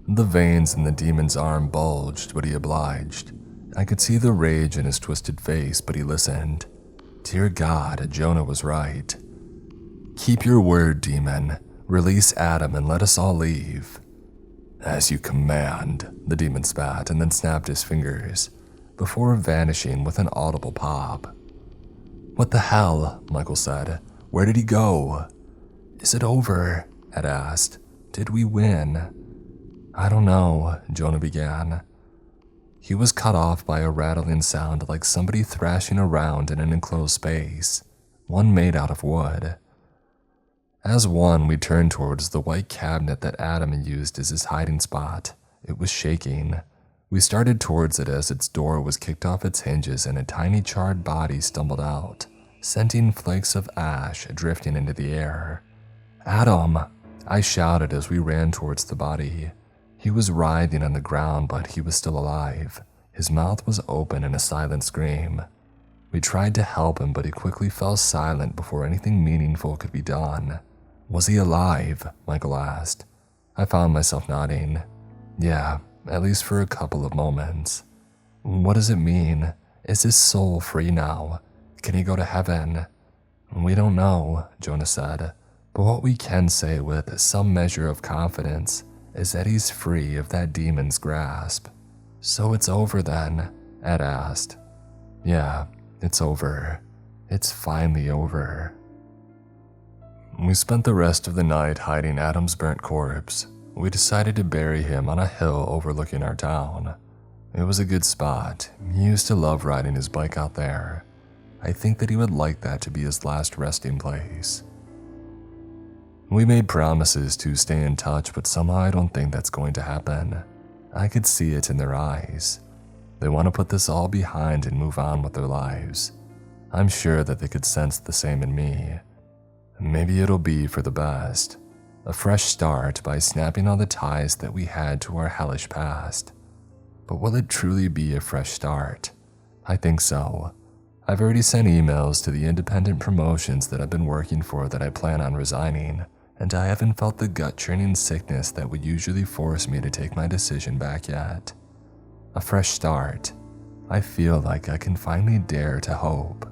The veins in the demon's arm bulged, but he obliged. I could see the rage in his twisted face, but he listened. Dear God, Jonah was right. "Keep your word, demon. Release Adam and let us all leave." "As you command," the demon spat and then snapped his fingers, before vanishing with an audible pop. "What the hell?" Michael said. "Where did he go?" "Is it over?" Ed asked. "Did we win?" "I don't know," Jonah began. He was cut off by a rattling sound like somebody thrashing around in an enclosed space, one made out of wood. As one, we turned towards the white cabinet that Adam had used as his hiding spot. It was shaking. We started towards it as its door was kicked off its hinges and a tiny charred body stumbled out, sending flakes of ash drifting into the air. "Adam!" I shouted as we ran towards the body. He was writhing on the ground, but he was still alive. His mouth was open in a silent scream. We tried to help him, but he quickly fell silent before anything meaningful could be done. "Was he alive?" Michael asked. I found myself nodding. "Yeah, at least for a couple of moments." "What does it mean? Is his soul free now? Can he go to heaven?" "We don't know," Jonah said, "but what we can say with some measure of confidence is that he's free of that demon's grasp." "So it's over then?" Ed asked. "Yeah, it's over. It's finally over." We spent the rest of the night hiding Adam's burnt corpse. We decided to bury him on a hill overlooking our town. It was a good spot. He used to love riding his bike out there. I think that he would like that to be his last resting place. We made promises to stay in touch, but somehow I don't think that's going to happen. I could see it in their eyes. They want to put this all behind and move on with their lives. I'm sure that they could sense the same in me. Maybe it'll be for the best. A fresh start by snapping all the ties that we had to our hellish past. But will it truly be a fresh start? I think so. I've already sent emails to the independent promotions that I've been working for that I plan on resigning, and I haven't felt the gut-churning sickness that would usually force me to take my decision back yet. A fresh start. I feel like I can finally dare to hope.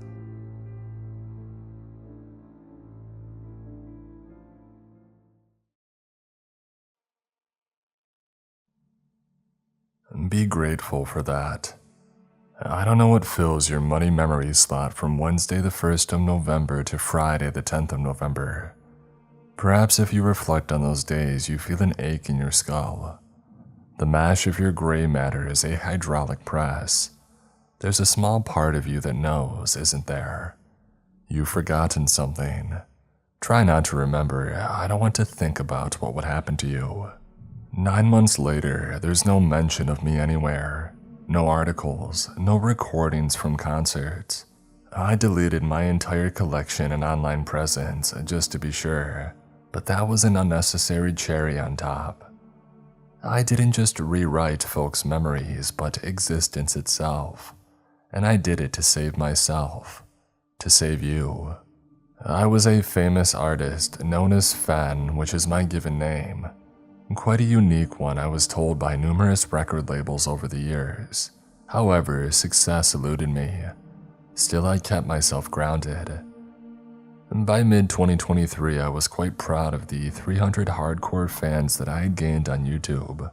Be grateful for that. I don't know what fills your muddy memory slot from Wednesday the 1st of November to Friday the 10th of November. Perhaps if you reflect on those days, you feel an ache in your skull. The mash of your gray matter is a hydraulic press. There's a small part of you that knows, isn't there? You've forgotten something. Try not to remember. I don't want to think about what would happen to you. 9 months later, there's no mention of me anywhere. No articles, no recordings from concerts. I deleted my entire collection and online presence just to be sure, but that was an unnecessary cherry on top. I didn't just rewrite folks' memories, but existence itself. And I did it to save myself, to save you. I was a famous artist known as Fen, which is my given name. Quite a unique one, I was told by numerous record labels over the years. However, success eluded me. Still, I kept myself grounded. By mid-2023, I was quite proud of the 300 hardcore fans that I had gained on YouTube.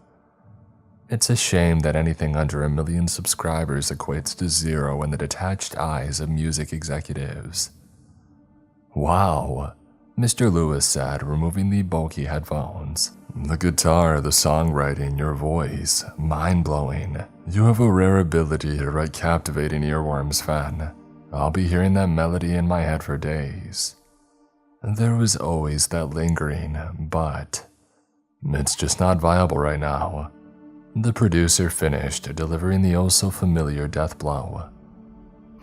It's a shame that anything under 1 million subscribers equates to zero in the detached eyes of music executives. "Wow," Mr. Lewis said, removing the bulky headphones. "The guitar, the songwriting, your voice, mind-blowing. You have a rare ability to write captivating earworms, Fen. I'll be hearing that melody in my head for days." There was always that lingering, but it's just not viable right now. The producer finished, delivering the oh-so-familiar death blow.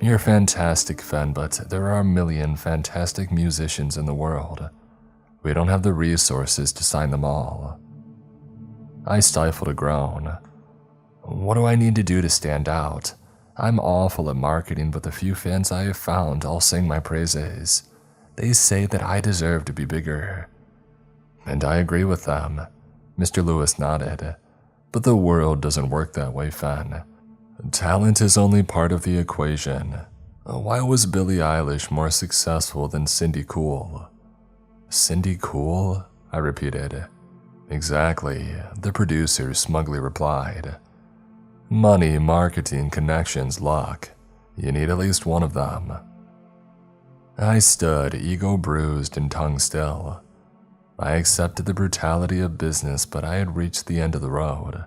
"You're fantastic, Fen, but there are 1 million fantastic musicians in the world. We don't have the resources to sign them all." I stifled a groan. "What do I need to do to stand out? I'm awful at marketing, but the few fans I have found all sing my praises. They say that I deserve to be bigger. And I agree with them. Mr. Lewis nodded. But the world doesn't work that way, Fen. Talent is only part of the equation. Why was Billie Eilish more successful than Cindy Cool? Cindy Cool? I repeated. Exactly, the producer smugly replied. Money, marketing, connections, luck. You need at least one of them. I stood, ego bruised and tongue still. I accepted the brutality of business, but I had reached the end of the road.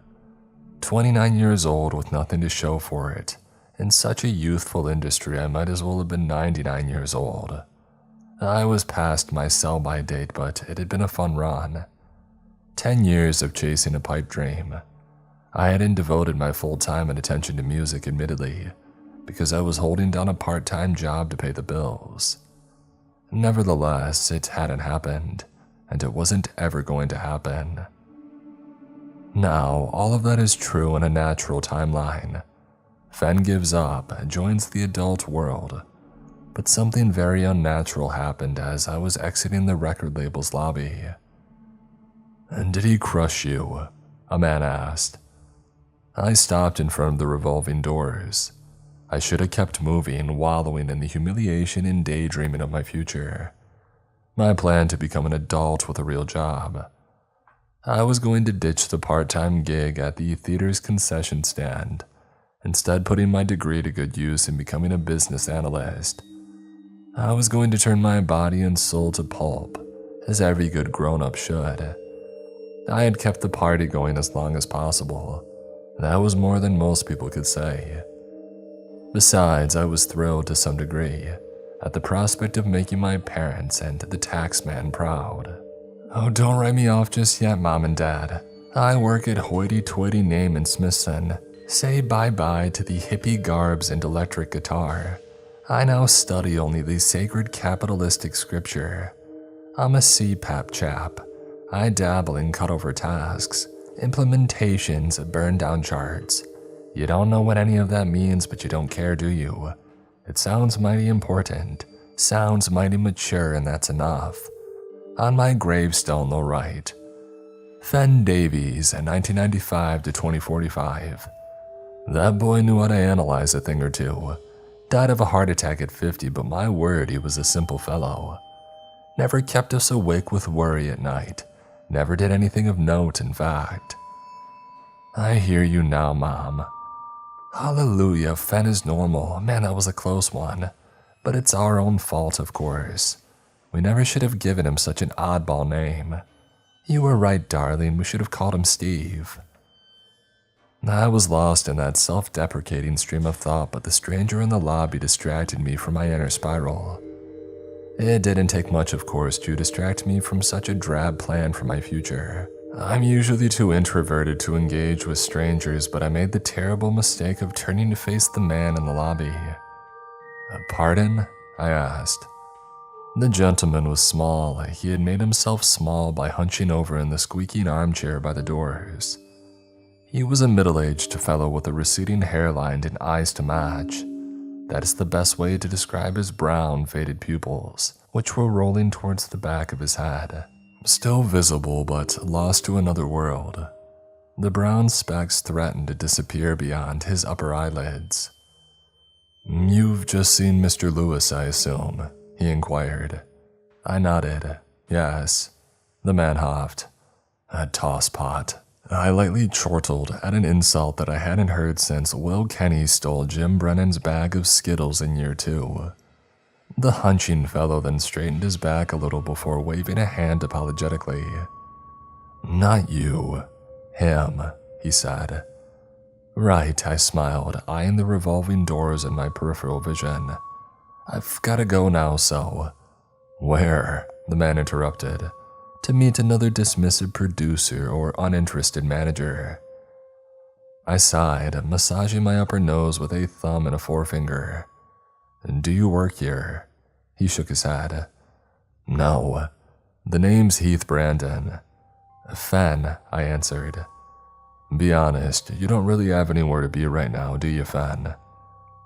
29 years old with nothing to show for it. In such a youthful industry, I might as well have been 99 years old. I was past my sell-by date, but it had been a fun run. 10 years of chasing a pipe dream. I hadn't devoted my full time and attention to music, admittedly, because I was holding down a part-time job to pay the bills. Nevertheless, it hadn't happened, and it wasn't ever going to happen. Now, all of that is true in a natural timeline. Fen gives up and joins the adult world, but something very unnatural happened as I was exiting the record label's lobby. "And did he crush you?" a man asked. I stopped in front of the revolving doors. I should have kept moving, wallowing in the humiliation and daydreaming of my future. My plan to become an adult with a real job. I was going to ditch the part-time gig at the theater's concession stand, instead putting my degree to good use in becoming a business analyst. I was going to turn my body and soul to pulp, as every good grown-up should. I had kept the party going as long as possible. That was more than most people could say. Besides, I was thrilled to some degree at the prospect of making my parents and the taxman proud. "Oh, don't write me off just yet, Mom and Dad. I work at hoity-toity Name and Smithson. Say bye-bye to the hippie garbs and electric guitar. I now study only the sacred capitalistic scripture. I'm a CPAP chap. I dabble in cutover tasks, implementations, burn-down charts. You don't know what any of that means, but you don't care, do you? It sounds mighty important, sounds mighty mature, and that's enough. On my gravestone they'll write, Fen Davies, 1995 to 2045. That boy knew how to analyze a thing or two. Died of a heart attack at 50, but my word, he was a simple fellow. Never kept us awake with worry at night. Never did anything of note, in fact. I hear you now, Mom. Hallelujah, Fen is normal. Man, that was a close one. But it's our own fault, of course. We never should have given him such an oddball name. You were right, darling. We should have called him Steve. I was lost in that self-deprecating stream of thought, but the stranger in the lobby distracted me from my inner spiral. It didn't take much, of course, to distract me from such a drab plan for my future. I'm usually too introverted to engage with strangers, but I made the terrible mistake of turning to face the man in the lobby. Pardon? I asked. The gentleman was small. He had made himself small by hunching over in the squeaking armchair by the doors. He was a middle-aged fellow with a receding hairline and eyes to match. That is the best way to describe his brown, faded pupils, which were rolling towards the back of his head. Still visible, but lost to another world. The brown specks threatened to disappear beyond his upper eyelids. "You've just seen Mr. Lewis, I assume?" he inquired. I nodded. Yes. The man huffed. "A tosspot." I lightly chortled at an insult that I hadn't heard since Will Kenny stole Jim Brennan's bag of Skittles in year 2. The hunching fellow then straightened his back a little before waving a hand apologetically. "Not you. Him," he said. "Right," I smiled, eyeing the revolving doors in my peripheral vision. "I've gotta go now, so—" "Where?" the man interrupted. "To meet another dismissive producer or uninterested manager." I sighed, massaging my upper nose with a thumb and a forefinger. "Do you work here?" He shook his head. "No. The name's Heath Brandon." "Fen," I answered. "Be honest, you don't really have anywhere to be right now, do you, Fen?"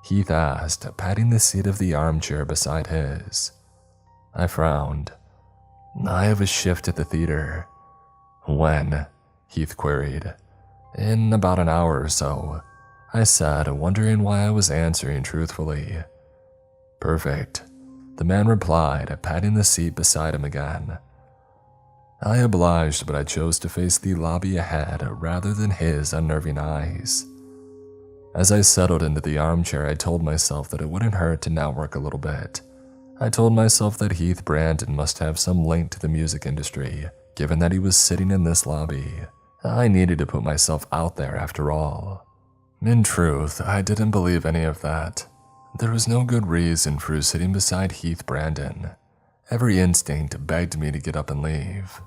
Heath asked, patting the seat of the armchair beside his. I frowned. I have a shift at the theater. When? Heath queried. In about an hour or so, I said, wondering why I was answering truthfully. Perfect, the man replied, patting the seat beside him again. I obliged, but I chose to face the lobby ahead rather than his unnerving eyes. As I settled into the armchair, I told myself that it wouldn't hurt to network a little bit. I told myself that Heath Brandon must have some link to the music industry, given that he was sitting in this lobby. I needed to put myself out there after all. In truth, I didn't believe any of that. There was no good reason for sitting beside Heath Brandon. Every instinct begged me to get up and leave.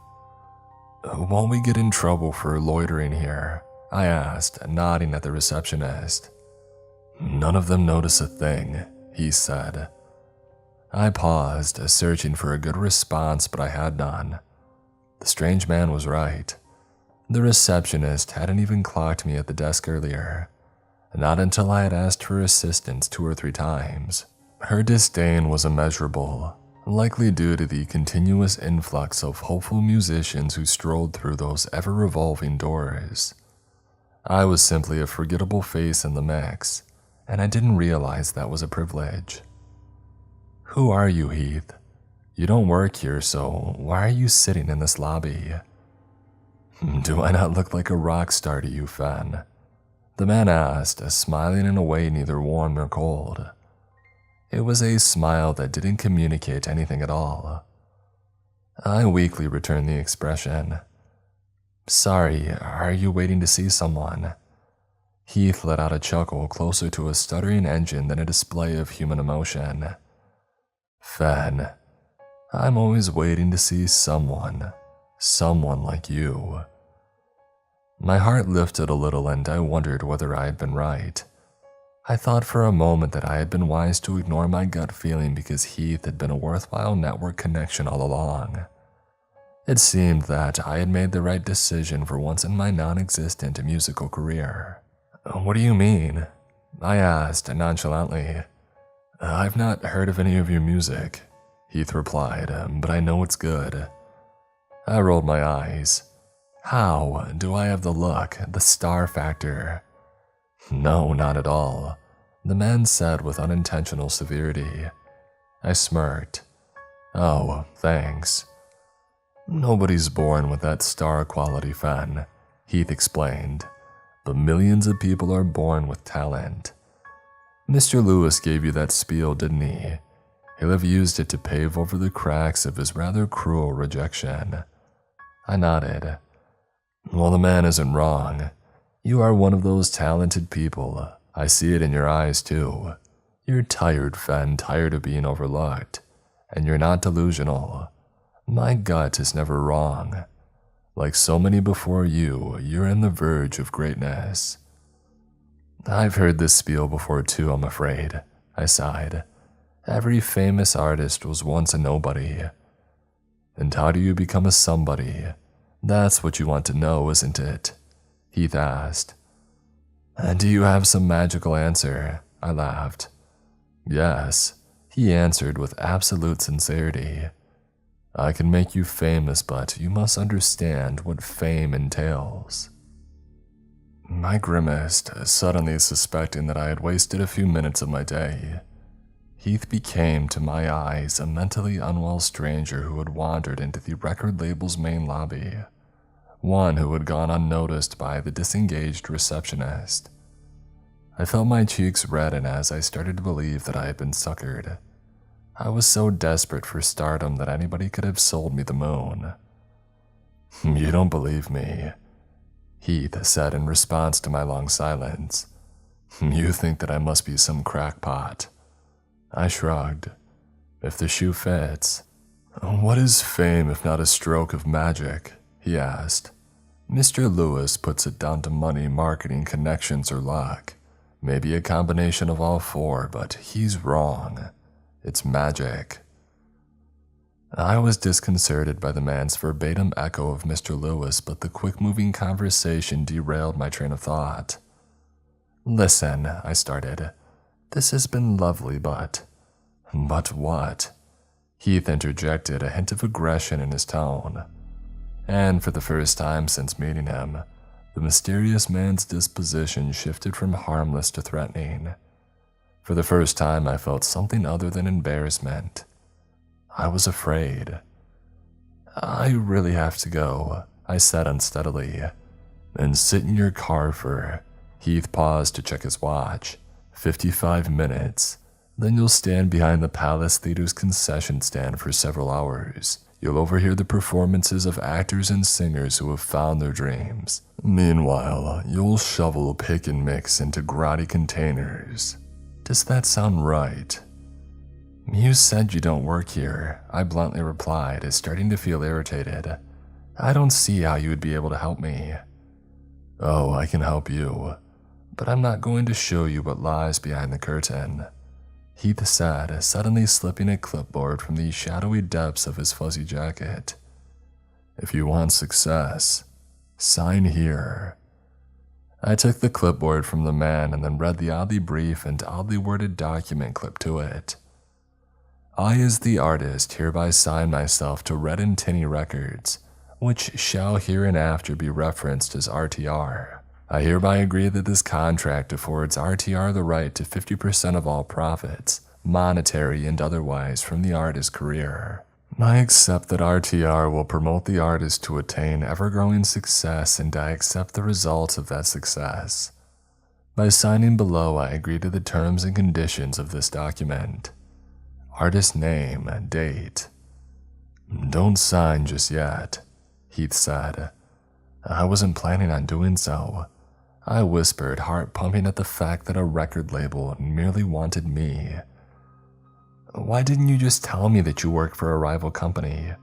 Won't we get in trouble for loitering here? I asked, nodding at the receptionist. None of them notice a thing, he said. I paused, searching for a good response, but I had none. The strange man was right. The receptionist hadn't even clocked me at the desk earlier. Not until I had asked for assistance 2 or 3 times. Her disdain was immeasurable, likely due to the continuous influx of hopeful musicians who strolled through those ever-revolving doors. I was simply a forgettable face in the mix, and I didn't realize that was a privilege. Who are you, Heath? You don't work here, so why are you sitting in this lobby? Do I not look like a rock star to you, Fen? The man asked, smiling in a way neither warm nor cold. It was a smile that didn't communicate anything at all. I weakly returned the expression. Sorry, are you waiting to see someone? Heath let out a chuckle closer to a stuttering engine than a display of human emotion. Fen, I'm always waiting to see someone like you. My heart lifted a little and I wondered whether I had been right. I thought for a moment that I had been wise to ignore my gut feeling because Heath had been a worthwhile network connection all along. It seemed that I had made the right decision for once in my non-existent musical career. What do you mean? I asked nonchalantly. I've not heard of any of your music, Heath replied, but I know it's good. I rolled my eyes. How do I have the look, the star factor? No, not at all, the man said with unintentional severity. I smirked. Oh, thanks. Nobody's born with that star quality, Fen, Heath explained, but millions of people are born with talent. Mr. Lewis gave you that spiel, didn't he? He'll have used it to pave over the cracks of his rather cruel rejection. I nodded. Well, the man isn't wrong. You are one of those talented people. I see it in your eyes, too. You're tired, Fen, tired of being overlooked. And you're not delusional. My gut is never wrong. Like so many before you, you're on the verge of greatness. I've heard this spiel before, too, I'm afraid, I sighed. Every famous artist was once a nobody. And how do you become a somebody? That's what you want to know, isn't it? Heath asked. And do you have some magical answer? I laughed. Yes, he answered with absolute sincerity. I can make you famous, but you must understand what fame entails. I grimaced, suddenly suspecting that I had wasted a few minutes of my day. Heath became, to my eyes, a mentally unwell stranger who had wandered into the record label's main lobby, one who had gone unnoticed by the disengaged receptionist. I felt my cheeks redden as I started to believe that I had been suckered. I was so desperate for stardom that anybody could have sold me the moon. You don't believe me, Heath said in response to my long silence. You think that I must be some crackpot. I shrugged. If the shoe fits. What is fame if not a stroke of magic? He asked. Mr. Lewis puts it down to money, marketing, connections, or luck. Maybe a combination of all 4, but he's wrong. It's magic. I was disconcerted by the man's verbatim echo of Mr. Lewis, but the quick-moving conversation derailed my train of thought. Listen, I started. This has been lovely, but... But what? Heath interjected, a hint of aggression in his tone. And for the first time since meeting him, the mysterious man's disposition shifted from harmless to threatening. For the first time, I felt something other than embarrassment. I was afraid. I really have to go, I said unsteadily. Then sit in your car for... Heath paused to check his watch. 55 minutes. Then you'll stand behind the Palace Theater's concession stand for several hours. You'll overhear the performances of actors and singers who have found their dreams. Meanwhile, you'll shovel, pick, and mix into grotty containers. Does that sound right? You said you don't work here, I bluntly replied, starting to feel irritated. I don't see how you would be able to help me. Oh, I can help you, but I'm not going to show you what lies behind the curtain. Heath said, suddenly slipping a clipboard from the shadowy depths of his fuzzy jacket. If you want success, sign here. I took the clipboard from the man and then read the oddly brief and oddly worded document clipped to it. I, as the artist, hereby sign myself to Red and Tinny Records, which shall hereinafter be referenced as RTR. I hereby agree that this contract affords RTR the right to 50% of all profits, monetary and otherwise, from the artist's career. I accept that RTR will promote the artist to attain ever-growing success, and I accept the results of that success. By signing below, I agree to the terms and conditions of this document. Artist name, date. Don't sign just yet, Heath said. I wasn't planning on doing so. I whispered, heart pumping at the fact that a record label merely wanted me. Why didn't you just tell me that you work for a rival company?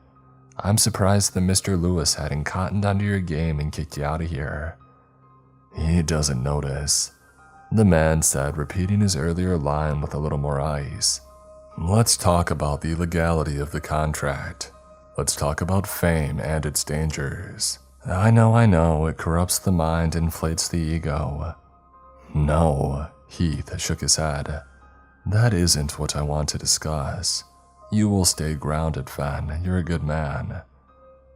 I'm surprised that Mr. Lewis hadn't cottoned onto your game and kicked you out of here. He doesn't notice, the man said, repeating his earlier line with a little more ice. Let's talk about the legality of the contract. Let's talk about fame and its dangers. I know, it corrupts the mind, inflates the ego. No, Heath shook his head. That isn't what I want to discuss. You will stay grounded, Fen. You're a good man.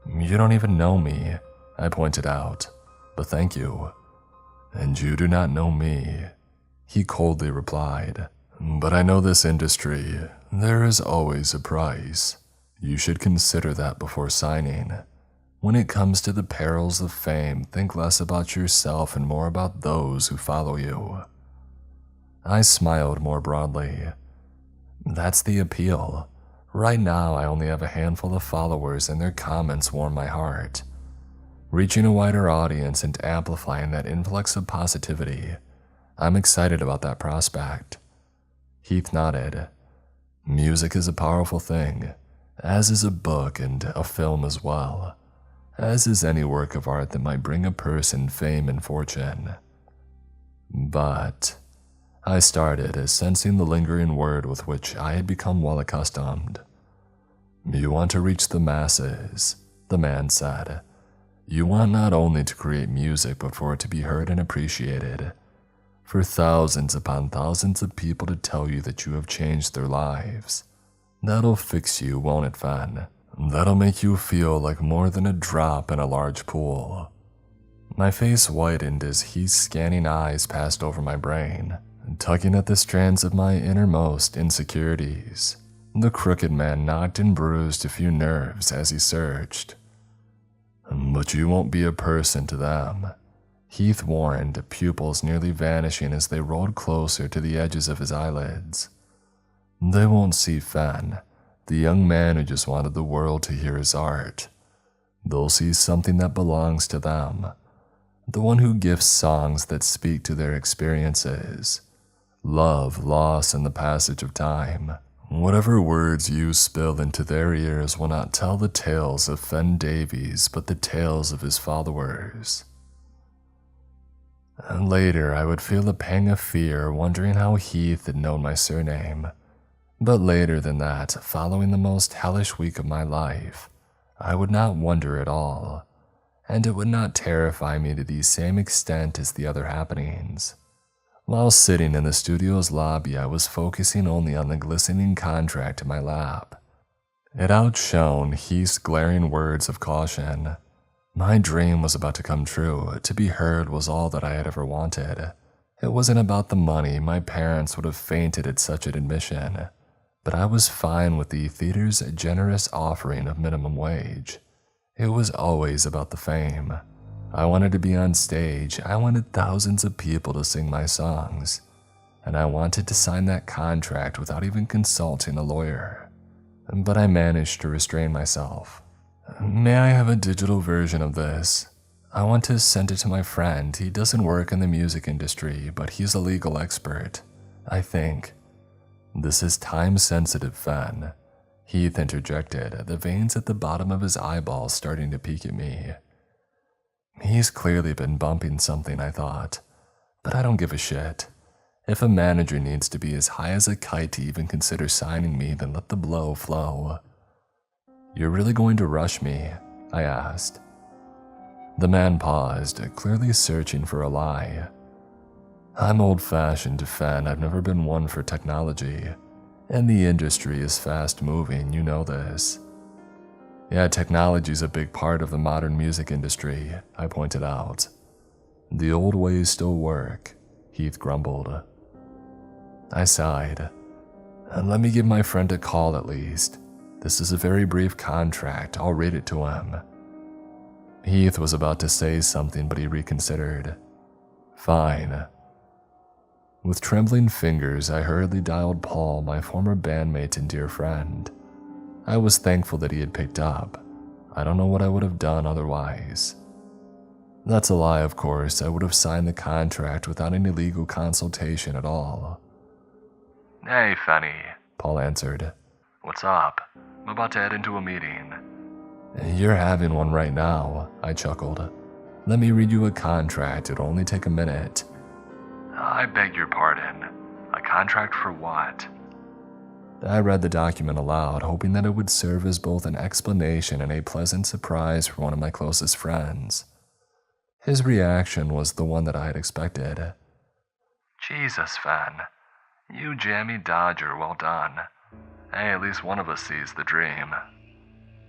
You don't even know me, I pointed out, but thank you. And you do not know me, he coldly replied. But I know this industry. There is always a price. You should consider that before signing. When it comes to the perils of fame, think less about yourself and more about those who follow you. I smiled more broadly. That's the appeal. Right now, I only have a handful of followers, and their comments warm my heart. Reaching a wider audience and amplifying that influx of positivity, I'm excited about that prospect. Heath nodded. Music is a powerful thing, as is a book and a film as well, as is any work of art that might bring a person fame and fortune. But... I started, sensing the lingering word with which I had become well accustomed. You want to reach the masses, the man said. You want not only to create music, but for it to be heard and appreciated. For thousands upon thousands of people to tell you that you have changed their lives. That'll fix you, won't it, Fen? That'll make you feel like more than a drop in a large pool. My face whitened as Heath's scanning eyes passed over my brain, tugging at the strands of my innermost insecurities. The crooked man knocked and bruised a few nerves as he searched. But you won't be a person to them, Heath warned, pupils nearly vanishing as they rolled closer to the edges of his eyelids. They won't see Fen, the young man who just wanted the world to hear his art. They'll see something that belongs to them, the one who gifts songs that speak to their experiences. Love, loss, and the passage of time. Whatever words you spill into their ears will not tell the tales of Fen Davies, but the tales of his followers. And later, I would feel a pang of fear, wondering how Heath had known my surname. But later than that, following the most hellish week of my life, I would not wonder at all, and it would not terrify me to the same extent as the other happenings. While sitting in the studio's lobby, I was focusing only on the glistening contract in my lap. It outshone Heath's glaring words of caution. My dream was about to come true. To be heard was all that I had ever wanted. It wasn't about the money. My parents would have fainted at such an admission. But I was fine with the theater's generous offering of minimum wage. It was always about the fame. I wanted to be on stage. I wanted thousands of people to sing my songs. And I wanted to sign that contract without even consulting a lawyer. But I managed to restrain myself. May I have a digital version of this? I want to send it to my friend. He doesn't work in the music industry, but he's a legal expert, I think. This is time-sensitive, Fen. Heath interjected, the veins at the bottom of his eyeballs starting to peek at me. He's clearly been bumping something, I thought. But I don't give a shit. If a manager needs to be as high as a kite to even consider signing me, then let the blow flow. You're really going to rush me? I asked. The man paused, clearly searching for a lie. I'm old-fashioned, Fen. I've never been one for technology. And the industry is fast-moving, you know this. Yeah, technology's a big part of the modern music industry, I pointed out. The old ways still work, Heath grumbled. I sighed. Let me give my friend a call at least. This is a very brief contract. I'll read it to him. Heath was about to say something, but he reconsidered. Fine. With trembling fingers, I hurriedly dialed Paul, my former bandmate and dear friend. I was thankful that he had picked up. I don't know what I would have done otherwise. That's a lie, of course. I would have signed the contract without any legal consultation at all. Hey, Fanny, Paul answered. What's up? I'm about to head into a meeting. You're having one right now, I chuckled. Let me read you a contract. It'll only take a minute. I beg your pardon. A contract for what? I read the document aloud, hoping that it would serve as both an explanation and a pleasant surprise for one of my closest friends. His reaction was the one that I had expected. Jesus, Fan. You jammy dodger, well done. Hey, at least one of us sees the dream.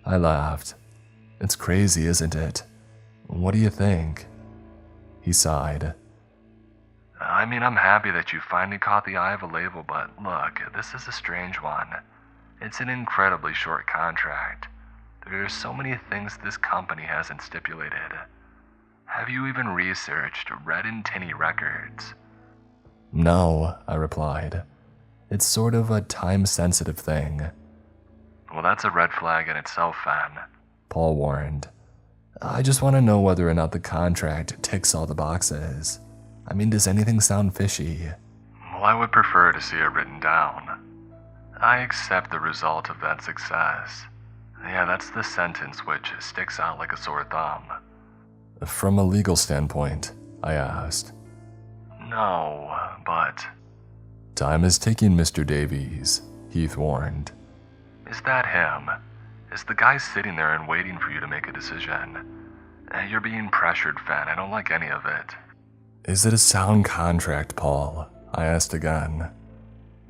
I laughed. It's crazy, isn't it? What do you think? He sighed. I mean, I'm happy that you finally caught the eye of a label, but look, this is a strange one. It's an incredibly short contract. There are so many things this company hasn't stipulated. Have you even researched Red and Tinny Records? No, I replied. It's sort of a time-sensitive thing. Well, that's a red flag in itself, Fan, Paul warned. I just want to know whether or not the contract ticks all the boxes. I mean, does anything sound fishy? Well, I would prefer to see it written down. I accept the result of that success. Yeah, that's the sentence which sticks out like a sore thumb. From a legal standpoint, I asked. No, but... Time is ticking, Mr. Davies, Heath warned. Is that him? Is the guy sitting there and waiting for you to make a decision? You're being pressured, Fan. I don't like any of it. Is it a sound contract, Paul? I asked again.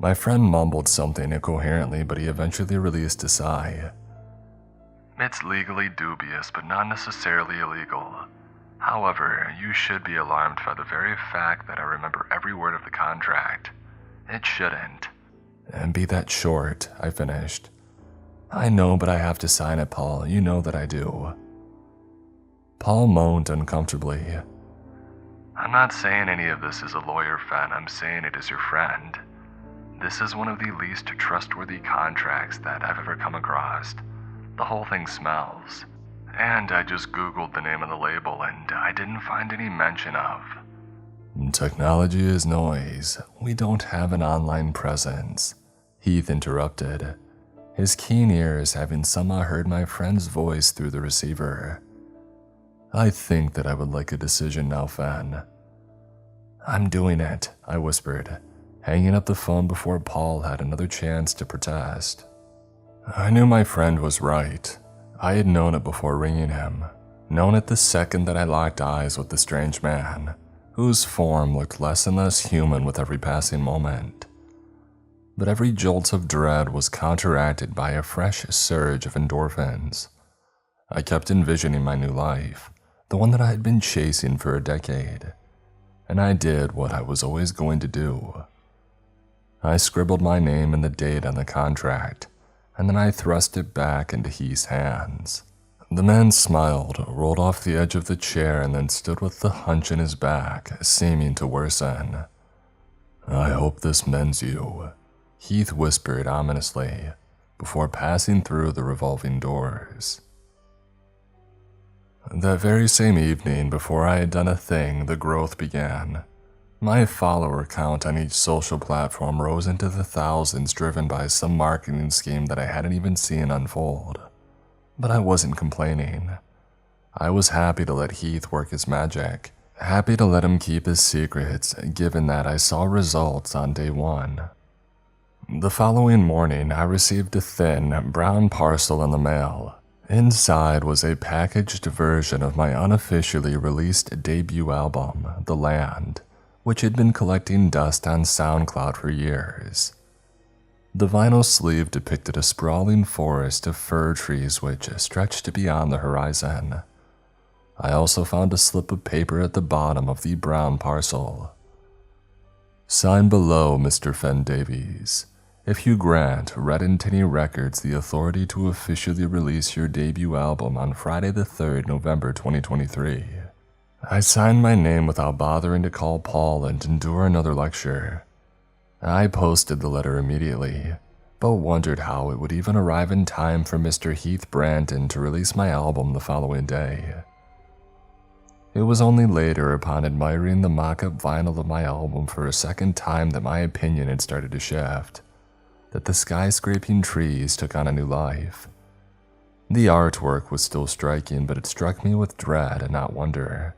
My friend mumbled something incoherently, but he eventually released a sigh. It's legally dubious, but not necessarily illegal. However, you should be alarmed by the very fact that I remember every word of the contract. It shouldn't. And be that short, I finished. I know, but I have to sign it, Paul. You know that I do. Paul moaned uncomfortably. I'm not saying any of this is a lawyer, Fan. I'm saying it is your friend. This is one of the least trustworthy contracts that I've ever come across. The whole thing smells. And I just Googled the name of the label and I didn't find any mention of. Technology is noise. We don't have an online presence, Heath interrupted, his keen ears having somehow heard my friend's voice through the receiver. I think that I would like a decision now, Fan. I'm doing it, I whispered, hanging up the phone before Paul had another chance to protest. I knew my friend was right. I had known it before ringing him, known it the second that I locked eyes with the strange man. whose form looked less and less human with every passing moment. But every jolt of dread was counteracted by a fresh surge of endorphins. I kept envisioning my new life, the one that I had been chasing for a decade, and I did what I was always going to do. I scribbled my name and the date on the contract, and then I thrust it back into Heath's hands. The man smiled, rolled off the edge of the chair, and then stood with the hunch in his back, seeming to worsen. "I hope this mends you," Heath whispered ominously, before passing through the revolving doors. That very same evening, before I had done a thing, the growth began. My follower count on each social platform rose into the thousands, driven by some marketing scheme that I hadn't even seen unfold. But I wasn't complaining. I was happy to let Heath work his magic, happy to let him keep his secrets, given that I saw results on day one. The following morning, I received a thin, brown parcel in the mail. Inside was a packaged version of my unofficially released debut album, The Land, which had been collecting dust on SoundCloud for years. The vinyl sleeve depicted a sprawling forest of fir trees which stretched beyond the horizon. I also found a slip of paper at the bottom of the brown parcel. "Sign below, Mr. Fenn Davies. If you grant Red and Tinny Records the authority to officially release your debut album on Friday the 3rd, November 2023. I signed my name without bothering to call Paul and endure another lecture. I posted the letter immediately, but wondered how it would even arrive in time for Mr. Heath Brandon to release my album the following day. It was only later, upon admiring the mock-up vinyl of my album for a second time, that my opinion had started to shift, that the skyscraping trees took on a new life. The artwork was still striking, but it struck me with dread and not wonder.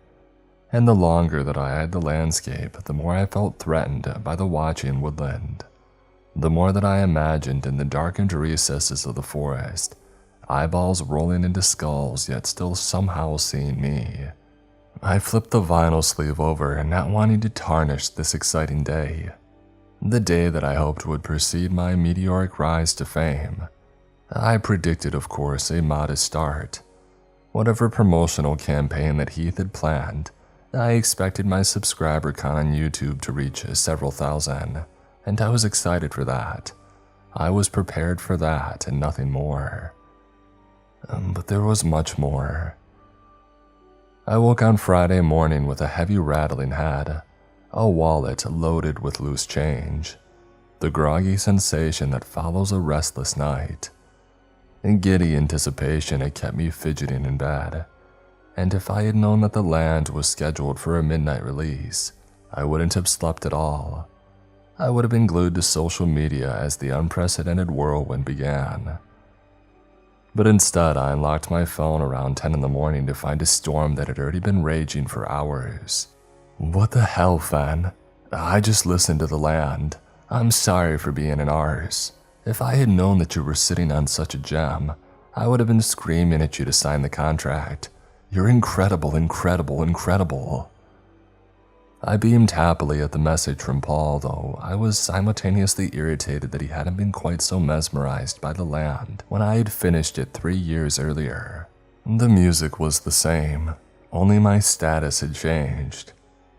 And the longer that I eyed the landscape, the more I felt threatened by the watching woodland. The more that I imagined in the darkened recesses of the forest, eyeballs rolling into skulls yet still somehow seeing me. I flipped the vinyl sleeve over, not wanting to tarnish this exciting day. The day that I hoped would precede my meteoric rise to fame. I predicted, of course, a modest start. Whatever promotional campaign that Heath had planned, I expected my subscriber count on YouTube to reach several thousand, and I was excited for that. I was prepared for that and nothing more. But there was much more. I woke on Friday morning with a heavy rattling head, a wallet loaded with loose change, the groggy sensation that follows a restless night. In giddy anticipation, it kept me fidgeting in bed. And if I had known that The Land was scheduled for a midnight release, I wouldn't have slept at all. I would have been glued to social media as the unprecedented whirlwind began. But instead, I unlocked my phone around 10 in the morning to find a storm that had already been raging for hours. "What the hell, Fenn? I just listened to The Land. I'm sorry for being an arse. If I had known that you were sitting on such a gem, I would have been screaming at you to sign the contract. You're incredible, incredible, incredible." I beamed happily at the message from Paul, though I was simultaneously irritated that he hadn't been quite so mesmerized by The Land when I had finished it 3 years earlier. The music was the same, only my status had changed.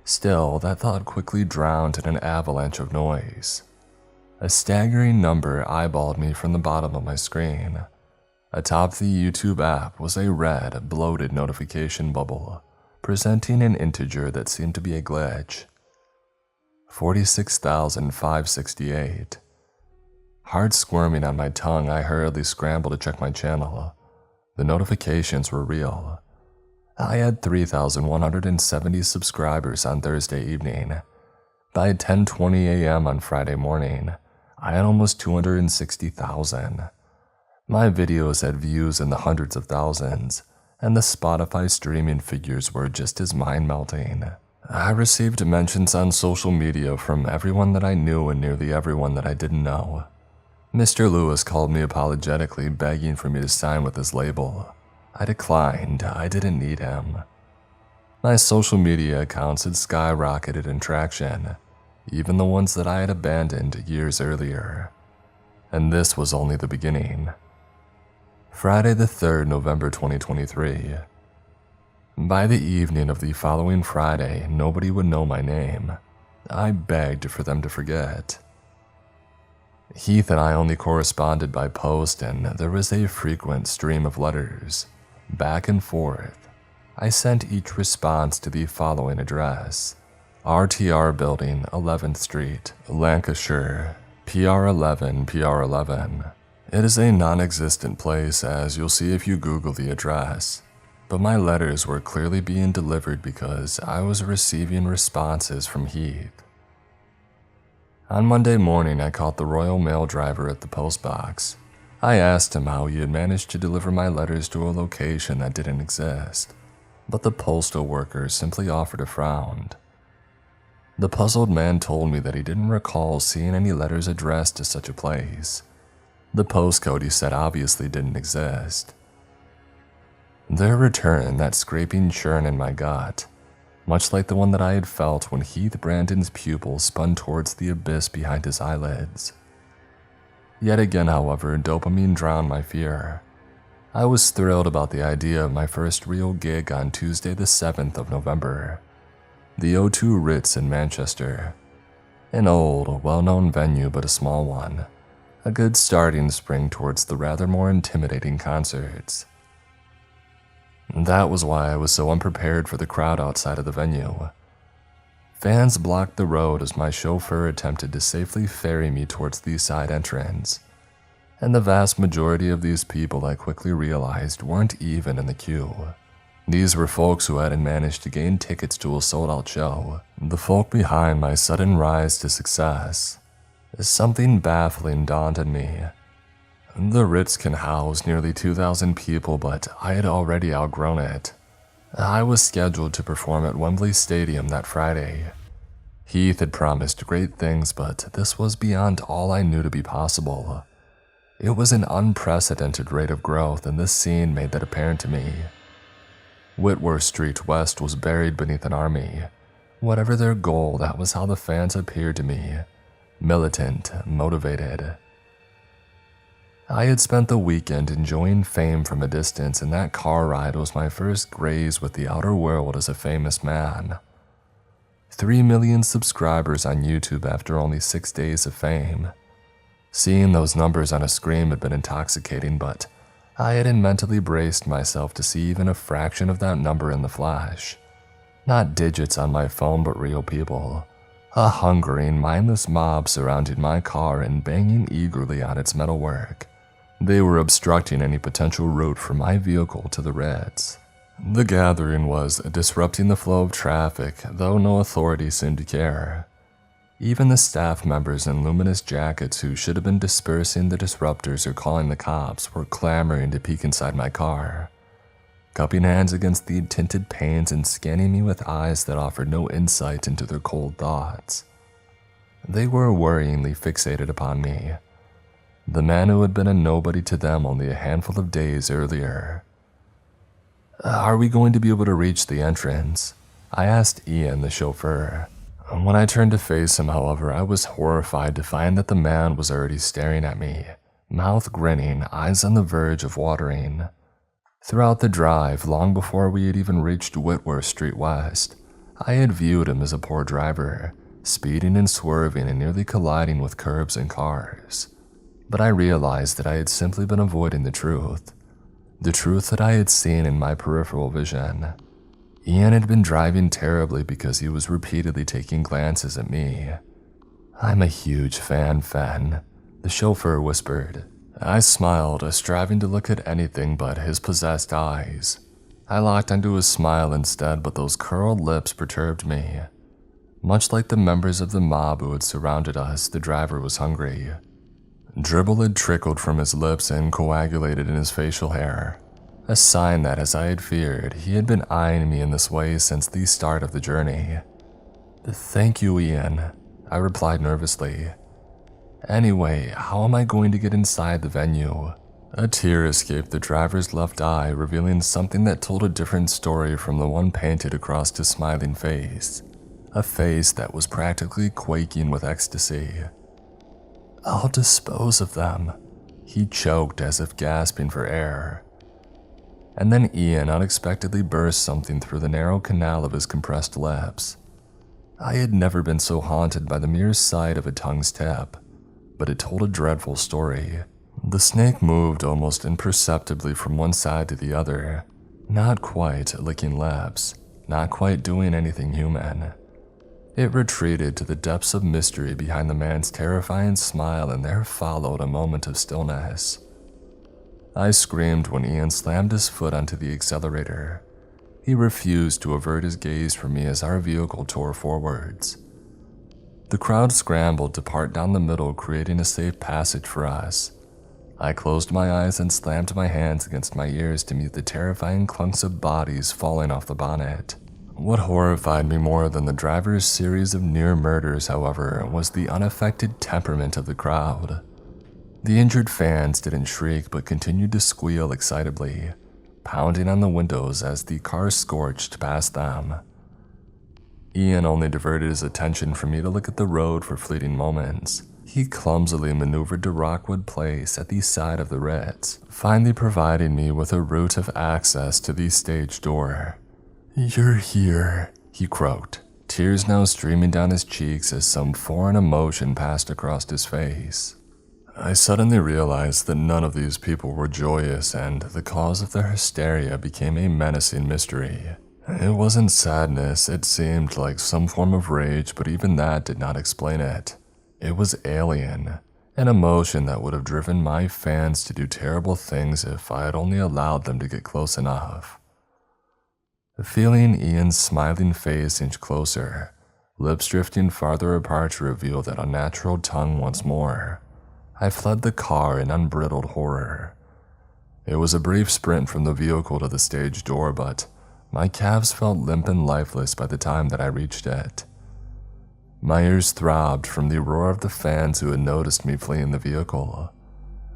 Still, that thought quickly drowned in an avalanche of noise. A staggering number eyeballed me from the bottom of my screen. Atop the YouTube app was a red, bloated notification bubble, presenting an integer that seemed to be a glitch. 46,568. Heart squirming on my tongue, I hurriedly scrambled to check my channel. The notifications were real. I had 3,170 subscribers on Thursday evening. By 10:20 a.m. on Friday morning, I had almost 260,000. My videos had views in the hundreds of thousands, and the Spotify streaming figures were just as mind-melting. I received mentions on social media from everyone that I knew and nearly everyone that I didn't know. Mr. Lewis called me apologetically, begging for me to sign with his label. I declined. I didn't need him. My social media accounts had skyrocketed in traction, even the ones that I had abandoned years earlier. And this was only the beginning. Friday the 3rd, November 2023. By the evening of the following Friday, nobody would know my name. I begged for them to forget. Heath and I only corresponded by post, and there was a frequent stream of letters, back and forth. I sent each response to the following address: RTR Building, 11th Street, Lancashire, PR11, PR11. It is a non-existent place, as you'll see if you Google the address, but my letters were clearly being delivered because I was receiving responses from Heath. On Monday morning, I caught the Royal Mail driver at the post box. I asked him how he had managed to deliver my letters to a location that didn't exist, but the postal worker simply offered a frown. The puzzled man told me that he didn't recall seeing any letters addressed to such a place. The postcode, he said, obviously didn't exist. Their return, that scraping churn in my gut, much like the one that I had felt when Heath Brandon's pupil spun towards the abyss behind his eyelids. Yet again, however, dopamine drowned my fear. I was thrilled about the idea of my first real gig on Tuesday the 7th of November, the O2 Ritz in Manchester. An old, well-known venue, but a small one. A good starting spring towards the rather more intimidating concerts. That was why I was so unprepared for the crowd outside of the venue. Fans blocked the road as my chauffeur attempted to safely ferry me towards the side entrance, and the vast majority of these people, I quickly realized, weren't even in the queue. These were folks who hadn't managed to gain tickets to a sold-out show, the folk behind my sudden rise to success. Something baffling dawned on me. The Ritz can house nearly 2,000 people, but I had already outgrown it. I was scheduled to perform at Wembley Stadium that Friday. Heath had promised great things, but this was beyond all I knew to be possible. It was an unprecedented rate of growth, and this scene made that apparent to me. Whitworth Street West was buried beneath an army. Whatever their goal, that was how the fans appeared to me. Militant, motivated. I had spent the weekend enjoying fame from a distance, and that car ride was my first graze with the outer world as a famous man. 3 million subscribers on YouTube after only 6 days of fame. Seeing those numbers on a screen had been intoxicating, but I hadn't mentally braced myself to see even a fraction of that number in the flesh. Not digits on my phone, but real people. A hungering, mindless mob surrounding my car and banging eagerly on its metalwork. They were obstructing any potential route for my vehicle to the Ritz. The gathering was disrupting the flow of traffic, though no authority seemed to care. Even the staff members in luminous jackets who should have been dispersing the disruptors or calling the cops were clamoring to peek inside my car, cupping hands against the tinted panes and scanning me with eyes that offered no insight into their cold thoughts. They were worryingly fixated upon me, the man who had been a nobody to them only a handful of days earlier. "Are we going to be able to reach the entrance?" I asked Ian, the chauffeur. When I turned to face him, however, I was horrified to find that the man was already staring at me, mouth grinning, eyes on the verge of watering. Throughout the drive, long before we had even reached Whitworth Street West, I had viewed him as a poor driver, speeding and swerving and nearly colliding with curbs and cars. But I realized that I had simply been avoiding the truth that I had seen in my peripheral vision. Ian had been driving terribly because he was repeatedly taking glances at me. "I'm a huge fan, Fen," the chauffeur whispered. I smiled, striving to look at anything but his possessed eyes. I locked onto his smile instead, but those curled lips perturbed me. Much like the members of the mob who had surrounded us, the driver was hungry. Dribble had trickled from his lips and coagulated in his facial hair, a sign that, as I had feared, he had been eyeing me in this way since the start of the journey. "Thank you, Ian," I replied nervously. "Anyway, how am I going to get inside the venue? A tear escaped the driver's left eye, revealing something that told a different story from the one painted across his smiling face. A face that was practically quaking with ecstasy. "I'll dispose of them," he choked as if gasping for air. And then Ian unexpectedly burst something through the narrow canal of his compressed lips. I had never been so haunted by the mere sight of a tongue's tip, but it told a dreadful story. The snake moved almost imperceptibly from one side to the other, not quite licking lips, not quite doing anything human. It retreated to the depths of mystery behind the man's terrifying smile, and there followed a moment of stillness. I screamed when Ian slammed his foot onto the accelerator. He refused to avert his gaze from me as our vehicle tore forwards. The crowd scrambled to part down the middle, creating a safe passage for us. I closed my eyes and slammed my hands against my ears to mute the terrifying clunks of bodies falling off the bonnet. What horrified me more than the driver's series of near murders, however, was the unaffected temperament of the crowd. The injured fans didn't shriek but continued to squeal excitably, pounding on the windows as the car scorched past them. Ian only diverted his attention from me to look at the road for fleeting moments. He clumsily maneuvered to Rockwood Place at the side of the Ritz, finally providing me with a route of access to the stage door. "You're here," he croaked, tears now streaming down his cheeks as some foreign emotion passed across his face. I suddenly realized that none of these people were joyous, and the cause of their hysteria became a menacing mystery. It wasn't sadness, it seemed like some form of rage, but even that did not explain it. It was alien, an emotion that would have driven my fans to do terrible things if I had only allowed them to get close enough. Feeling Ian's smiling face inch closer, lips drifting farther apart to reveal that unnatural tongue once more, I fled the car in unbridled horror. It was a brief sprint from the vehicle to the stage door, but my calves felt limp and lifeless by the time that I reached it. My ears throbbed from the roar of the fans who had noticed me fleeing the vehicle.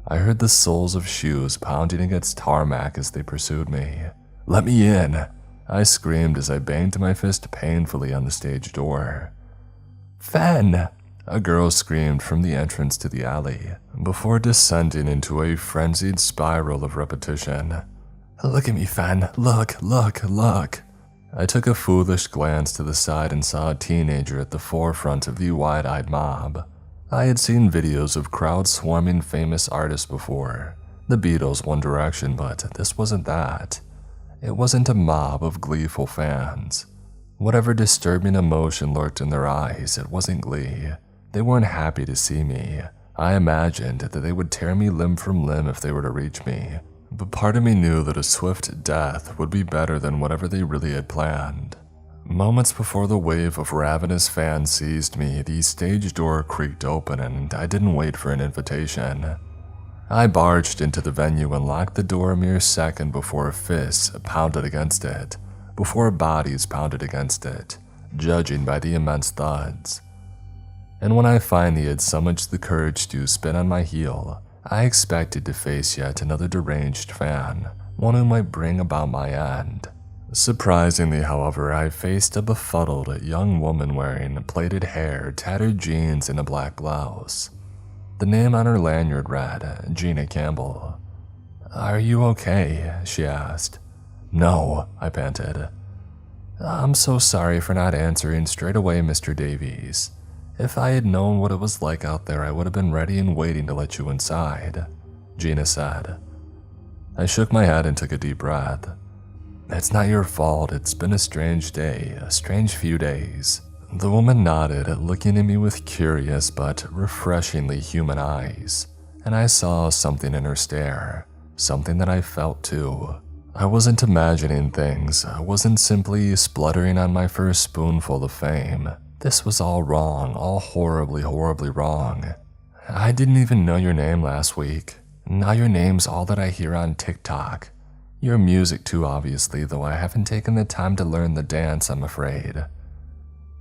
I heard the soles of shoes pounding against tarmac as they pursued me. "Let me in!" I screamed as I banged my fist painfully on the stage door. "Fen!" a girl screamed from the entrance to the alley, before descending into a frenzied spiral of repetition. "Look at me, Fen! Look, look, look!" I took a foolish glance to the side and saw a teenager at the forefront of the wide-eyed mob. I had seen videos of crowds swarming famous artists before, the Beatles, One Direction, but this wasn't that. It wasn't a mob of gleeful fans. Whatever disturbing emotion lurked in their eyes, it wasn't glee. They weren't happy to see me. I imagined that they would tear me limb from limb if they were to reach me, but part of me knew that a swift death would be better than whatever they really had planned. Moments before the wave of ravenous fans seized me, the stage door creaked open and I didn't wait for an invitation. I barged into the venue and locked the door a mere second before fists pounded against it, before bodies pounded against it, judging by the immense thuds. And when I finally had summoned the courage to spin on my heel, I expected to face yet another deranged fan, one who might bring about my end. Surprisingly, however, I faced a befuddled young woman wearing plaited hair, tattered jeans, and a black blouse. The name on her lanyard read, Gina Campbell. "Are you okay?" she asked. "No," I panted. "I'm so sorry for not answering straight away, Mr. Davies. If I had known what it was like out there, I would have been ready and waiting to let you inside," Gina said. I shook my head and took a deep breath. "It's not your fault. It's been a strange day, a strange few days." The woman nodded, looking at me with curious but refreshingly human eyes, and I saw something in her stare, something that I felt too. I wasn't imagining things, I wasn't simply spluttering on my first spoonful of fame. This was all wrong, all horribly, horribly wrong. "I didn't even know your name last week. Now your name's all that I hear on TikTok. Your music too, obviously, though I haven't taken the time to learn the dance, I'm afraid."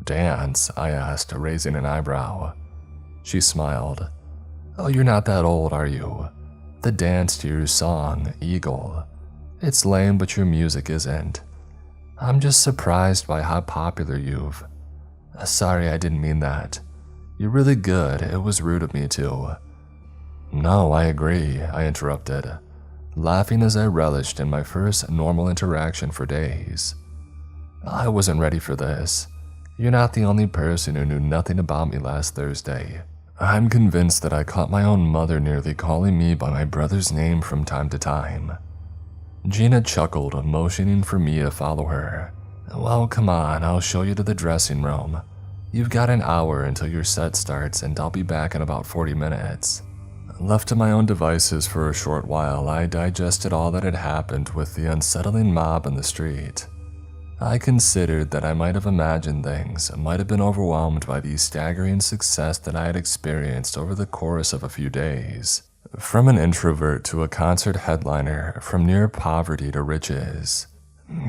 "Dance?" I asked, raising an eyebrow. She smiled. "Oh, you're not that old, are you? The dance to your song, Eagle. It's lame, but your music isn't. I'm just surprised by how popular you've... Sorry, I didn't mean that. You're really good, it was rude of me to... No, I agree, I interrupted, laughing as I relished in my first normal interaction for days. I wasn't ready for this. You're not the only person who knew nothing about me last Thursday. I'm convinced that I caught my own mother nearly calling me by my brother's name from time to time. Gina chuckled, motioning for me to follow her. Well, come on, I'll show you to the dressing room. You've got an hour until your set starts and I'll be back in about 40 minutes. Left to my own devices for a short while, I digested all that had happened with the unsettling mob in the street. I considered that I might have imagined things, might have been overwhelmed by the staggering success that I had experienced over the course of a few days. From an introvert to a concert headliner, from near poverty to riches.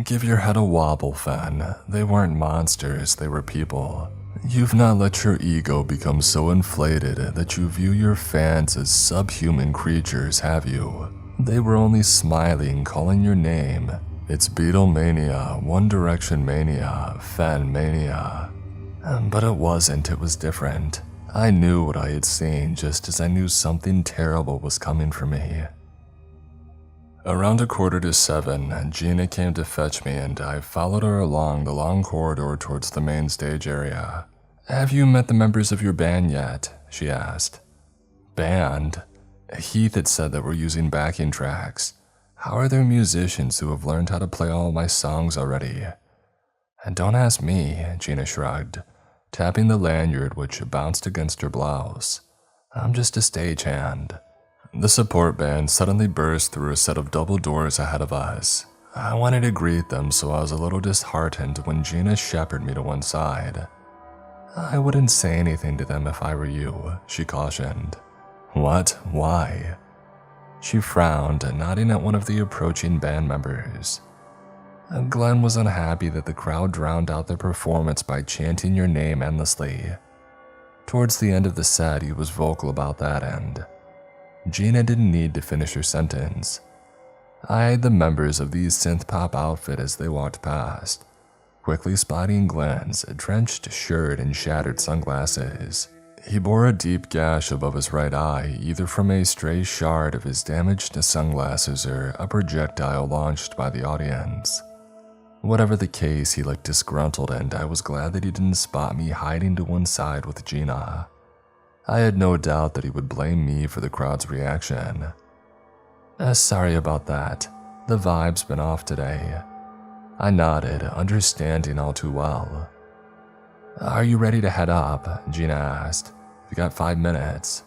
Give your head a wobble, Fen. They weren't monsters, they were people. You've not let your ego become so inflated that you view your fans as subhuman creatures, have you? They were only smiling, calling your name. It's Beatlemania, One Direction mania, Fan mania. But it wasn't, it was different. I knew what I had seen just as I knew something terrible was coming for me. Around 6:45, Gina came to fetch me and I followed her along the long corridor towards the main stage area. Have you met the members of your band yet? She asked. Band? Heath had said that we're using backing tracks. How are there musicians who have learned how to play all my songs already? And don't ask me, Gina shrugged, tapping the lanyard which bounced against her blouse. I'm just a stagehand. The support band suddenly burst through a set of double doors ahead of us. I wanted to greet them, so I was a little disheartened when Gina shepherded me to one side. I wouldn't say anything to them if I were you, she cautioned. What? Why? She frowned, nodding at one of the approaching band members. Glenn was unhappy that the crowd drowned out their performance by chanting your name endlessly. Towards the end of the set, he was vocal about that end. Gina didn't need to finish her sentence. I eyed the members of the synth-pop outfit as they walked past, quickly spotting Glenn's drenched shirt and shattered sunglasses. He bore a deep gash above his right eye, either from a stray shard of his damaged sunglasses or a projectile launched by the audience. Whatever the case, he looked disgruntled and I was glad that he didn't spot me hiding to one side with Gina. I had no doubt that he would blame me for the crowd's reaction. Sorry about that. The vibe's been off today. I nodded, understanding all too well. Are you ready to head up? Gina asked. You got 5 minutes.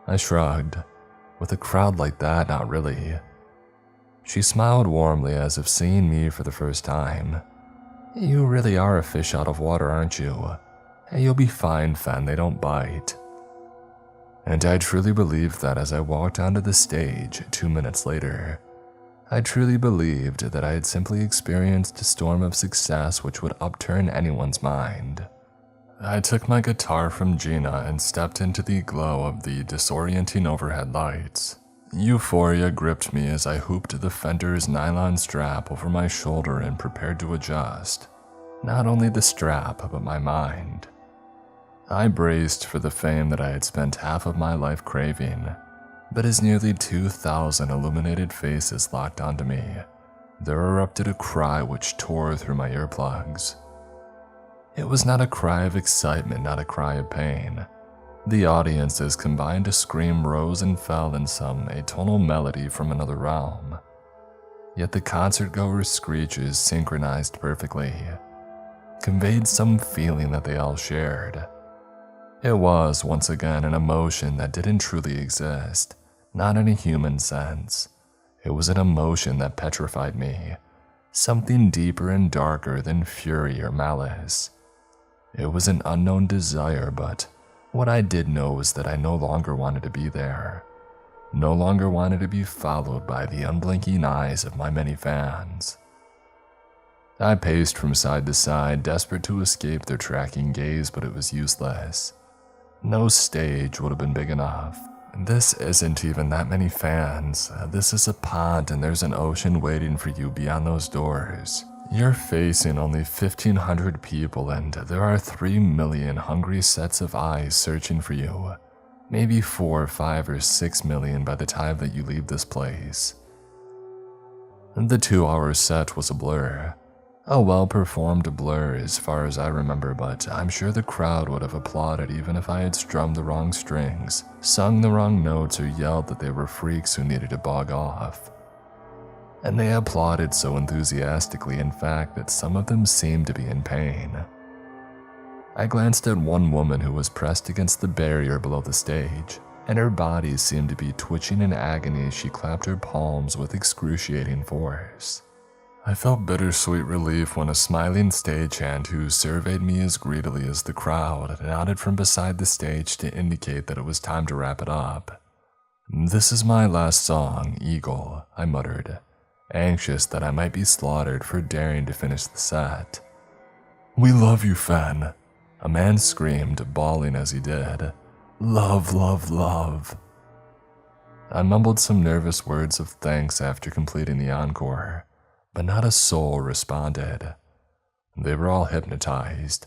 I shrugged. With a crowd like that, not really. She smiled warmly as if seeing me for the first time. You really are a fish out of water, aren't you? You'll be fine, Fen, they don't bite. And I truly believed that as I walked onto the stage 2 minutes later. I truly believed that I had simply experienced a storm of success which would upturn anyone's mind. I took my guitar from Gina and stepped into the glow of the disorienting overhead lights. Euphoria gripped me as I hooped the Fender's nylon strap over my shoulder and prepared to adjust. Not only the strap, but my mind. I braced for the fame that I had spent half of my life craving, but as nearly 2,000 illuminated faces locked onto me, there erupted a cry which tore through my earplugs. It was not a cry of excitement, not a cry of pain. The audience's combined scream rose and fell in some atonal melody from another realm. Yet the concertgoers' screeches synchronized perfectly, conveyed some feeling that they all shared. It was, once again, an emotion that didn't truly exist, not in a human sense. It was an emotion that petrified me, something deeper and darker than fury or malice. It was an unknown desire, but what I did know was that I no longer wanted to be there, no longer wanted to be followed by the unblinking eyes of my many fans. I paced from side to side, desperate to escape their tracking gaze, but it was useless. No stage would have been big enough. This isn't even that many fans. This is a pond and there's an ocean waiting for you beyond those doors. You're facing only 1,500 people and there are 3 million hungry sets of eyes searching for you. Maybe 4, 5, or 6 million by the time that you leave this place. The 2-hour set was a blur. A well-performed blur as far as I remember, but I'm sure the crowd would have applauded even if I had strummed the wrong strings, sung the wrong notes, or yelled that they were freaks who needed to bog off. And they applauded so enthusiastically, in fact, that some of them seemed to be in pain. I glanced at one woman who was pressed against the barrier below the stage, and her body seemed to be twitching in agony as she clapped her palms with excruciating force. I felt bittersweet relief when a smiling stagehand who surveyed me as greedily as the crowd nodded from beside the stage to indicate that it was time to wrap it up. "This is my last song, Eagle," I muttered, anxious that I might be slaughtered for daring to finish the set. "We love you, Fen," a man screamed, bawling as he did. "Love, love, love." I mumbled some nervous words of thanks after completing the encore, but not a soul responded. They were all hypnotized,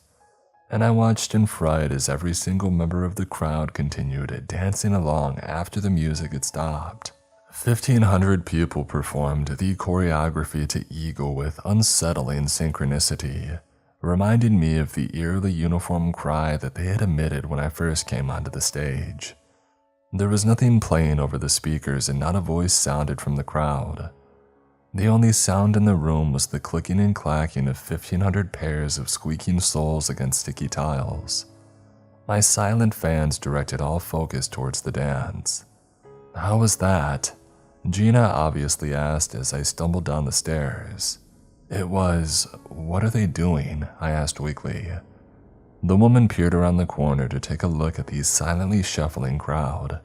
and I watched in fright as every single member of the crowd continued dancing along after the music had stopped. 1,500 people performed the choreography to Eagle with unsettling synchronicity, reminding me of the eerily uniform cry that they had emitted when I first came onto the stage. There was nothing playing over the speakers and not a voice sounded from the crowd. The only sound in the room was the clicking and clacking of 1,500 pairs of squeaking soles against sticky tiles. My silent fans directed all focus towards the dance. "How was that?" Gina obviously asked as I stumbled down the stairs. "It was... What are they doing?" I asked weakly. The woman peered around the corner to take a look at the silently shuffling crowd.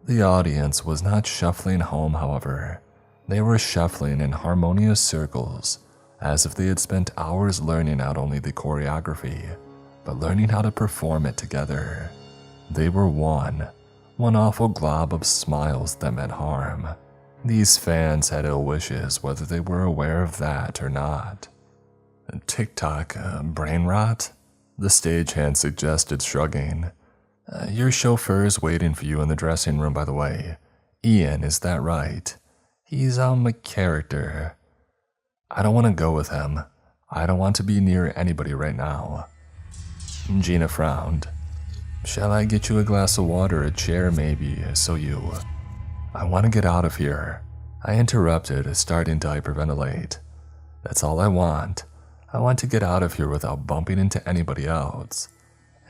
The audience was not shuffling home, however. They were shuffling in harmonious circles, as if they had spent hours learning not only the choreography, but learning how to perform it together. They were one awful glob of smiles that meant harm. These fans had ill wishes whether they were aware of that or not. "TikTok, brain rot?" the stagehand suggested, shrugging. "Your chauffeur's waiting for you in the dressing room, by the way. Ian, is that right? He's a character." "I don't want to go with him. I don't want to be near anybody right now." Gina frowned. "Shall I get you a glass of water, a chair maybe, so you..." "I want to get out of here," I interrupted, starting to hyperventilate. "That's all I want. I want to get out of here without bumping into anybody else.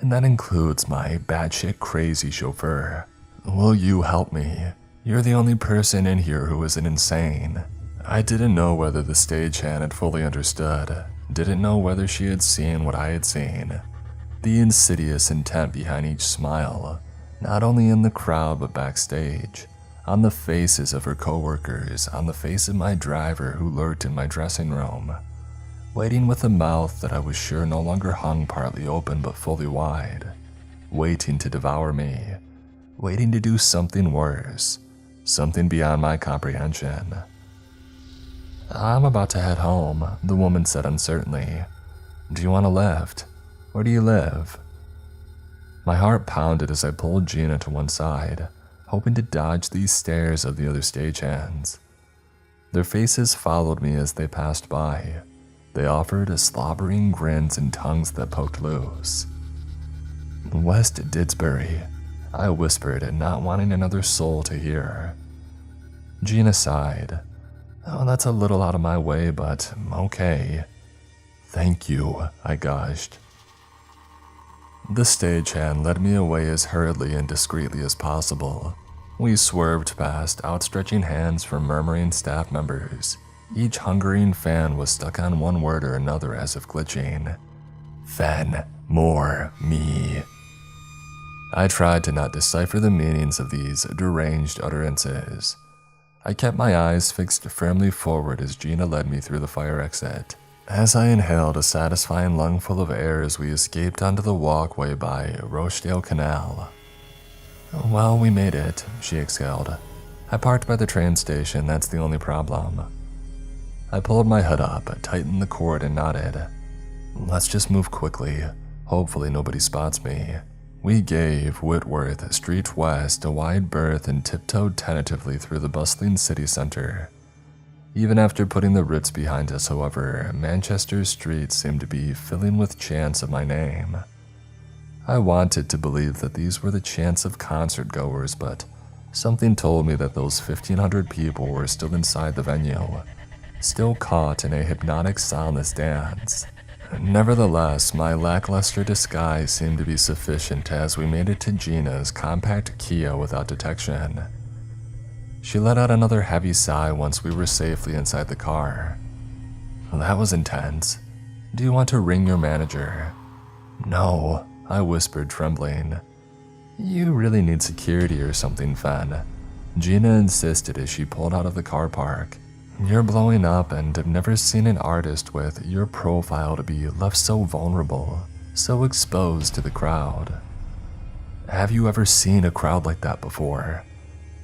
And that includes my batshit crazy chauffeur. Will you help me? You're the only person in here who isn't insane." I didn't know whether the stagehand had fully understood, didn't know whether she had seen what I had seen. The insidious intent behind each smile, not only in the crowd but backstage, on the faces of her coworkers, on the face of my driver who lurked in my dressing room, waiting with a mouth that I was sure no longer hung partly open but fully wide, waiting to devour me, waiting to do something worse, something beyond my comprehension. "I'm about to head home," the woman said uncertainly. "Do you want a lift? Where do you live?" My heart pounded as I pulled Gina to one side, hoping to dodge these stares of the other stagehands. Their faces followed me as they passed by. They offered slobbering grins and tongues that poked loose. "West Didsbury," I whispered, not wanting another soul to hear. Gina sighed. "Oh, that's a little out of my way, but okay." "Thank you," I gushed. The stagehand led me away as hurriedly and discreetly as possible. We swerved past outstretching hands from murmuring staff members. Each hungering fan was stuck on one word or another as if glitching. "Fen, more, me." I tried to not decipher the meanings of these deranged utterances. I kept my eyes fixed firmly forward as Gina led me through the fire exit. As I inhaled a satisfying lungful of air as we escaped onto the walkway by Rochdale Canal. Well, we made it, she exhaled. I parked by the train station, that's the only problem. I pulled my hood up, tightened the cord, and nodded. Let's just move quickly. Hopefully nobody spots me. We gave Whitworth Street West a wide berth and tiptoed tentatively through the bustling city center. Even after putting the Ritz behind us, however, Manchester's streets seemed to be filling with chants of my name. I wanted to believe that these were the chants of concert goers, but something told me that those 1,500 people were still inside the venue, still caught in a hypnotic soundless dance. Nevertheless, my lackluster disguise seemed to be sufficient as we made it to Gina's compact Kia without detection. She let out another heavy sigh once we were safely inside the car. That was intense. Do you want to ring your manager? No, I whispered, trembling. You really need security or something, Fen. Gina insisted as she pulled out of the car park. You're blowing up, and I've never seen an artist with your profile to be left so vulnerable, so exposed to the crowd. Have you ever seen a crowd like that before?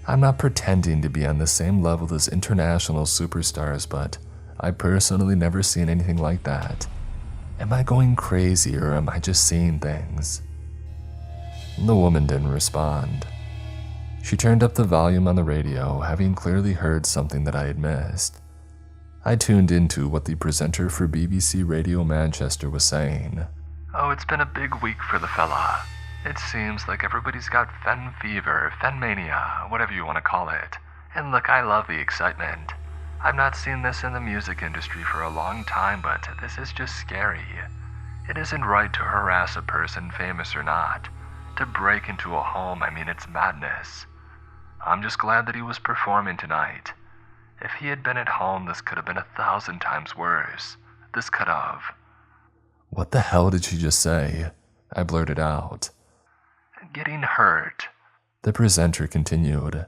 I'm not pretending to be on the same level as international superstars, but I personally never seen anything like that. Am I going crazy, or am I just seeing things? The woman didn't respond. She turned up the volume on the radio, having clearly heard something that I had missed. I tuned into what the presenter for BBC Radio Manchester was saying. Oh, it's been a big week for the fella. It seems like everybody's got fen fever, fen mania, whatever you want to call it. And look, I love the excitement. I've not seen this in the music industry for a long time, but this is just scary. It isn't right to harass a person, famous or not. To break into a home, I mean, it's madness. I'm just glad that he was performing tonight. If he had been at home, this could have been 1,000 times worse. This could have. What the hell did she just say? I blurted out. Getting hurt, the presenter continued.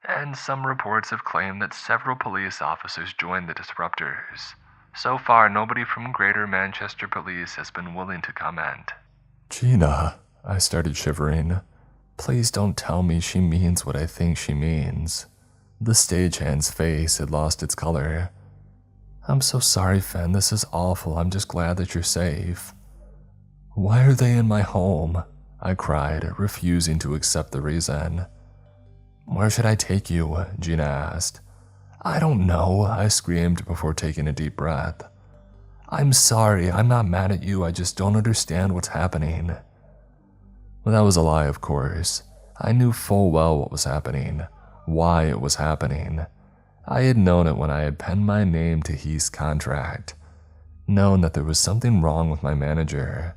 And some reports have claimed that several police officers joined the disruptors. So far, nobody from Greater Manchester Police has been willing to comment. Gina, I started shivering. Please don't tell me she means what I think she means. The stagehand's face had lost its color. I'm so sorry, Fen, this is awful. I'm just glad that you're safe. Why are they in my home? I cried, refusing to accept the reason. Where should I take you? Gina asked. I don't know, I screamed before taking a deep breath. I'm sorry, I'm not mad at you, I just don't understand what's happening. Well, that was a lie, of course. I knew full well what was happening, why it was happening. I had known it when I had penned my name to Heath's contract, known that there was something wrong with my manager.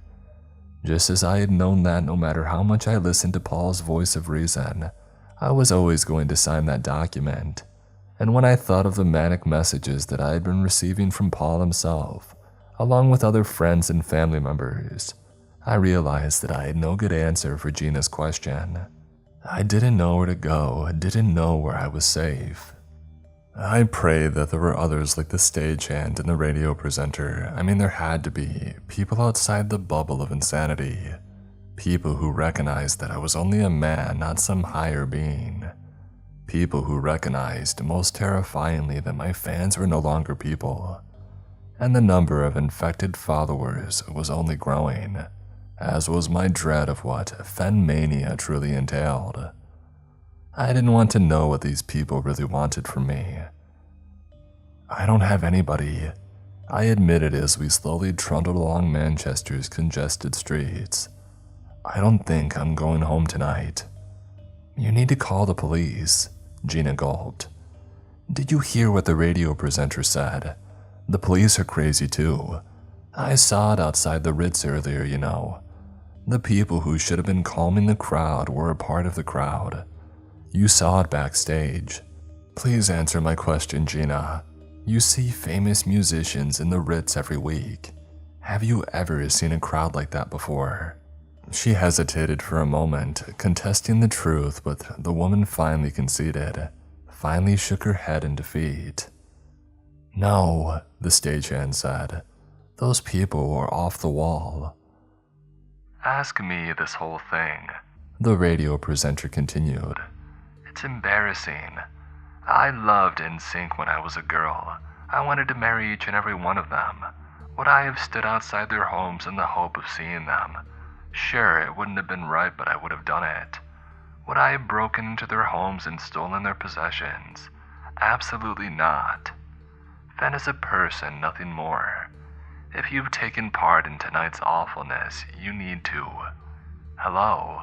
Just as I had known that no matter how much I listened to Paul's voice of reason, I was always going to sign that document. And when I thought of the manic messages that I had been receiving from Paul himself, along with other friends and family members, I realized that I had no good answer for Gina's question. I didn't know where to go, didn't know where I was safe. I prayed that there were others like the stagehand and the radio presenter. I mean, there had to be people outside the bubble of insanity. People who recognized that I was only a man, not some higher being. People who recognized, most terrifyingly, that my fans were no longer people. And the number of infected followers was only growing, as was my dread of what fen mania truly entailed. I didn't want to know what these people really wanted from me. I don't have anybody, I admitted as we slowly trundled along Manchester's congested streets. I don't think I'm going home tonight. You need to call the police, Gina gulped. Did you hear what the radio presenter said? The police are crazy too. I saw it outside the Ritz earlier, you know. The people who should have been calming the crowd were a part of the crowd. You saw it backstage. Please answer my question, Gina. You see famous musicians in the Ritz every week. Have you ever seen a crowd like that before? She hesitated for a moment, contesting the truth, but the woman finally conceded, finally shook her head in defeat. No, the stagehand said. Those people were off the wall. Ask me this whole thing, The radio presenter continued. It's embarrassing. I loved NSYNC when I was a girl. I wanted to marry each and every one of them. Would I have stood outside their homes in the hope of seeing them? Sure, it wouldn't have been right, but I would have done it. Would I have broken into their homes and stolen their possessions? Absolutely not. Fen is a person, nothing more. If you've taken part in tonight's awfulness, you need to. Hello?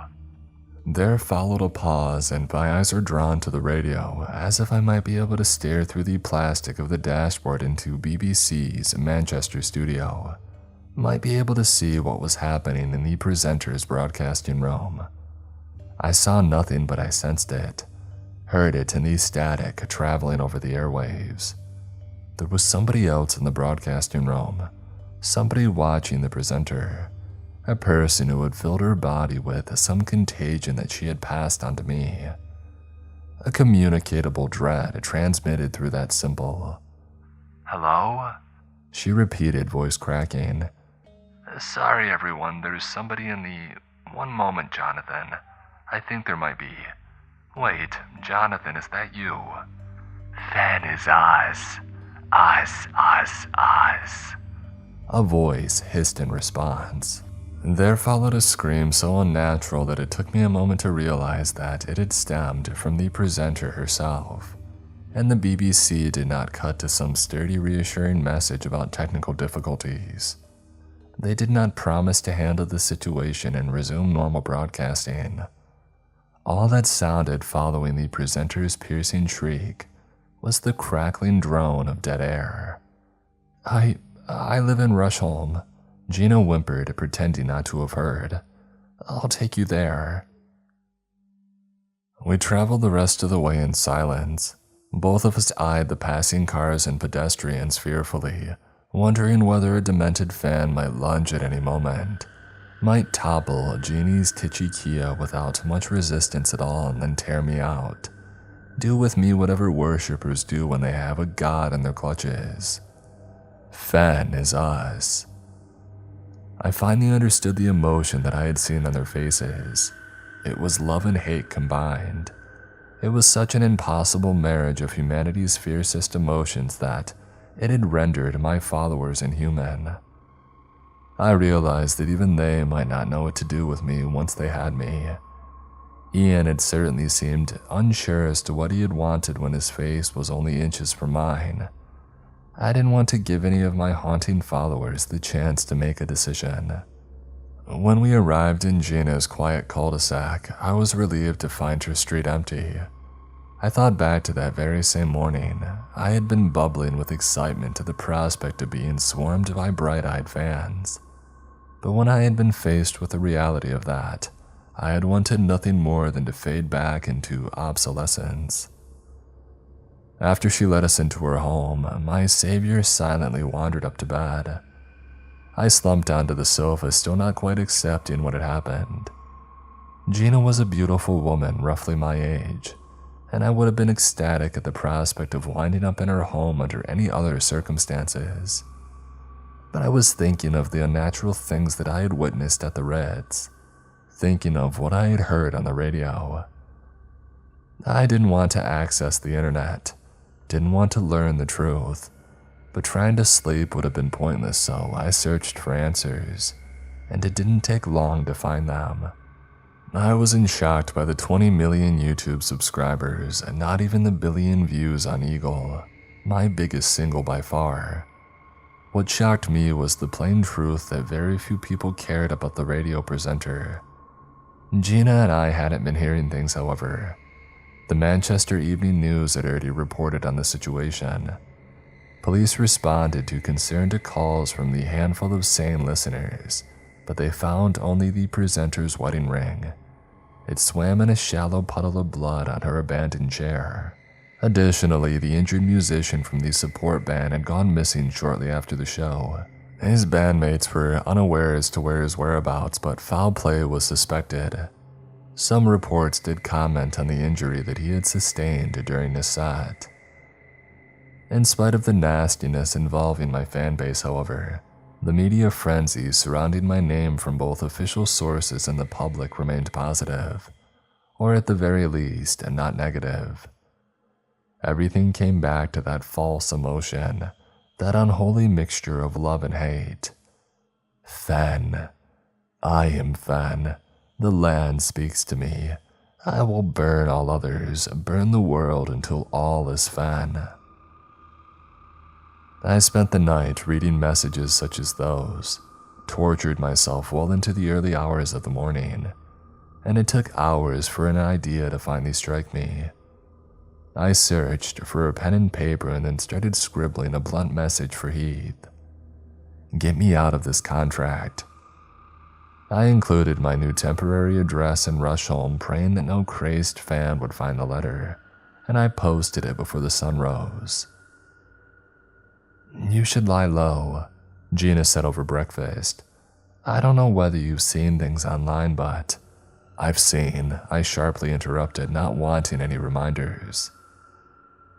There followed a pause, and my eyes were drawn to the radio, as if I might be able to stare through the plastic of the dashboard into BBC's Manchester studio. Might be able to see what was happening in the presenter's broadcasting room. I saw nothing, but I sensed it, heard it in the static traveling over the airwaves. There was somebody else in the broadcasting room, somebody watching the presenter. A person who had filled her body with some contagion that she had passed on to me. A communicatable dread transmitted through that symbol. Hello? She repeated, voice cracking. Sorry everyone, there's somebody in the... One moment, Jonathan. I think there might be... Wait, Jonathan, is that you? Fen is us. Us. A voice hissed in response. There followed a scream so unnatural that it took me a moment to realize that it had stemmed from the presenter herself, and the BBC did not cut to some sturdy, reassuring message about technical difficulties. They did not promise to handle the situation and resume normal broadcasting. All that sounded following the presenter's piercing shriek was the crackling drone of dead air. I live in Rushholm, Gina whimpered, pretending not to have heard. I'll take you there. We traveled the rest of the way in silence. Both of us eyed the passing cars and pedestrians fearfully, wondering whether a demented fan might lunge at any moment, might topple Jeannie's titchy Kia without much resistance at all and then tear me out. Do with me whatever worshippers do when they have a god in their clutches. Fen is us. I finally understood the emotion that I had seen on their faces. It was love and hate combined. It was such an impossible marriage of humanity's fiercest emotions that it had rendered my followers inhuman. I realized that even they might not know what to do with me once they had me. Ian had certainly seemed unsure as to what he had wanted when his face was only inches from mine. I didn't want to give any of my haunting followers the chance to make a decision. When we arrived in Gina's quiet cul-de-sac, I was relieved to find her street empty. I thought back to that very same morning. I had been bubbling with excitement at the prospect of being swarmed by bright-eyed fans. But when I had been faced with the reality of that, I had wanted nothing more than to fade back into obsolescence. After she led us into her home, my savior silently wandered up to bed. I slumped onto the sofa, still not quite accepting what had happened. Gina was a beautiful woman, roughly my age, and I would have been ecstatic at the prospect of winding up in her home under any other circumstances. But I was thinking of the unnatural things that I had witnessed at the Reds, thinking of what I had heard on the radio. I didn't want to access the internet, didn't want to learn the truth, but trying to sleep would have been pointless, so I searched for answers, and it didn't take long to find them. I wasn't shocked by the 20 million YouTube subscribers and not even the billion views on Eagle, my biggest single by far. What shocked me was the plain truth that very few people cared about the radio presenter. Gina and I hadn't been hearing things, however. The Manchester Evening News had already reported on the situation. Police responded to concerned calls from the handful of sane listeners, but they found only the presenter's wedding ring. It swam in a shallow puddle of blood on her abandoned chair. Additionally, the injured musician from the support band had gone missing shortly after the show. His bandmates were unaware as to where his whereabouts, but foul play was suspected. Some reports did comment on the injury that he had sustained during his set. In spite of the nastiness involving my fanbase, however, The media frenzy surrounding my name from both official sources and the public remained positive, or at the very least, not negative. Everything came back to that false emotion, that unholy mixture of love and hate. Fen. I am Fen. The land speaks to me. I will burn all others, burn the world until all is Fen. I spent the night reading messages such as those, tortured myself well into the early hours of the morning, and it took hours for an idea to finally strike me. I searched for a pen and paper and then started scribbling a blunt message for Heath. Get me out of this contract. I included my new temporary address and rushed home, praying that no crazed fan would find the letter, and I posted it before the sun rose. You should lie low, Gina said over breakfast. I don't know whether you've seen things online, but I've seen, I sharply interrupted, not wanting any reminders.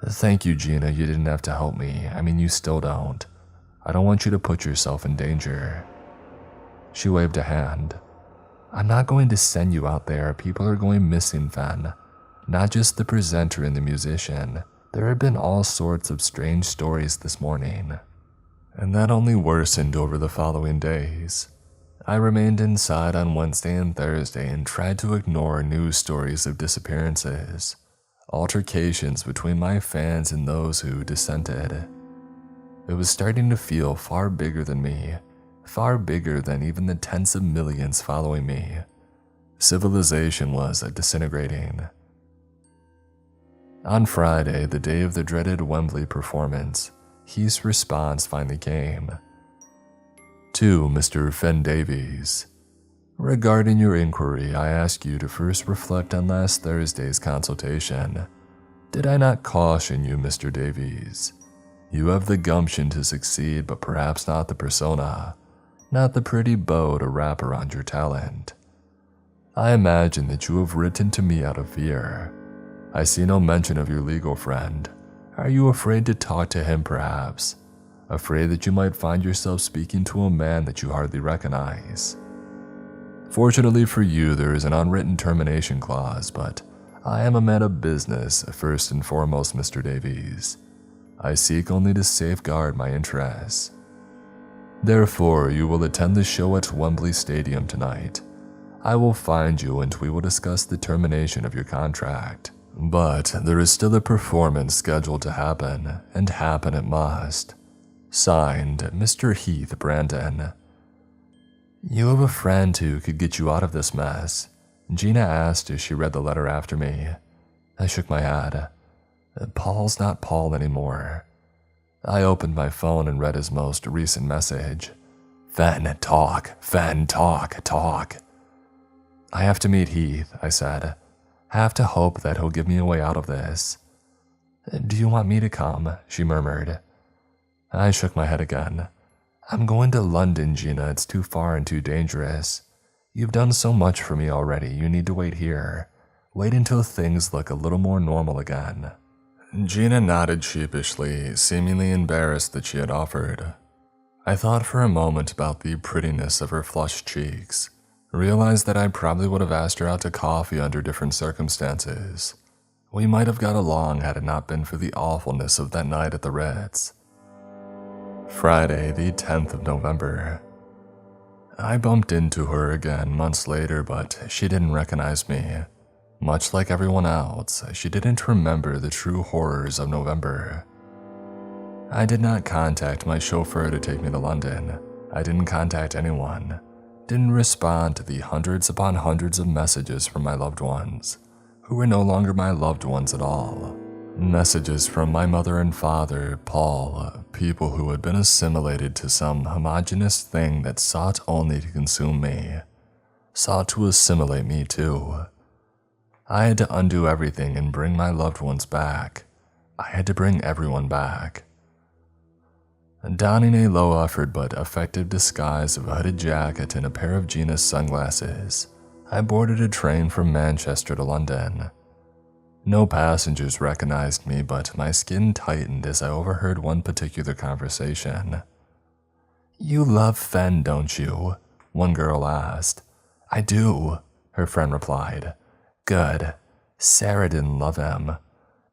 Thank you, Gina, you didn't have to help me. I mean, you still don't. I don't want you to put yourself in danger. She waved a hand. I'm not going to send you out there. People are going missing, Fen. Not just the presenter and the musician. There have been all sorts of strange stories this morning. And that only worsened over the following days. I remained inside on Wednesday and Thursday and tried to ignore news stories of disappearances, altercations between my fans and those who dissented. It was starting to feel far bigger than me, far bigger than even the tens of millions following me. Civilization was disintegrating. On Friday, the day of the dreaded Wembley performance, Heath's response finally came. To Mr. Fen Davies. Regarding your inquiry, I ask you to first reflect on last Thursday's consultation. Did I not caution you, Mr. Davies? You have the gumption to succeed, but perhaps not the persona, not the pretty bow to wrap around your talent. I imagine that you have written to me out of fear. I see no mention of your legal friend. Are you afraid to talk to him, perhaps? Afraid that you might find yourself speaking to a man that you hardly recognize? Fortunately for you, there is an unwritten termination clause, but I am a man of business, first and foremost, Mr. Davies. I seek only to safeguard my interests. Therefore, you will attend the show at Wembley Stadium tonight. I will find you and we will discuss the termination of your contract. But there is still a performance scheduled to happen, and happen it must. Signed, Mr. Heath Brandon. You have a friend who could get you out of this mess, Gina asked as she read the letter after me. I shook my head. Paul's not Paul anymore. I opened my phone and read his most recent message. Fen, talk. Fen, talk, talk. I have to meet Heath, I said. Have to hope that he'll give me a way out of this. Do you want me to come? She murmured. I shook my head again. I'm going to London, Gina. It's too far and too dangerous. You've done so much for me already. You need to wait here. Wait until things look a little more normal again. Gina nodded sheepishly, seemingly embarrassed that she had offered. I thought for a moment about the prettiness of her flushed cheeks, realized that I probably would have asked her out to coffee under different circumstances. We might have got along had it not been for the awfulness of that night at the Ritz. Friday, the 10th of November. I bumped into her again months later, but she didn't recognize me. Much like everyone else, she didn't remember the true horrors of November. I did not contact my chauffeur to take me to London. I didn't contact anyone. Didn't respond to the hundreds upon hundreds of messages from my loved ones, who were no longer my loved ones at all. Messages from my mother and father, Paul, people who had been assimilated to some homogeneous thing that sought only to consume me, sought to assimilate me too. I had to undo everything and bring my loved ones back. I had to bring everyone back. Donning a low-effort but effective disguise of a hooded jacket and a pair of Gina's sunglasses, I boarded a train from Manchester to London. No passengers recognized me, but my skin tightened as I overheard one particular conversation. "You love Fen, don't you?" one girl asked. "I do," her friend replied. "Good. Sarah didn't love him."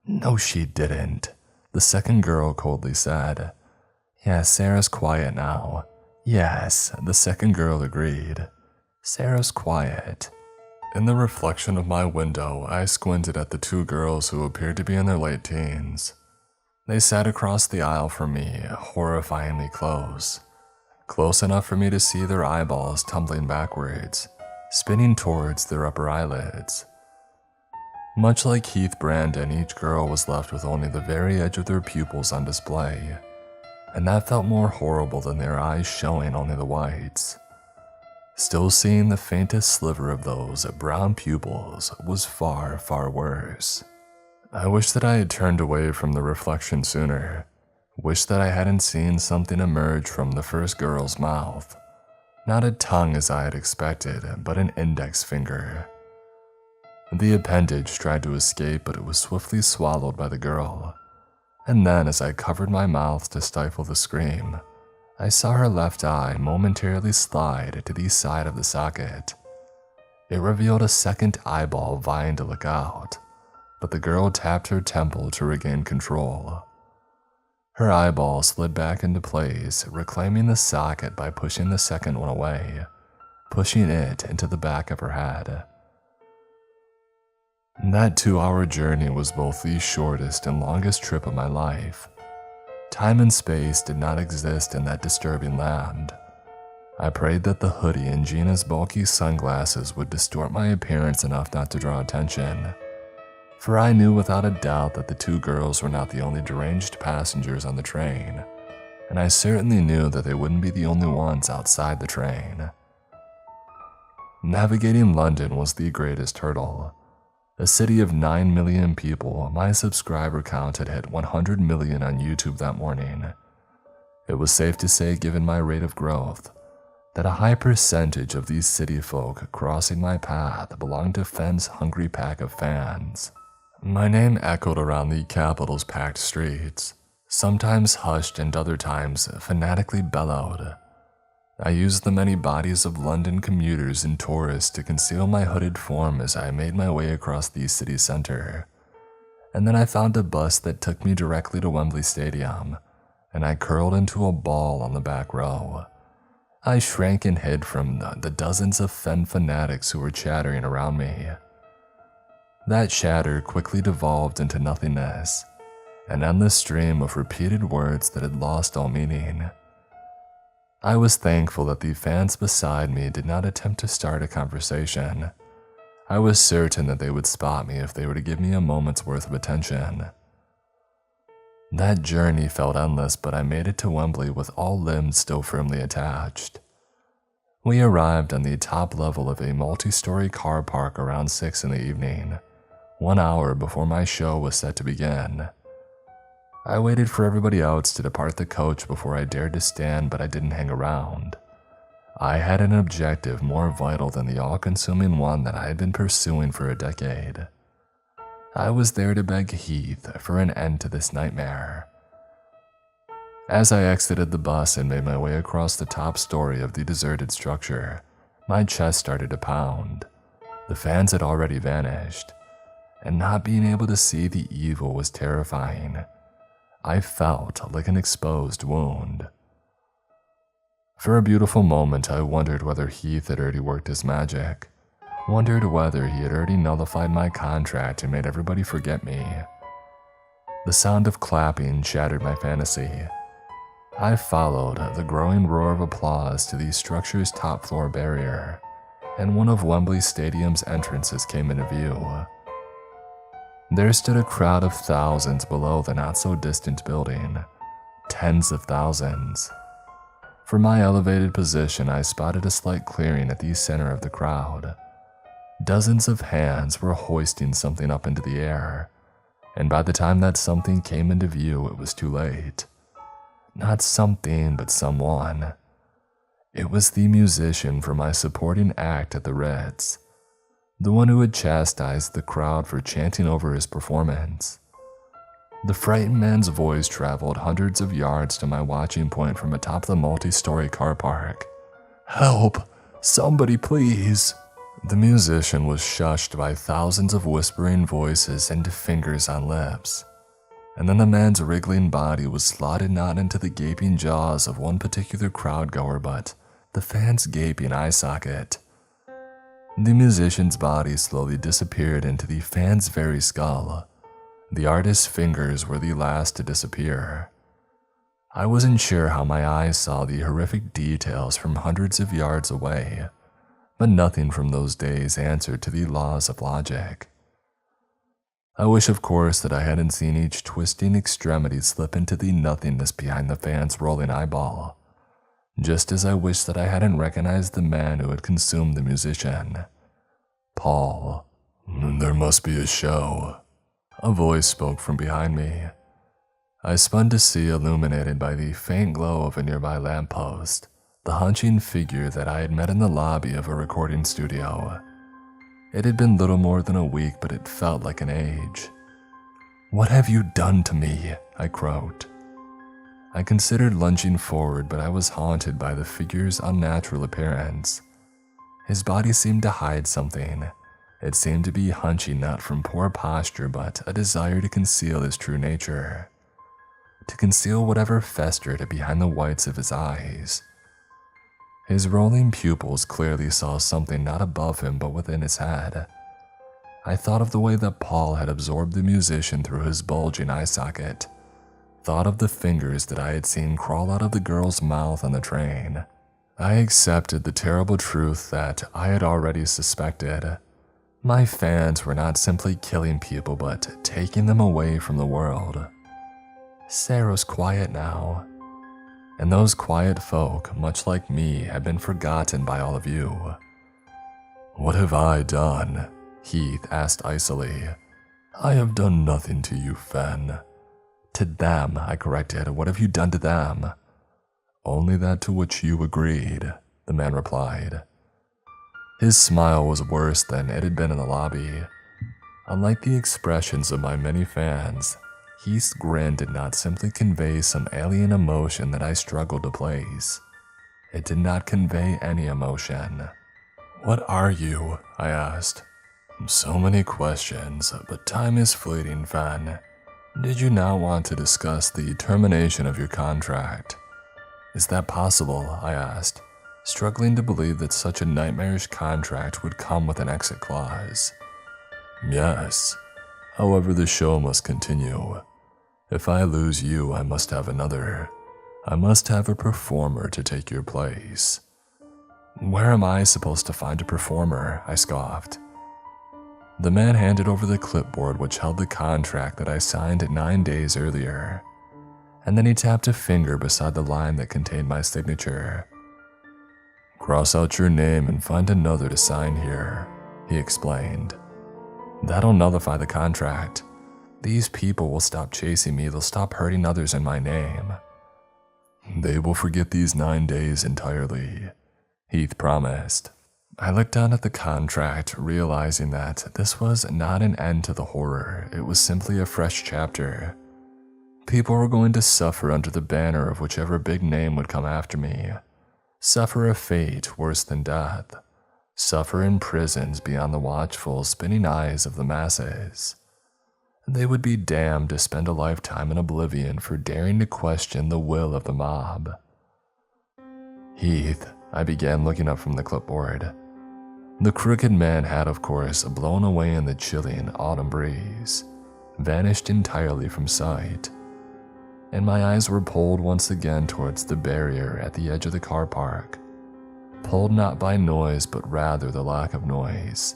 "No, she didn't," the second girl coldly said. "Yeah, Sarah's quiet now." "Yes," the second girl agreed. "Sarah's quiet." In the reflection of my window, I squinted at the two girls who appeared to be in their late teens. They sat across the aisle from me, horrifyingly close. Close enough for me to see their eyeballs tumbling backwards, spinning towards their upper eyelids. Much like Heath Brandon, each girl was left with only the very edge of their pupils on display, and that felt more horrible than their eyes showing only the whites. Still, seeing the faintest sliver of those brown pupils was far, far worse. I wish that I had turned away from the reflection sooner. Wish that I hadn't seen something emerge from the first girl's mouth. Not a tongue as I had expected, but an index finger. The appendage tried to escape, but it was swiftly swallowed by the girl. And then, as I covered my mouth to stifle the scream, I saw her left eye momentarily slide to the side of the socket. It revealed a second eyeball vying to look out, but the girl tapped her temple to regain control. Her eyeball slid back into place, reclaiming the socket by pushing the second one away, pushing it into the back of her head. That 2-hour journey was both the shortest and longest trip of my life. Time and space did not exist in that disturbing land. I prayed that the hoodie and Gina's bulky sunglasses would distort my appearance enough not to draw attention, for I knew without a doubt that the two girls were not the only deranged passengers on the train, and I certainly knew that they wouldn't be the only ones outside the train. Navigating London was the greatest hurdle. A city of 9 million people, my subscriber count had hit 100 million on YouTube that morning. It was safe to say, given my rate of growth, that a high percentage of these city folk crossing my path belonged to Fen's hungry pack of fans. My name echoed around the capital's packed streets, sometimes hushed and other times fanatically bellowed. I used the many bodies of London commuters and tourists to conceal my hooded form as I made my way across the city center. And then I found a bus that took me directly to Wembley Stadium, and I curled into a ball on the back row. I shrank and hid from the dozens of Fen fanatics who were chattering around me. That chatter quickly devolved into nothingness, an endless stream of repeated words that had lost all meaning. I was thankful that the fans beside me did not attempt to start a conversation. I was certain that they would spot me if they were to give me a moment's worth of attention. That journey felt endless, but I made it to Wembley with all limbs still firmly attached. We arrived on the top level of a multi-story car park around 6 in the evening, 1 hour before my show was set to begin. I waited for everybody else to depart the coach before I dared to stand, but I didn't hang around. I had an objective more vital than the all-consuming one that I had been pursuing for a decade. I was there to beg Heath for an end to this nightmare. As I exited the bus and made my way across the top story of the deserted structure, my chest started to pound. The fans had already vanished, and not being able to see the evil was terrifying. I felt like an exposed wound. For a beautiful moment, I wondered whether Heath had already worked his magic, wondered whether he had already nullified my contract and made everybody forget me. The sound of clapping shattered my fantasy. I followed the growing roar of applause to the structure's top floor barrier, and one of Wembley Stadium's entrances came into view. There stood a crowd of thousands below the not-so-distant building, tens of thousands. From my elevated position, I spotted a slight clearing at the center of the crowd. Dozens of hands were hoisting something up into the air, and by the time that something came into view, it was too late. Not something, but someone. It was the musician for my supporting act at the Ritz, the one who had chastised the crowd for chanting over his performance. The frightened man's voice traveled hundreds of yards to my watching point from atop the multi-story car park. "Help! Somebody please!" The musician was shushed by thousands of whispering voices and fingers on lips. And then the man's wriggling body was slotted not into the gaping jaws of one particular crowd-goer, but the fan's gaping eye socket. The musician's body slowly disappeared into the fan's very skull. The artist's fingers were the last to disappear. I wasn't sure how my eyes saw the horrific details from hundreds of yards away, but nothing from those days answered to the laws of logic. I wish, of course, that I hadn't seen each twisting extremity slip into the nothingness behind the fan's rolling eyeball, just as I wish that I hadn't recognized the man who had consumed the musician. Paul. "There must be a show," a voice spoke from behind me. I spun to see, illuminated by the faint glow of a nearby lamppost, the hunching figure that I had met in the lobby of a recording studio. It had been little more than a week, but it felt like an age. "What have you done to me?" I croaked. I considered lunging forward, but I was haunted by the figure's unnatural appearance. His body seemed to hide something. It seemed to be hunching not from poor posture, but a desire to conceal his true nature. To conceal whatever festered behind the whites of his eyes. His rolling pupils clearly saw something not above him but within his head. I thought of the way that Paul had absorbed the musician through his bulging eye socket. Thought of the fingers that I had seen crawl out of the girl's mouth on the train. I accepted the terrible truth that I had already suspected. My fans were not simply killing people, but taking them away from the world. Sarah's quiet now. And those quiet folk, much like me, had been forgotten by all of you. "What have I done?" Heath asked icily. "I have done nothing to you, Fen." "To them," I corrected. "What have you done to them?" "Only that to which you agreed," the man replied. His smile was worse than it had been in the lobby. Unlike the expressions of my many fans, Heath's grin did not simply convey some alien emotion that I struggled to place. It did not convey any emotion. "What are you?" I asked. "So many questions, but time is fleeting, Fen. Did you not want to discuss the termination of your contract?" "Is that possible?" I asked, struggling to believe that such a nightmarish contract would come with an exit clause. "Yes. However, the show must continue. If I lose you, I must have another. I must have a performer to take your place." "Where am I supposed to find a performer?" I scoffed. The man handed over the clipboard which held the contract that I signed 9 days earlier, and then he tapped a finger beside the line that contained my signature. "Cross out your name and find another to sign here," he explained. "That'll nullify the contract. These people will stop chasing me, they'll stop hurting others in my name." "They will forget these 9 days entirely," Heath promised. I looked down at the contract, realizing that this was not an end to the horror, it was simply a fresh chapter. People were going to suffer under the banner of whichever big name would come after me. Suffer a fate worse than death. Suffer in prisons beyond the watchful, spinning eyes of the masses. They would be damned to spend a lifetime in oblivion for daring to question the will of the mob. "Heath," I began, looking up from the clipboard. The crooked man had, of course, blown away in the chilling autumn breeze, vanished entirely from sight, and my eyes were pulled once again towards the barrier at the edge of the car park, pulled not by noise but rather the lack of noise.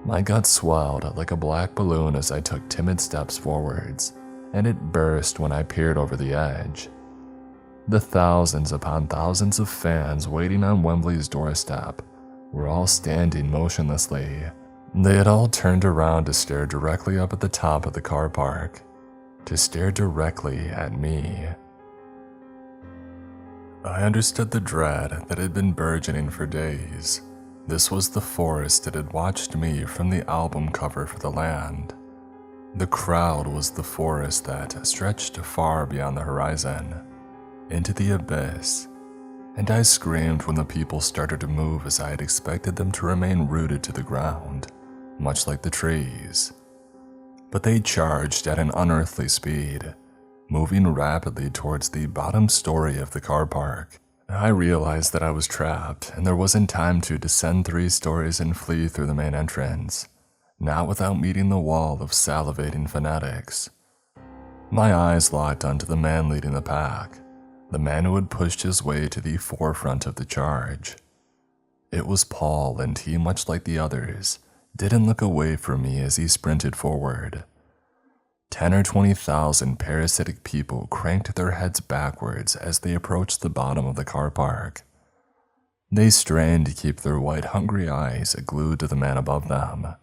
My gut swelled like a black balloon as I took timid steps forwards, and it burst when I peered over the edge. The thousands upon thousands of fans waiting on Wembley's doorstep were all standing motionlessly. They had all turned around to stare directly up at the top of the car park, to stare directly at me. I understood the dread that had been burgeoning for days. This was the forest that had watched me from the album cover for The Land. The crowd was the forest that stretched far beyond the horizon, into the abyss, and I screamed when the people started to move as I had expected them to remain rooted to the ground, much like the trees. But they charged at an unearthly speed, moving rapidly towards the bottom story of the car park. I realized that I was trapped, and there wasn't time to descend 3 stories and flee through the main entrance, not without meeting the wall of salivating fanatics. My eyes locked onto the man leading the pack, the man who had pushed his way to the forefront of the charge. It was Paul, and he, much like the others, didn't look away from me as he sprinted forward. 10 or 20,000 parasitic people cranked their heads backwards as they approached the bottom of the car park. They strained to keep their white, hungry eyes glued to the man above them.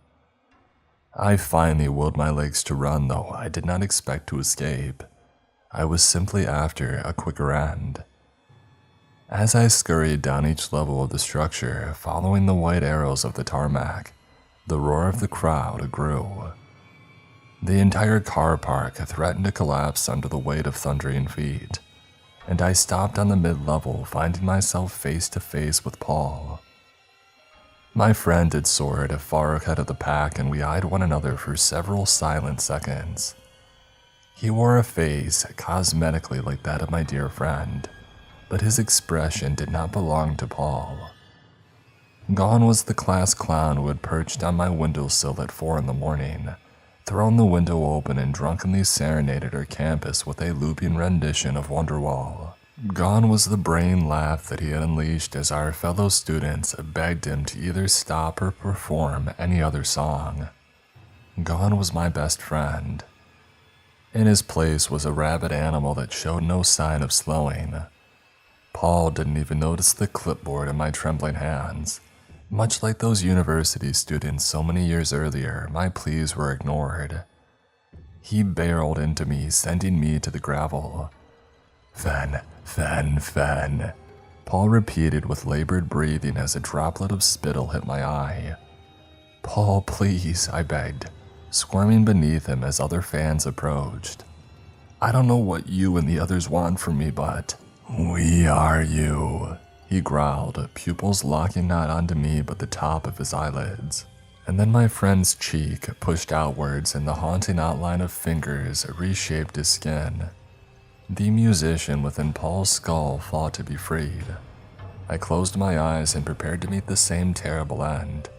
I finally willed my legs to run, though I did not expect to escape. I was simply after a quicker end. As I scurried down each level of the structure, following the white arrows of the tarmac, the roar of the crowd grew. The entire car park threatened to collapse under the weight of thundering feet, and I stopped on the mid-level, finding myself face to face with Paul. My friend had soared far ahead of the pack, and we eyed one another for several silent seconds. He wore a face cosmetically like that of my dear friend, but his expression did not belong to Paul. Gone was the class clown who had perched on my windowsill at 4 in the morning, thrown the window open and drunkenly serenaded our campus with a looping rendition of Wonderwall. Gone was the brain laugh that he had unleashed as our fellow students begged him to either stop or perform any other song. Gone was my best friend. In his place was a rabid animal that showed no sign of slowing. Paul didn't even notice the clipboard in my trembling hands. Much like those university students so many years earlier, my pleas were ignored. He barreled into me, sending me to the gravel. "Fen, Fen, Fen," Paul repeated with labored breathing as a droplet of spittle hit my eye. "Paul, please," I begged, squirming beneath him as other fans approached. "I don't know what you and the others want from me, but—" "We are you," he growled, pupils locking not onto me but the top of his eyelids. And then my friend's cheek pushed outwards and the haunting outline of fingers reshaped his skin. The musician within Paul's skull fought to be freed. I closed my eyes and prepared to meet the same terrible end,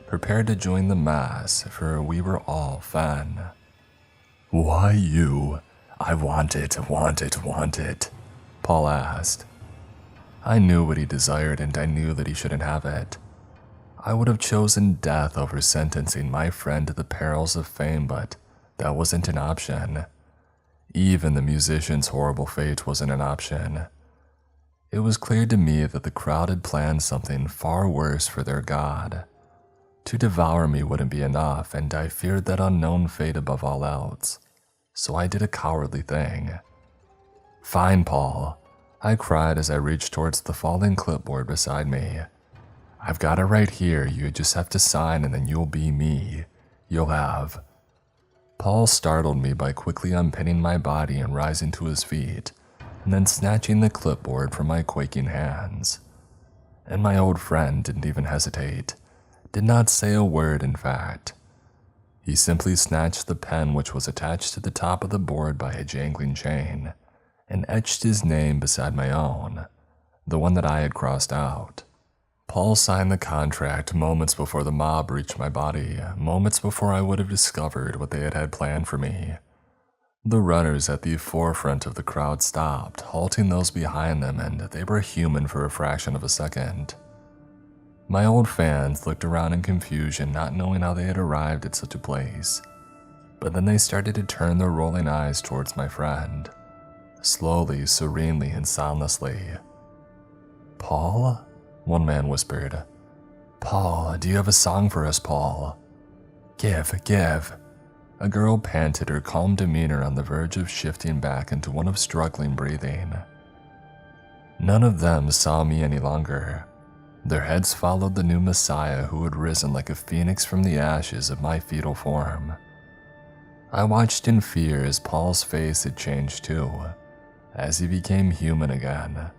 prepared to join the mass, for we were all Fen. "Why you? I want it, want it, want it," Paul asked. I knew what he desired, and I knew that he shouldn't have it. I would have chosen death over sentencing my friend to the perils of fame, but that wasn't an option. Even the musician's horrible fate wasn't an option. It was clear to me that the crowd had planned something far worse for their god. To devour me wouldn't be enough, and I feared that unknown fate above all else. So I did a cowardly thing. "Fine, Paul," I cried as I reached towards the falling clipboard beside me. "I've got it right here, you just have to sign and then you'll be me. You'll have—" Paul startled me by quickly unpinning my body and rising to his feet, and then snatching the clipboard from my quaking hands. And my old friend didn't even hesitate, did not say a word in fact. He simply snatched the pen which was attached to the top of the board by a jangling chain, and etched his name beside my own, the one that I had crossed out. Paul signed the contract moments before the mob reached my body, moments before I would have discovered what they had planned for me. The runners at the forefront of the crowd stopped, halting those behind them, and they were human for a fraction of a second. My old fans looked around in confusion, not knowing how they had arrived at such a place. But then they started to turn their rolling eyes towards my friend. Slowly, serenely, and soundlessly. "Paul?" one man whispered. "Paul, do you have a song for us, Paul?" Give. A girl panted, her calm demeanor on the verge of shifting back into one of struggling breathing. None of them saw me any longer. Their heads followed the new Messiah who had risen like a phoenix from the ashes of my fetal form. I watched in fear as Paul's face had changed too, as he became human again.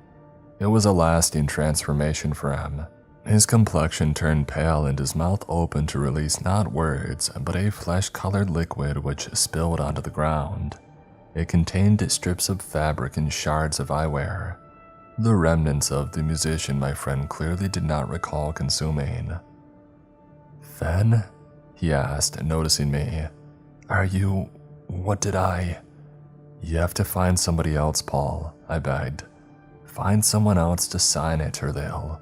It was a lasting transformation for him. His complexion turned pale and his mouth opened to release not words, but a flesh-colored liquid which spilled onto the ground. It contained strips of fabric and shards of eyewear, the remnants of the musician my friend clearly did not recall consuming. "Fen?" he asked, noticing me. "Are you... what did I..." "You have to find somebody else, Paul," I begged. "Find someone else to sign it or they'll..."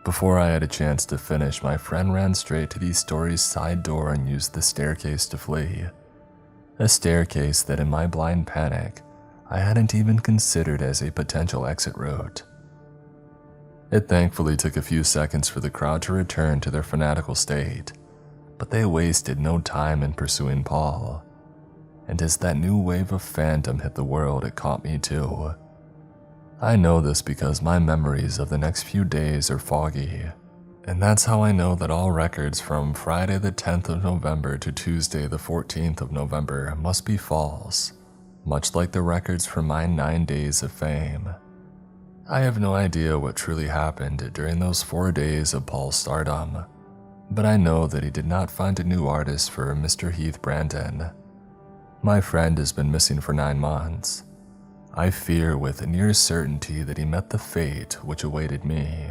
Before I had a chance to finish, my friend ran straight to the store's side door and used the staircase to flee. A staircase that in my blind panic, I hadn't even considered as a potential exit route. It thankfully took a few seconds for the crowd to return to their fanatical state, but they wasted no time in pursuing Paul. And as that new wave of phantom hit the world, it caught me too. I know this because my memories of the next few days are foggy, and that's how I know that all records from Friday the 10th of November to Tuesday the 14th of November must be false, much like the records for my 9 days of fame. I have no idea what truly happened during those 4 days of Paul's stardom, but I know that he did not find a new artist for Mr. Heath Brandon. My friend has been missing for 9 months. I fear with near certainty that he met the fate which awaited me.